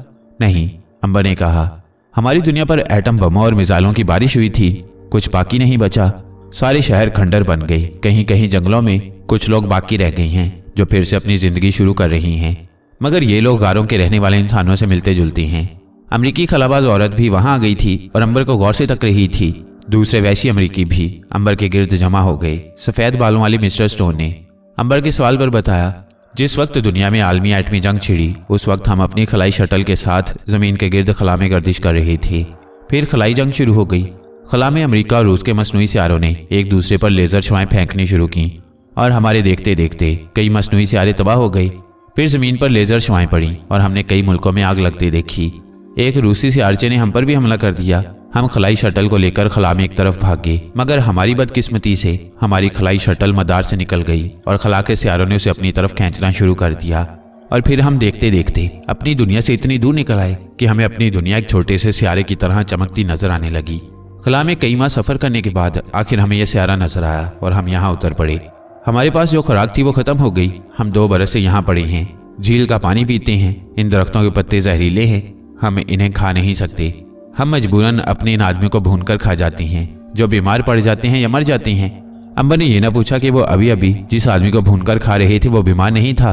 नहीं, अंबर ने कहा, हमारी दुनिया पर एटम बमों और मिसाइलों की बारिश हुई थी, कुछ बाकी नहीं बचा। सारे शहर खंडर बन गए। कहीं कहीं जंगलों में कुछ लोग बाकी रह गए हैं जो फिर से अपनी जिंदगी शुरू कर रही हैं, मगर ये लोग गारों के रहने वाले इंसानों से मिलते जुलते हैं। अमरीकी खलाबाज औरत भी वहां आ गई थी और अंबर को गौर से तक रही थी। दूसरे वैसी अमरीकी भी अंबर के गिर्द जमा हो गए। सफेद बालों वाली मिस्टर स्टोन ने अंबर के सवाल पर बताया, जिस वक्त दुनिया में आलमी एटमी जंग छिड़ी उस वक्त हम अपनी खलाई शटल के साथ जमीन के गिर्द खला में गर्दिश कर रहे थे। फिर खलाई जंग शुरू हो गई। खला में अमेरिका और रूस के मसनूई सियारों ने एक दूसरे पर लेजर शुआएं फेंकनी शुरू की। और हमारे देखते देखते कई मसनूई सियारे तबाह हो गए। फिर जमीन पर लेजर शुआएं पड़ी और हमने कई मुल्कों में आग लगते देखी। एक रूसी सियारचे ने हम पर भी हमला कर दिया। हम खलाई शटल को लेकर खला में एक तरफ भागे, मगर हमारी बदकिस्मती से हमारी खलाई शटल मदार से निकल गई और खला के सियारों ने उसे अपनी तरफ खींचना शुरू कर दिया। और फिर हम देखते देखते अपनी दुनिया से इतनी दूर निकल आए कि हमें अपनी दुनिया एक छोटे से सियारे की तरह चमकती नजर आने लगी। खला में कई माह सफर करने के बाद आखिर हमें यह सियारा नजर आया और हम यहाँ उतर पड़े। हमारे पास जो खुराक थी वो खत्म हो गई। हम 2 बरस से यहाँ पड़े हैं, झील का पानी पीते हैं। इन दरख्तों के पत्ते जहरीले हैं, हम इन्हें खा नहीं सकते। हम मजबूरन अपने इन आदमियों को भूनकर खा जाते हैं जो बीमार पड़ जाते हैं या मर जाते हैं। अंबर ने यह ना पूछा कि वो अभी अभी जिस आदमी को भूनकर खा रहे थे वो बीमार नहीं था,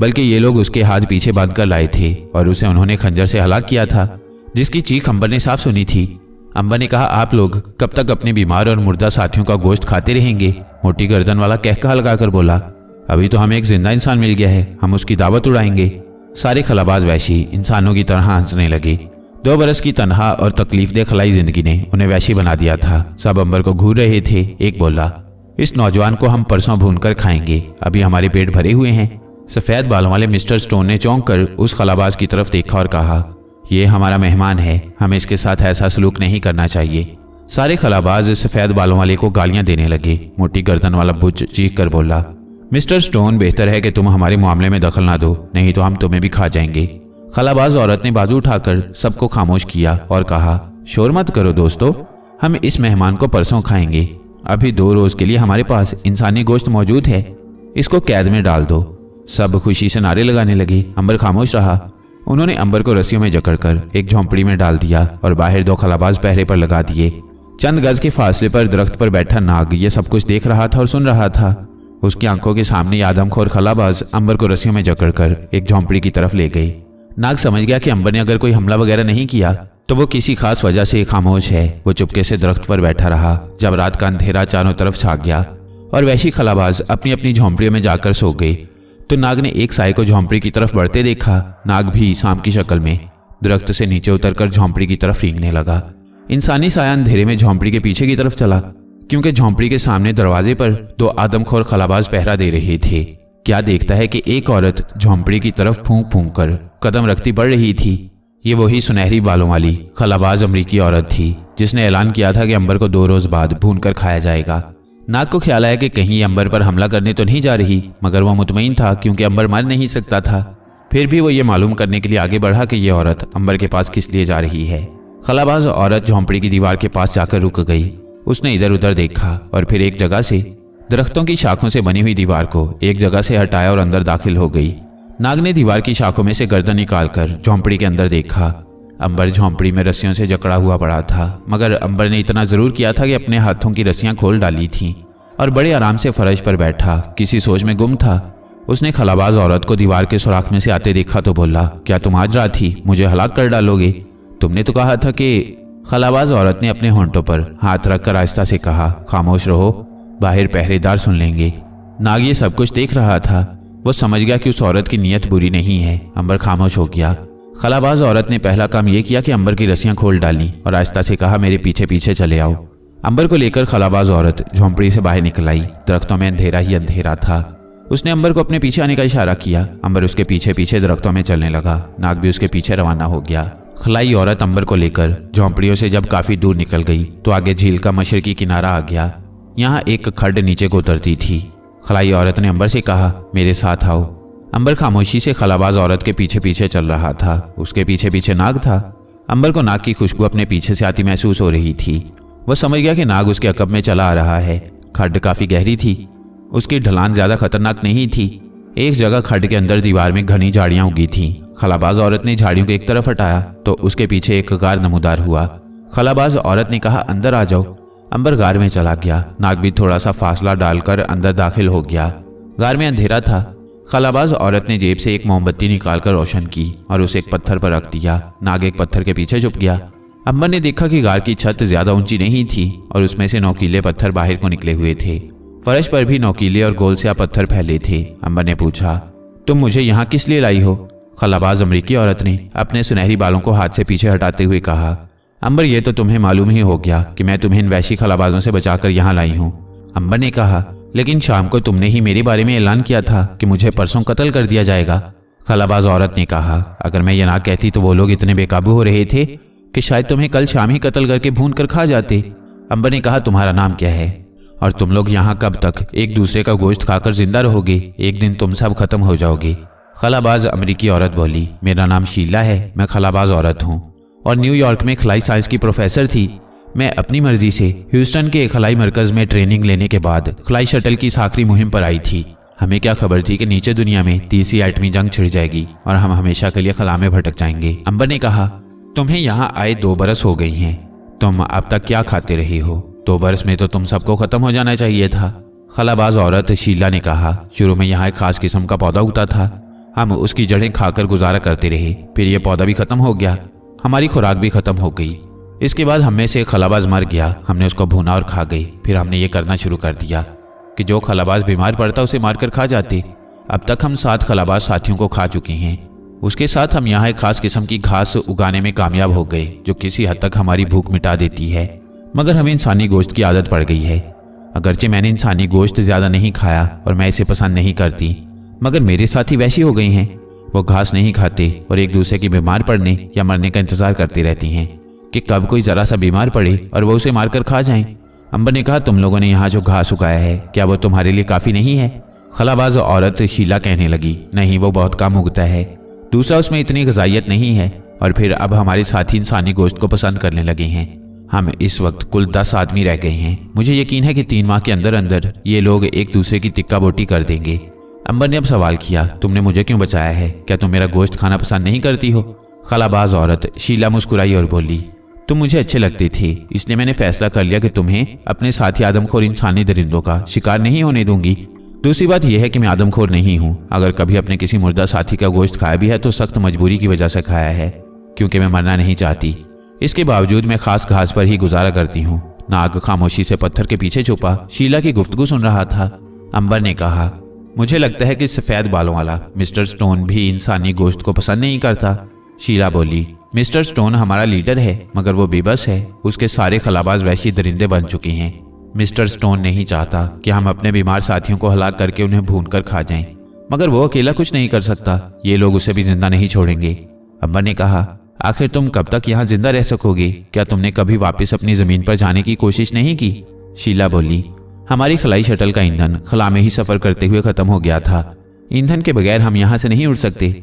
बल्कि ये लोग उसके हाथ पीछे बांध कर लाए थे और उसे उन्होंने खंजर से हलाक किया था, जिसकी चीख अंबर ने साफ सुनी थी। अंबर ने कहा, आप लोग कब तक अपने बीमार और मुर्दा साथियों का गोश्त खाते रहेंगे? मोटी गर्दन वाला कहका लगाकर बोला, अभी तो हमें एक जिंदा इंसान मिल गया है, हम उसकी दावत उड़ाएंगे। सारे खलाबाज वैशी इंसानों की तरह हंसने लगे। 2 बरस की तनहा और तकलीफदेह खलाई जिंदगी ने उन्हें वैशी बना दिया था। सब अंबर को घूर रहे थे। एक बोला, इस नौजवान को हम परसों भूनकर खाएंगे, अभी हमारे पेट भरे हुए हैं। सफेद बालों वाले मिस्टर स्टोन ने चौंक कर उस खलाबाज की तरफ देखा और कहा, यह हमारा मेहमान है, हमें इसके साथ ऐसा सलूक नहीं करना चाहिए। सारे खलाबाज सफेद बालों वाले को गालियां देने लगे। मोटी गर्दन वाला बुच चीख कर बोला, मिस्टर स्टोन, बेहतर है कि तुम हमारे मामले में दखल ना दो, नहीं तो हम तुम्हें भी खा जाएंगे। खलाबाज औरत ने बाजू उठाकर सबको खामोश किया और कहा, शोर मत करो दोस्तों, हम इस मेहमान को परसों खाएंगे। अभी 2 रोज के लिए हमारे पास इंसानी गोश्त मौजूद है, इसको कैद में डाल दो। सब खुशी से नारे लगाने लगे। अंबर खामोश रहा। उन्होंने अंबर को रस्सियों में जकड़कर एक झोंपड़ी में डाल दिया और बाहर 2 खलाबाज पहरे पर लगा दिए। चंद गज के फासले पर दरख्त पर बैठा नाग ये सब कुछ देख रहा था और सुन रहा था। उसकी आंखों के सामने आदमखोर खलाबाज अंबर को रस्सियों में जकड़कर एक झोंपड़ी की तरफ ले गए। नाग समझ गया कि अंबर ने अगर कोई हमला वगैरह नहीं किया तो वो किसी खास वजह से खामोश है। वो चुपके से दरख्त पर बैठा रहा। जब रात का अंधेरा चारों तरफ छा गया और वैशी खलाबाज अपनी अपनी झोंपड़ियों में जाकर सो गए, तो नाग ने एक साए को झोंपड़ी की तरफ बढ़ते देखा। नाग भी सांप की शक्ल में दरख्त से नीचे उतरकर झोंपड़ी की तरफ रेंगने लगा। इंसानी साया अंधेरे में झोंपड़ी के पीछे की तरफ चला, क्योंकि झोंपड़ी के सामने दरवाजे पर 2 आदमखोर खलाबाज पहरा दे रहे थे। क्या देखता है कि एक औरत झोंपड़ी की तरफ फूंक फूंक कर कदम रखती बढ़ रही थी। ये वही सुनहरी बालों वाली खलाबाज अमरीकी औरत थी जिसने ऐलान किया था कि अंबर को 2 रोज बाद भूनकर खाया जाएगा। नाग को ख्याल आया कि कहीं अंबर पर हमला करने तो नहीं जा रही, मगर वो मुतमईन था क्योंकि अंबर मर नहीं सकता था। फिर भी वो ये मालूम करने के लिए आगे बढ़ा कि ये औरत अंबर के पास किस लिए जा रही है। खलाबाज औरत झोंपड़ी की दीवार के पास जाकर रुक गई। उसने इधर उधर देखा और फिर एक जगह से दरख्तों की शाखों से बनी हुई दीवार को एक जगह से हटाया और अंदर दाखिल हो गई। नाग ने दीवार की शाखों में से गर्दन निकालकर झोंपड़ी के अंदर देखा। अंबर झोंपड़ी में रस्सियों से जकड़ा हुआ पड़ा था, मगर अंबर ने इतना जरूर किया था कि अपने हाथों की रस्सियां खोल डाली थीं और बड़े आराम से फर्श पर बैठा किसी सोच में गुम था। उसने खलाबाज औरत को दीवार के सुराख में से आते देखा तो बोला, क्या तुम आज रात ही मुझे हलाक कर डालोगे? तुमने तो कहा था कि। खलाबाज औरत ने अपने होंठों पर हाथ रखकर आहिस्ता से कहा, खामोश रहो, बाहर पहरेदार सुन लेंगे। नाग ये सब कुछ देख रहा था। वो समझ गया कि उस औरत की नीयत बुरी नहीं है। अंबर खामोश हो गया। खलाबाज औरत ने पहला काम यह किया कि अंबर की रस्सियां खोल डाली और आहिस्ता से कहा, मेरे पीछे पीछे चले आओ। अंबर को लेकर खलाबाज औरत झोंपड़ी से बाहर निकल आई। दरख्तों में अंधेरा ही अंधेरा था। उसने अंबर को अपने पीछे आने का इशारा किया। अंबर उसके पीछे पीछे दरख्तों में चलने लगा। नाग भी उसके पीछे रवाना हो गया। खलाई औरत अंबर को लेकर झोंपड़ियों से जब काफी दूर निकल गई तो आगे झील का मशरकी किनारा आ गया। यहाँ एक खड्ड नीचे को उतरती थी। खलाई औरत ने अंबर से कहा, मेरे साथ आओ। अंबर खामोशी से खलाबाज औरत के पीछे पीछे चल रहा था। उसके पीछे पीछे नाग था। अंबर को नाग की खुशबू अपने पीछे से आती महसूस हो रही थी। वह समझ गया कि नाग उसके अकब में चला आ रहा है। खड्ड काफी गहरी थी। उसकी ढलान ज्यादा खतरनाक नहीं थी। एक जगह खड्ड के अंदर दीवार में घनी झाड़ियां उगी थीं। खलाबाज औरत ने झाड़ियों को एक तरफ हटाया तो उसके पीछे एक गार नमूदार हुआ। खलाबाज औरत ने कहा, अंदर आ जाओ। अंबर गार में चला गया। नाग भी थोड़ा सा फासला डालकर अंदर दाखिल हो गया। गार में अंधेरा था। खलाबाज औरत ने जेब से एक मोमबत्ती निकालकर रोशन की और उसे एक पत्थर पर रख दिया। नाग एक पत्थर के पीछे छुप गया। अंबर ने देखा कि गार की छत ज्यादा ऊंची नहीं थी और उसमें से नोकीले पत्थर बाहर को निकले हुए थे। फर्श पर भी नोकीले और गोल से पत्थर फैले थे। अंबर ने पूछा, तुम मुझे यहाँ किस लिए लाई हो? खलाबाज अमरीकी औरत ने अपने सुनहरी बालों को हाथ से पीछे हटाते हुए कहा, अंबर ये तो तुम्हें मालूम ही हो गया कि मैं तुम्हें इन वैशी खलाबाजों से बचाकर यहाँ लाई हूँ। अंबर ने कहा, लेकिन शाम को तुमने ही मेरे बारे में ऐलान किया था कि मुझे परसों कत्ल कर दिया जाएगा। खलाबाज औरत ने कहा, अगर मैं ये ना कहती तो वो लोग इतने बेकाबू हो रहे थे कि शायद तुम्हें कल शाम ही कत्ल करके भून कर खा जाते। अंबर ने कहा, तुम्हारा नाम क्या है और तुम लोग यहाँ कब तक एक दूसरे का गोश्त खाकर जिंदा रहोगे? एक दिन तुम सब खत्म हो जाओगे। खलाबाज अमरीकी औरत बोली, मेरा नाम शीला है, मैं खलाबाज औरत हूँ और न्यूयॉर्क में खलाई साइंस की प्रोफेसर थी। मैं अपनी मर्जी से ह्यूस्टन के खलाई मरकज में ट्रेनिंग लेने के बाद खलाई शटल की आखिरी मुहिम पर आई थी। हमें क्या खबर थी कि नीचे दुनिया में तीसरी एटमी जंग छिड़ जाएगी और हम हमेशा के लिए खला में भटक जाएंगे। अंबर ने कहा, तुम्हें यहाँ आए 2 बरस हो गई हैं, तुम अब तक क्या खाते रही हो? 2 बरस में तो तुम सबको खत्म हो जाना चाहिए था। खलाबाज औरत शीला ने कहा, शुरू में यहाँ एक खास किस्म का पौधा उगता था, हम उसकी जड़ें खाकर गुजारा करते रहे, फिर ये पौधा भी खत्म हो गया, हमारी खुराक भी खत्म हो गई। इसके बाद हम में से खलाबाज मर गया, हमने उसको भुना और खा गए। फिर हमने ये करना शुरू कर दिया कि जो खलाबाज बीमार पड़ता उसे मारकर खा जाते। अब तक हम 7 खलाबाज साथियों को खा चुके हैं। उसके साथ हम यहाँ एक खास किस्म की घास उगाने में कामयाब हो गए जो किसी हद तक हमारी भूख मिटा देती है, मगर हमें इंसानी गोश्त की आदत पड़ गई है। अगरचे मैंने इंसानी गोश्त ज़्यादा नहीं खाया और मैं इसे पसंद नहीं करती, मगर मेरे साथी वैसी हो गई हैं। वो घास नहीं खाते और एक दूसरे की बीमार पड़ने या मरने का इंतजार करती रहती हैं कि कब कोई ज़रा सा बीमार पड़े और वो उसे मारकर खा जाएं। अंबर ने कहा, तुम लोगों ने यहाँ जो घास उगाया है क्या वो तुम्हारे लिए काफ़ी नहीं है? खलाबाज औरत शीला कहने लगी, नहीं, वो बहुत कम उगता है, दूसरा उसमें इतनी ग़िज़ाइयत नहीं है, और फिर अब हमारे साथी इंसानी गोश्त को पसंद करने लगे हैं। हम इस वक्त कुल 10 आदमी रह गए हैं। मुझे यकीन है कि 3 माह के अंदर अंदर ये लोग एक दूसरे की तिक्का बोटी कर देंगे। अंबर ने अब सवाल किया, तुमने मुझे क्यों बचाया है? क्या तुम मेरा गोश्त खाना पसंद नहीं करती हो? खलाबाज औरत शीला मुस्कुराई और बोली, तुम मुझे अच्छे लगते थे, इसलिए मैंने फैसला कर लिया कि तुम्हें अपने साथी आदमखोर इंसानी दरिंदों का शिकार नहीं होने दूंगी। दूसरी बात यह है कि मैं आदमखोर नहीं हूँ। अगर कभी अपने किसी मुर्दा साथी का गोश्त खाया भी है तो सख्त मजबूरी की वजह से खाया है, क्योंकि मैं मरना नहीं चाहती। इसके बावजूद मैं खास घास पर ही गुजारा करती हूँ। नाग खामोशी से पत्थर के पीछे छुपा शीला की गुफ्तगू सुन रहा था। अंबर ने कहा, मुझे लगता है कि सफ़ेद बालों वाला मिस्टर स्टोन भी इंसानी गोश्त को पसंद नहीं करता। शीला बोली, मिस्टर स्टोन हमारा लीडर है, मगर वो बेबस है। उसके सारे खलाबाज वैसी दरिंदे बन चुके हैं। मिस्टर स्टोन नहीं चाहता कि हम अपने बीमार साथियों को हलाक करके उन्हें भून कर खा जाएं, मगर वो अकेला कुछ नहीं कर सकता। ये लोग उसे भी जिंदा नहीं छोड़ेंगे। अंबर ने कहा, आखिर तुम कब तक यहाँ जिंदा रह सकोगे? क्या तुमने कभी वापस अपनी जमीन पर जाने की कोशिश नहीं की? शीला बोली, हमारी खलाई शटल का ईंधन खला में ही सफर करते हुए खत्म हो गया था। ईंधन के बगैर हम यहाँ से नहीं उड़ सकते।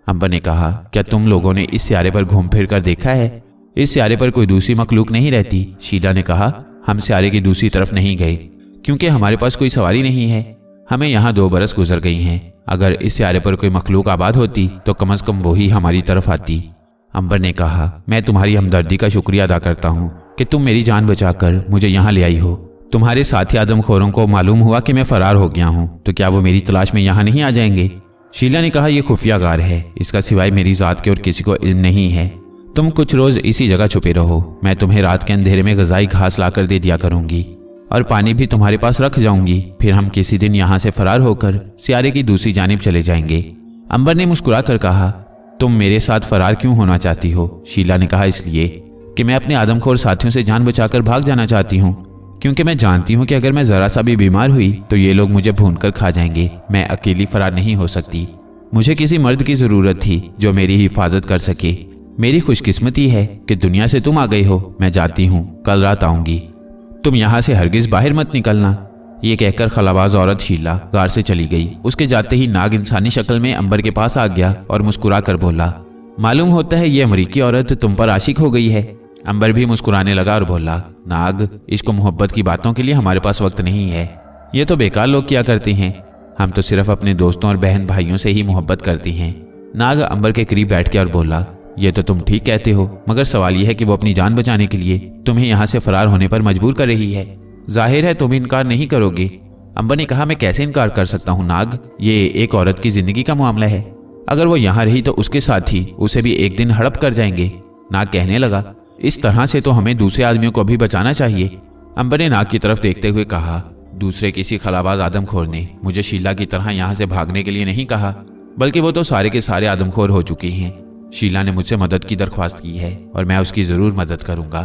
अंबर ने कहा, क्या तुम लोगों ने इस सियारे पर घूम फिर कर देखा है? इस सियारे पर कोई दूसरी मखलूक नहीं रहती। शीला ने कहा, हम सियारे की दूसरी तरफ नहीं गए क्योंकि हमारे पास कोई सवारी नहीं है। हमें यहाँ 2 बरस गुजर गई हैं। अगर इस सियारे पर कोई मखलूक आबाद होती तो कम अज कम वो ही हमारी तरफ आती। अंबर ने कहा, मैं तुम्हारी हमदर्दी का शुक्रिया अदा करता हूँ कि तुम मेरी जान बचाकर मुझे यहाँ ले आई हो। तुम्हारे साथी आदमखोरों को मालूम हुआ कि मैं फरार हो गया हूँ तो क्या वो मेरी तलाश में यहाँ नहीं आ जाएंगे? शीला ने कहा, यह खुफिया गार है, इसका सिवाय मेरी ज़ात के और किसी को इल्म नहीं है। तुम कुछ रोज़ इसी जगह छुपे रहो, मैं तुम्हें रात के अंधेरे में ग़िज़ाई घास लाकर दे दिया करूँगी और पानी भी तुम्हारे पास रख जाऊँगी। फिर हम किसी दिन यहाँ से फरार होकर सियारे की दूसरी जानिब चले जाएंगे। अंबर ने मुस्कुरा कर कहा, तुम मेरे साथ फरार क्यों होना चाहती हो? शीला ने कहा, इसलिए कि मैं अपने आदमखोर साथियों से जान बचाकर भाग जाना चाहती हूँ, क्योंकि मैं जानती हूँ कि अगर मैं ज़रा सा भी बीमार हुई तो ये लोग मुझे भूनकर खा जाएंगे। मैं अकेली फरार नहीं हो सकती। मुझे किसी मर्द की ज़रूरत थी जो मेरी हिफाजत कर सके। मेरी खुशकिस्मती है कि दुनिया से तुम आ गई हो। मैं जाती हूँ, कल रात आऊँगी। तुम यहाँ से हरगिज़ बाहर मत निकलना। ये कहकर खलाबाज औरत शीला गार से चली गई। उसके जाते ही नाग इंसानी शक्ल में अंबर के पास आ गया और मुस्कुरा कर बोला, मालूम होता है ये अमरीकी औरत तुम पर आशिक हो गई है। अंबर भी मुस्कुराने लगा और बोला, नाग, इसको मोहब्बत की बातों के लिए हमारे पास वक्त नहीं है। ये तो बेकार लोग किया करते हैं। हम तो सिर्फ अपने दोस्तों और बहन भाइयों से ही मोहब्बत करती हैं। नाग अंबर के करीब बैठ गया और बोला, ये तो तुम ठीक कहते हो, मगर सवाल यह है कि वो अपनी जान बचाने के लिए तुम्हें यहाँ से फरार होने पर मजबूर कर रही है। जाहिर है तुम इनकार नहीं करोगे। अंबर ने कहा, मैं कैसे इनकार कर सकता हूँ नाग, ये एक औरत की जिंदगी का मामला है। अगर वो यहाँ रही तो उसके साथी उसे भी एक दिन हड़प कर जाएंगे। नाग कहने लगा, इस तरह से तो हमें दूसरे आदमियों को भी बचाना चाहिए। अंबर ने नाग की तरफ देखते हुए कहा, दूसरे किसी खलाबाज आदमखोर ने मुझे शीला की तरह यहाँ से भागने के लिए नहीं कहा, बल्कि वो तो सारे के सारे आदमखोर हो चुके हैं। शीला ने मुझसे मदद की दरख्वास्त की है और मैं उसकी जरूर मदद करूंगा।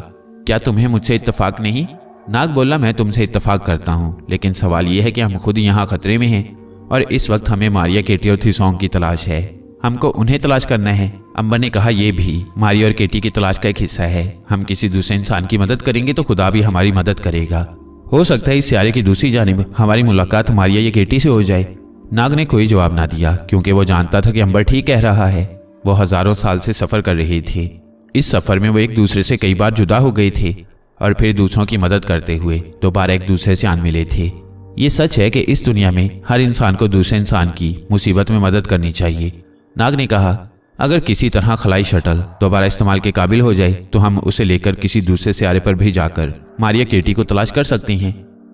क्या तुम्हें मुझसे इत्तेफाक नहीं? नाग बोला, मैं तुमसे इत्तेफाक करता हूँ, लेकिन सवाल यह है कि हम खुद यहाँ खतरे में हैं और इस वक्त हमें मारिया, केटी और थिसोंग की तलाश है। हमको उन्हें तलाश करना है। अंबर ने कहा, यह भी मारिया और केटी की तलाश का एक हिस्सा है। हम किसी दूसरे इंसान की मदद करेंगे तो खुदा भी हमारी मदद करेगा। हो सकता है इस सियारे की दूसरी जानिब हमारी मुलाकात मारिया या केटी से हो जाए। नाग ने कोई जवाब ना दिया क्योंकि वो जानता था कि अंबर ठीक कह रहा है। वो हजारों साल से सफर कर रहे थे। इस सफर में वो एक दूसरे से कई बार जुदा हो गए थे और फिर दूसरों की मदद करते हुए दोबारा एक दूसरे से आन मिले थे। ये सच है कि इस दुनिया में हर इंसान को दूसरे इंसान की मुसीबत में मदद करनी चाहिए। नाग ने कहा, अगर किसी तरह खलाई शटल दोबारा इस्तेमाल के काबिल हो जाए तो हम उसे लेकर किसी दूसरे सियारे पर भी जाकर मारिया, केटी को तलाश कर सकते हैं।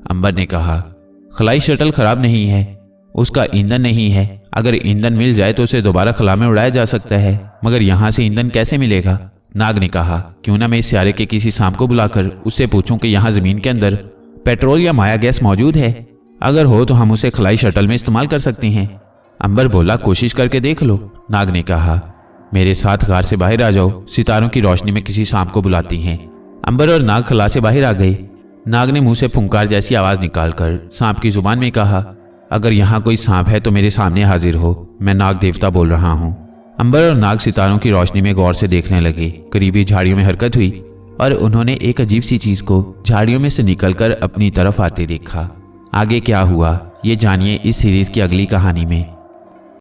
अंबर ने कहा, खलाई शटल खराब नहीं है, उसका ईंधन नहीं है। अगर ईंधन मिल जाए तो उसे दोबारा खला में उड़ाया जा सकता है, मगर यहाँ से ईंधन कैसे मिलेगा? नाग ने कहा, क्यों ना मैं इस सियारे के किसी सांप को बुलाकर उससे पूछूं कि यहाँ जमीन के अंदर पेट्रोल या माया गैस मौजूद है। अगर हो तो हम उसे खलाई शटल में इस्तेमाल कर सकते हैं। अंबर बोला, कोशिश करके देख लो। नाग ने कहा, मेरे साथ गार से बाहर आ जाओ, सितारों की रोशनी में किसी सांप को बुलाती हैं। अंबर और नाग खला से बाहर आ गए। नाग ने मुंह से फुंकार जैसी आवाज निकालकर सांप की जुबान में कहा, अगर यहाँ कोई सांप है तो मेरे सामने हाजिर हो, मैं नाग देवता बोल रहा हूँ। अंबर और नाग सितारों की रोशनी में गौर से देखने लगे। करीबी झाड़ियों में हरकत हुई और उन्होंने एक अजीब सी चीज को झाड़ियों में से निकलकर अपनी तरफ आते देखा। आगे क्या हुआ ये जानिए इस सीरीज की अगली कहानी में।